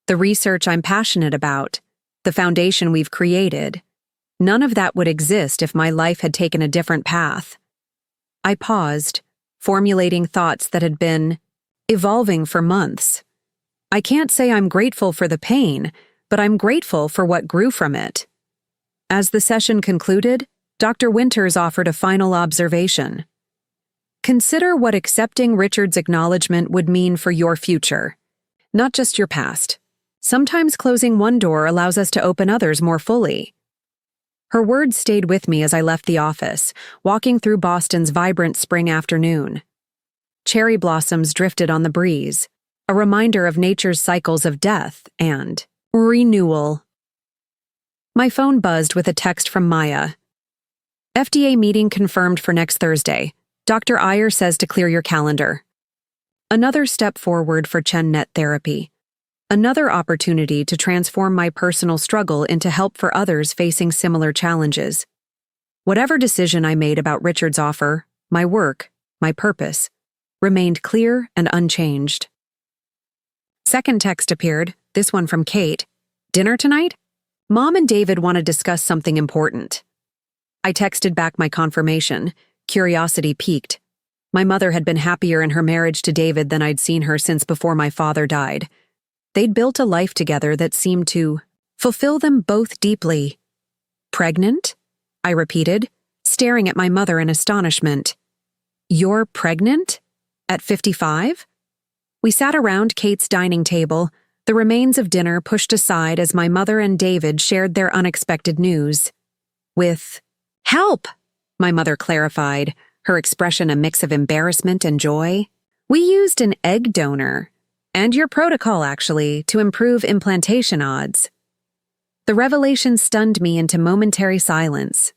The research I'm passionate about, the foundation we've created. None of that would exist if my life had taken a different path. I paused, formulating thoughts that had been evolving for months. I can't say I'm grateful for the pain, but I'm grateful for what grew from it. As the session concluded, Dr. Winters offered a final observation. "Consider what accepting Richard's acknowledgement would mean for your future, not just your past. Sometimes closing one door allows us to open others more fully." Her words stayed with me as I left the office, walking through Boston's vibrant spring afternoon. Cherry blossoms drifted on the breeze, a reminder of nature's cycles of death and renewal. My phone buzzed with a text from Maya. "FDA meeting confirmed for next Thursday. Dr. Iyer says to clear your calendar." Another step forward for ChenNet therapy. Another opportunity to transform my personal struggle into help for others facing similar challenges. Whatever decision I made about Richard's offer, my work, my purpose, remained clear and unchanged. Second text appeared, this one from Kate. "Dinner tonight? Mom and David want to discuss something important." I texted back my confirmation, curiosity piqued. My mother had been happier in her marriage to David than I'd seen her since before my father died. They'd built a life together that seemed to fulfill them both deeply. "Pregnant?" I repeated, staring at my mother in astonishment. "You're pregnant? At 55? We sat around Kate's dining table, the remains of dinner pushed aside as my mother and David shared their unexpected news. With "Help!" my mother clarified, her expression a mix of embarrassment and joy. "We used an egg donor, and your protocol, actually, to improve implantation odds." The revelation stunned me into momentary silence.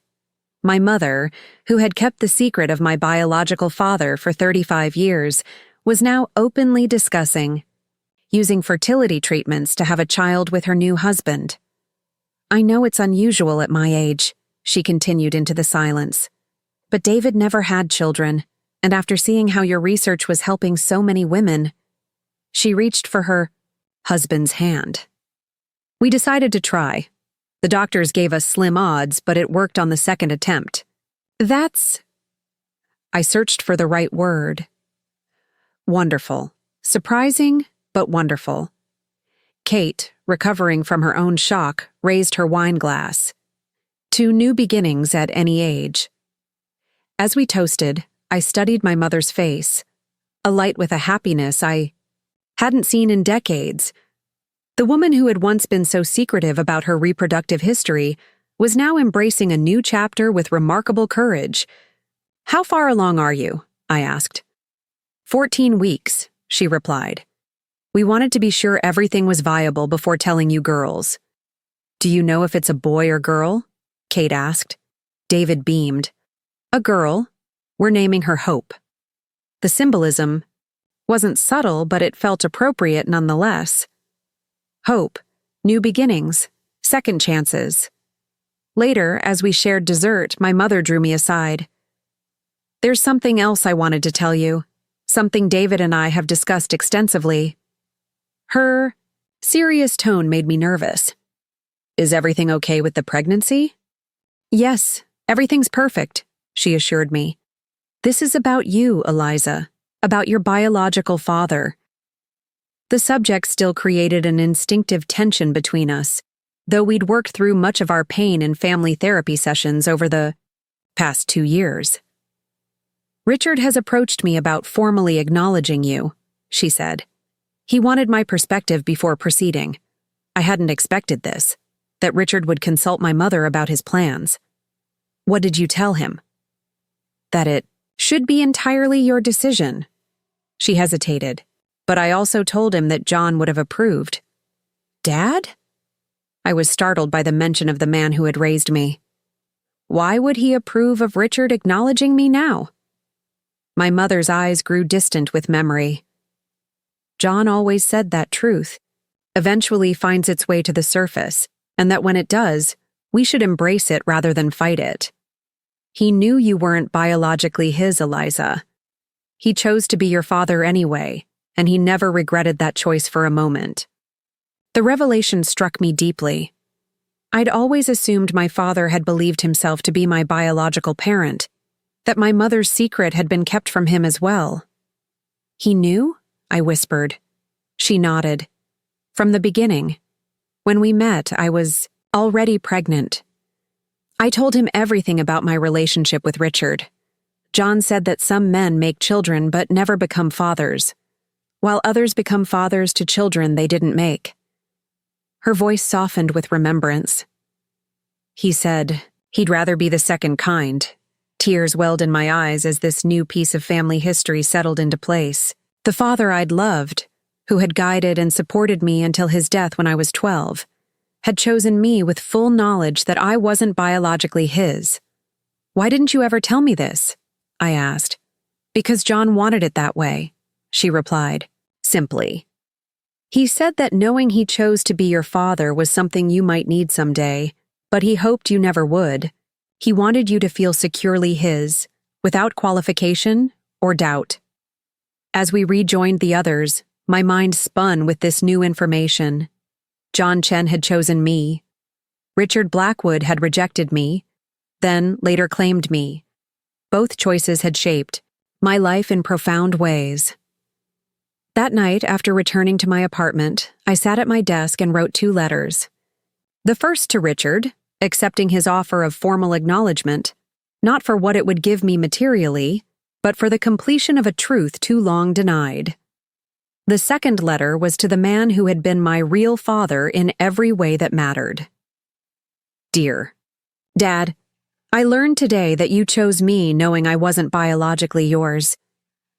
My mother, who had kept the secret of my biological father for 35 years, was now openly discussing using fertility treatments to have a child with her new husband. "I know it's unusual at my age," she continued into the silence. "But David never had children, and after seeing how your research was helping so many women..." She reached for her husband's hand. "We decided to try. The doctors gave us slim odds, but it worked on the second attempt." "That's..." I searched for the right word. "Wonderful. Surprising, but wonderful." Kate, recovering from her own shock, raised her wine glass. To new beginnings at any age. As we toasted, I studied my mother's face, alight with a happiness I hadn't seen in decades. The woman who had once been so secretive about her reproductive history was now embracing a new chapter with remarkable courage. "How far along are you?" I asked. 14 weeks, she replied. "We wanted to be sure everything was viable before telling you girls." "Do you know if it's a boy or girl?" Kate asked. David beamed. "A girl. We're naming her Hope." The symbolism wasn't subtle, but it felt appropriate nonetheless. Hope, new beginnings, second chances. Later, as we shared dessert, my mother drew me aside. "There's something else I wanted to tell you, something David and I have discussed extensively." Her serious tone made me nervous. "Is everything okay with the pregnancy?" "Yes, everything's perfect," she assured me. "This is about you, Eliza, about your biological father, The subject still created an instinctive tension between us, though we'd worked through much of our pain in family therapy sessions over the past 2 years. "Richard has approached me about formally acknowledging you," she said. "He wanted my perspective before proceeding. I hadn't expected this, that Richard would consult my mother about his plans." "What did you tell him?" "That it should be entirely your decision." She hesitated, but I also told him that John would have approved. "Dad?" I was startled by the mention of the man who had raised me. Why would he approve of Richard acknowledging me now? My mother's eyes grew distant with memory. John always said that truth eventually finds its way to the surface, and that when it does, we should embrace it rather than fight it. He knew you weren't biologically his, Eliza. He chose to be your father anyway, and he never regretted that choice for a moment. The revelation struck me deeply. I'd always assumed my father had believed himself to be my biological parent, that my mother's secret had been kept from him as well. "He knew?" I whispered. She nodded. "From the beginning. When we met, I was already pregnant. I told him everything about my relationship with Richard. John said that some men make children but never become fathers, while others become fathers to children they didn't make." Her voice softened with remembrance. "He said he'd rather be the second kind." Tears welled in my eyes as this new piece of family history settled into place. The father I'd loved, who had guided and supported me until his death when I was 12, had chosen me with full knowledge that I wasn't biologically his. "Why didn't you ever tell me this?" I asked. "Because John wanted it that way," she replied, simply. "He said that knowing he chose to be your father was something you might need someday, but he hoped you never would. He wanted you to feel securely his, without qualification or doubt." As we rejoined the others, my mind spun with this new information. John Chen had chosen me. Richard Blackwood had rejected me, then later claimed me. Both choices had shaped my life in profound ways. That night, after returning to my apartment, I sat at my desk and wrote 2 letters. The first to Richard, accepting his offer of formal acknowledgement, not for what it would give me materially, but for the completion of a truth too long denied. The second letter was to the man who had been my real father in every way that mattered. Dear Dad, I learned today that you chose me knowing I wasn't biologically yours.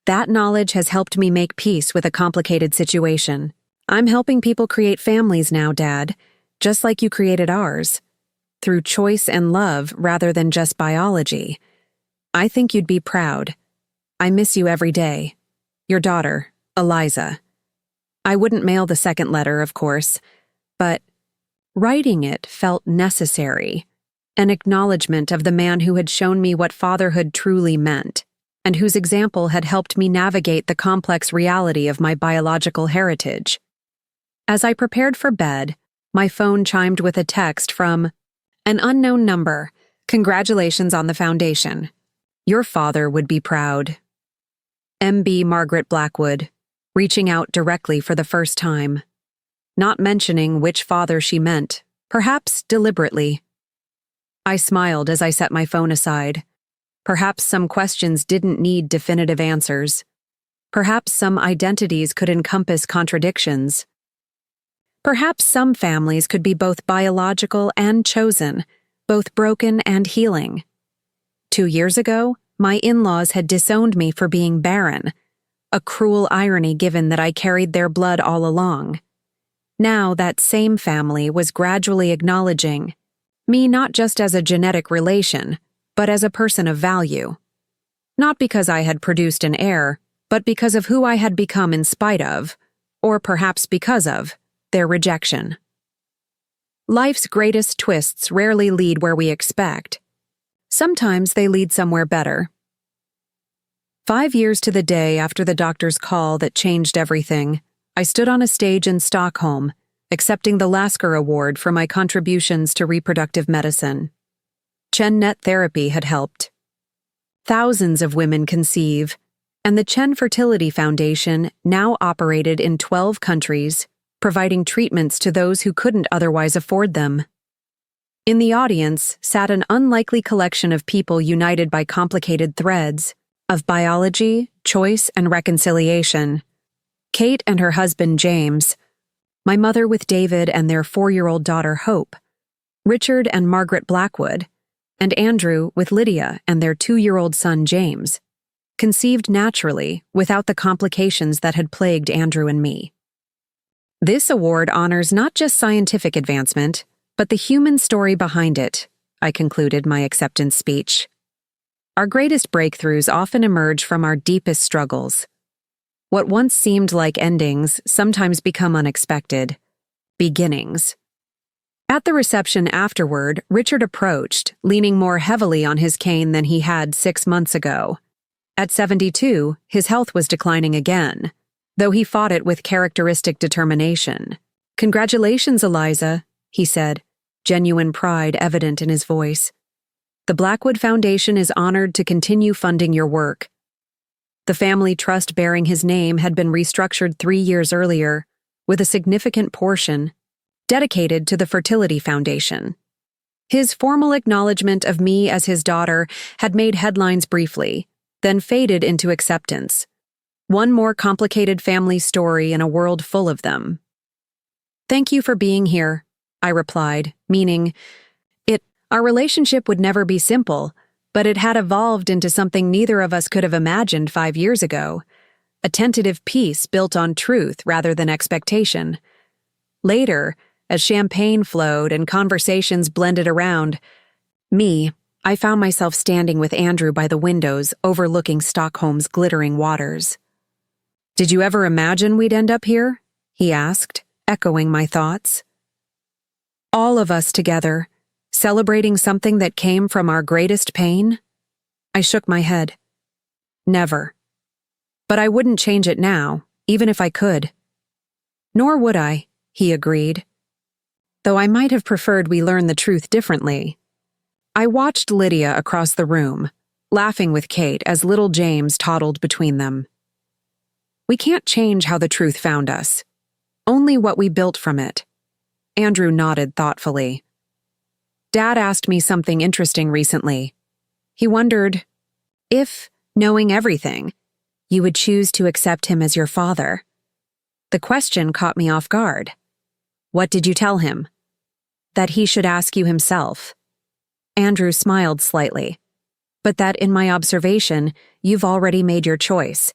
That knowledge has helped me make peace with a complicated situation. I'm helping people create families now, Dad, just like you created ours, through choice and love rather than just biology. I think you'd be proud. I miss you every day. Your daughter, Eliza. I wouldn't mail the second letter, of course, but writing it felt necessary, an acknowledgement of the man who had shown me what fatherhood truly meant, and whose example had helped me navigate the complex reality of my biological heritage. As I prepared for bed, my phone chimed with a text from an unknown number. "Congratulations on the foundation. Your father would be proud." M.B. Margaret Blackwood, reaching out directly for the first time. Not mentioning which father she meant, perhaps deliberately. I smiled as I set my phone aside. Perhaps some questions didn't need definitive answers. Perhaps some identities could encompass contradictions. Perhaps some families could be both biological and chosen, both broken and healing. 2 years ago, my in-laws had disowned me for being barren, a cruel irony given that I carried their blood all along. Now that same family was gradually acknowledging me not just as a genetic relation, but as a person of value. Not because I had produced an heir, but because of who I had become in spite of, or perhaps because of, their rejection. Life's greatest twists rarely lead where we expect. Sometimes they lead somewhere better. 5 years to the day after the doctor's call that changed everything, I stood on a stage in Stockholm, accepting the Lasker Award for my contributions to reproductive medicine. GenNet therapy had helped. Thousands of women conceive, And the Chen Fertility Foundation now operated in 12 countries, providing treatments to those who couldn't otherwise afford them. In the audience sat an unlikely collection of people united by complicated threads of biology, choice, and reconciliation. Kate and her husband James, my mother with David and their 4-year-old daughter Hope, Richard and Margaret Blackwood, and Andrew with Lydia and their 2-year-old son James, conceived naturally without the complications that had plagued Andrew and me. This award honors not just scientific advancement, but the human story behind it, I concluded my acceptance speech. Our greatest breakthroughs often emerge from our deepest struggles. What once seemed like endings sometimes become unexpected beginnings. At the reception afterward, Richard approached, leaning more heavily on his cane than he had 6 months ago. At 72, his health was declining again, though he fought it with characteristic determination. "Congratulations, Eliza," he said, genuine pride evident in his voice. "The Blackwood Foundation is honored to continue funding your work." The family trust bearing his name had been restructured 3 years earlier, with a significant portion dedicated to the Fertility Foundation. His formal acknowledgement of me as his daughter had made headlines briefly, then faded into acceptance. One more complicated family story in a world full of them. "Thank you for being here," I replied, meaning, our relationship would never be simple, but it had evolved into something neither of us could have imagined 5 years ago. A tentative peace built on truth rather than expectation. Later, as champagne flowed and conversations blended around I found myself standing with Andrew by the windows overlooking Stockholm's glittering waters. "Did you ever imagine we'd end up here?" he asked, echoing my thoughts. "All of us together, celebrating something that came from our greatest pain?" I shook my head. "Never. But I wouldn't change it now, even if I could." "Nor would I," he agreed. "Though I might have preferred we learn the truth differently." I watched Lydia across the room, laughing with Kate as little James toddled between them. "We can't change how the truth found us. Only what we built from it." Andrew nodded thoughtfully. "Dad asked me something interesting recently. He wondered if, knowing everything, you would choose to accept him as your father." The question caught me off guard. "What did you tell him?" "That he should ask you himself." Andrew smiled slightly. "But that in my observation, you've already made your choice.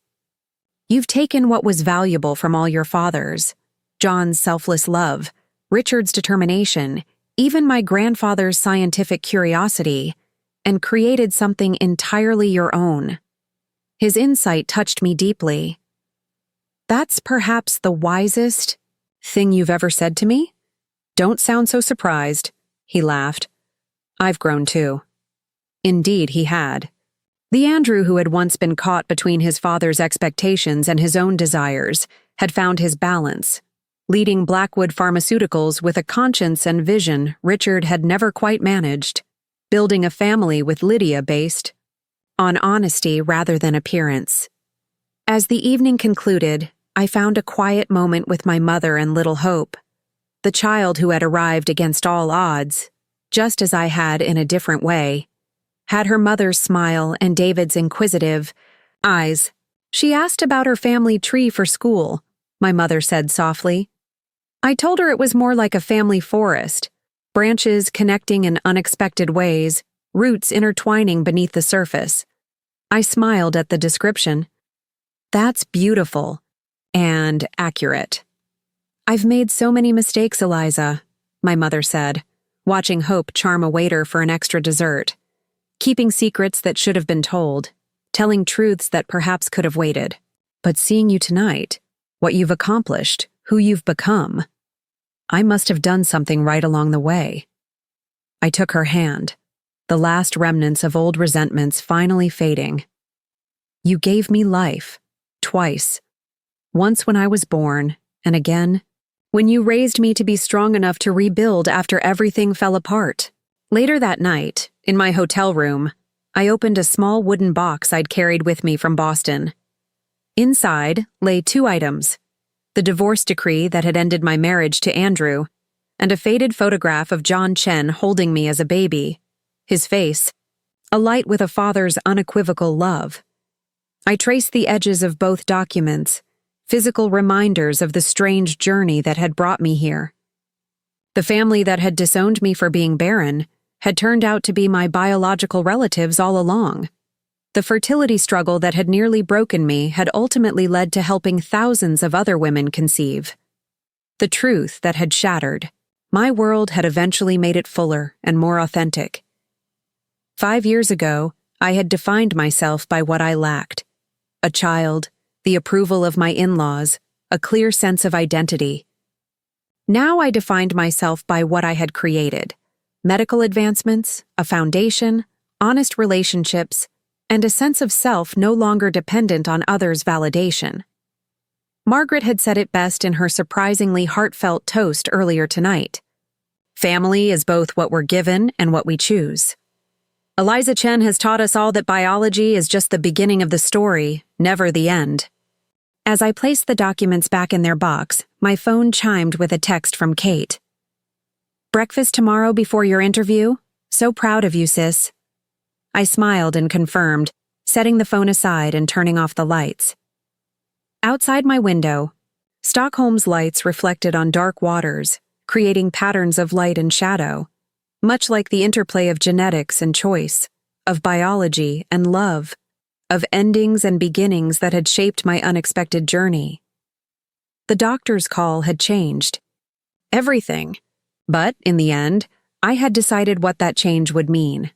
You've taken what was valuable from all your fathers, John's selfless love, Richard's determination, even my grandfather's scientific curiosity, and created something entirely your own." His insight touched me deeply. "That's perhaps the wisest thing you've ever said to me?" "Don't sound so surprised," he laughed. "I've grown too." Indeed, he had. The Andrew who had once been caught between his father's expectations and his own desires had found his balance, leading Blackwood Pharmaceuticals with a conscience and vision Richard had never quite managed, building a family with Lydia based on honesty rather than appearance. As the evening concluded, I found a quiet moment with my mother and little Hope, the child who had arrived against all odds, just as I had in a different way, had her mother's smile and David's inquisitive eyes. "She asked about her family tree for school," my mother said softly. I told her it was more like a family forest, branches connecting in unexpected ways, roots intertwining beneath the surface. I smiled at the description. "That's beautiful and accurate." "I've made so many mistakes, Eliza," my mother said, watching Hope charm a waiter for an extra dessert, keeping secrets that should have been told, telling truths that perhaps could have waited. "But seeing you tonight, what you've accomplished, who you've become, I must have done something right along the way." I took her hand, the last remnants of old resentments finally fading. "You gave me life, twice. Once when I was born, and again when you raised me to be strong enough to rebuild after everything fell apart." Later that night, in my hotel room, I opened a small wooden box I'd carried with me from Boston. Inside lay 2 items: the divorce decree that had ended my marriage to Andrew, and a faded photograph of John Chen holding me as a baby, his face alight with a father's unequivocal love. I traced the edges of both documents, physical reminders of the strange journey that had brought me here. The family that had disowned me for being barren had turned out to be my biological relatives all along. The fertility struggle that had nearly broken me had ultimately led to helping thousands of other women conceive. The truth that had shattered my world had eventually made it fuller and more authentic. 5 years ago, I had defined myself by what I lacked: a child, the approval of my in-laws, a clear sense of identity. Now I defined myself by what I had created: medical advancements, a foundation, honest relationships, and a sense of self no longer dependent on others' validation. Margaret had said it best in her surprisingly heartfelt toast earlier tonight. Family is both what we're given and what we choose. Eliza Chen has taught us all that biology is just the beginning of the story, never the end. As I placed the documents back in their box, my phone chimed with a text from Kate. "Breakfast tomorrow before your interview? So proud of you, sis." I smiled and confirmed, setting the phone aside and turning off the lights. Outside my window, Stockholm's lights reflected on dark waters, creating patterns of light and shadow, much like the interplay of genetics and choice, of biology and love, of endings and beginnings that had shaped my unexpected journey. The doctor's call had changed everything, but in the end, I had decided what that change would mean.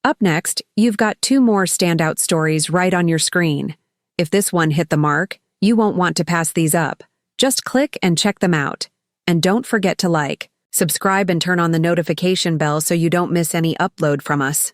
Up next, you've got 2 more standout stories right on your screen. If this one hit the mark, you won't want to pass these up. Just click and check them out. And don't forget to like, subscribe, and turn on the notification bell so you don't miss any upload from us.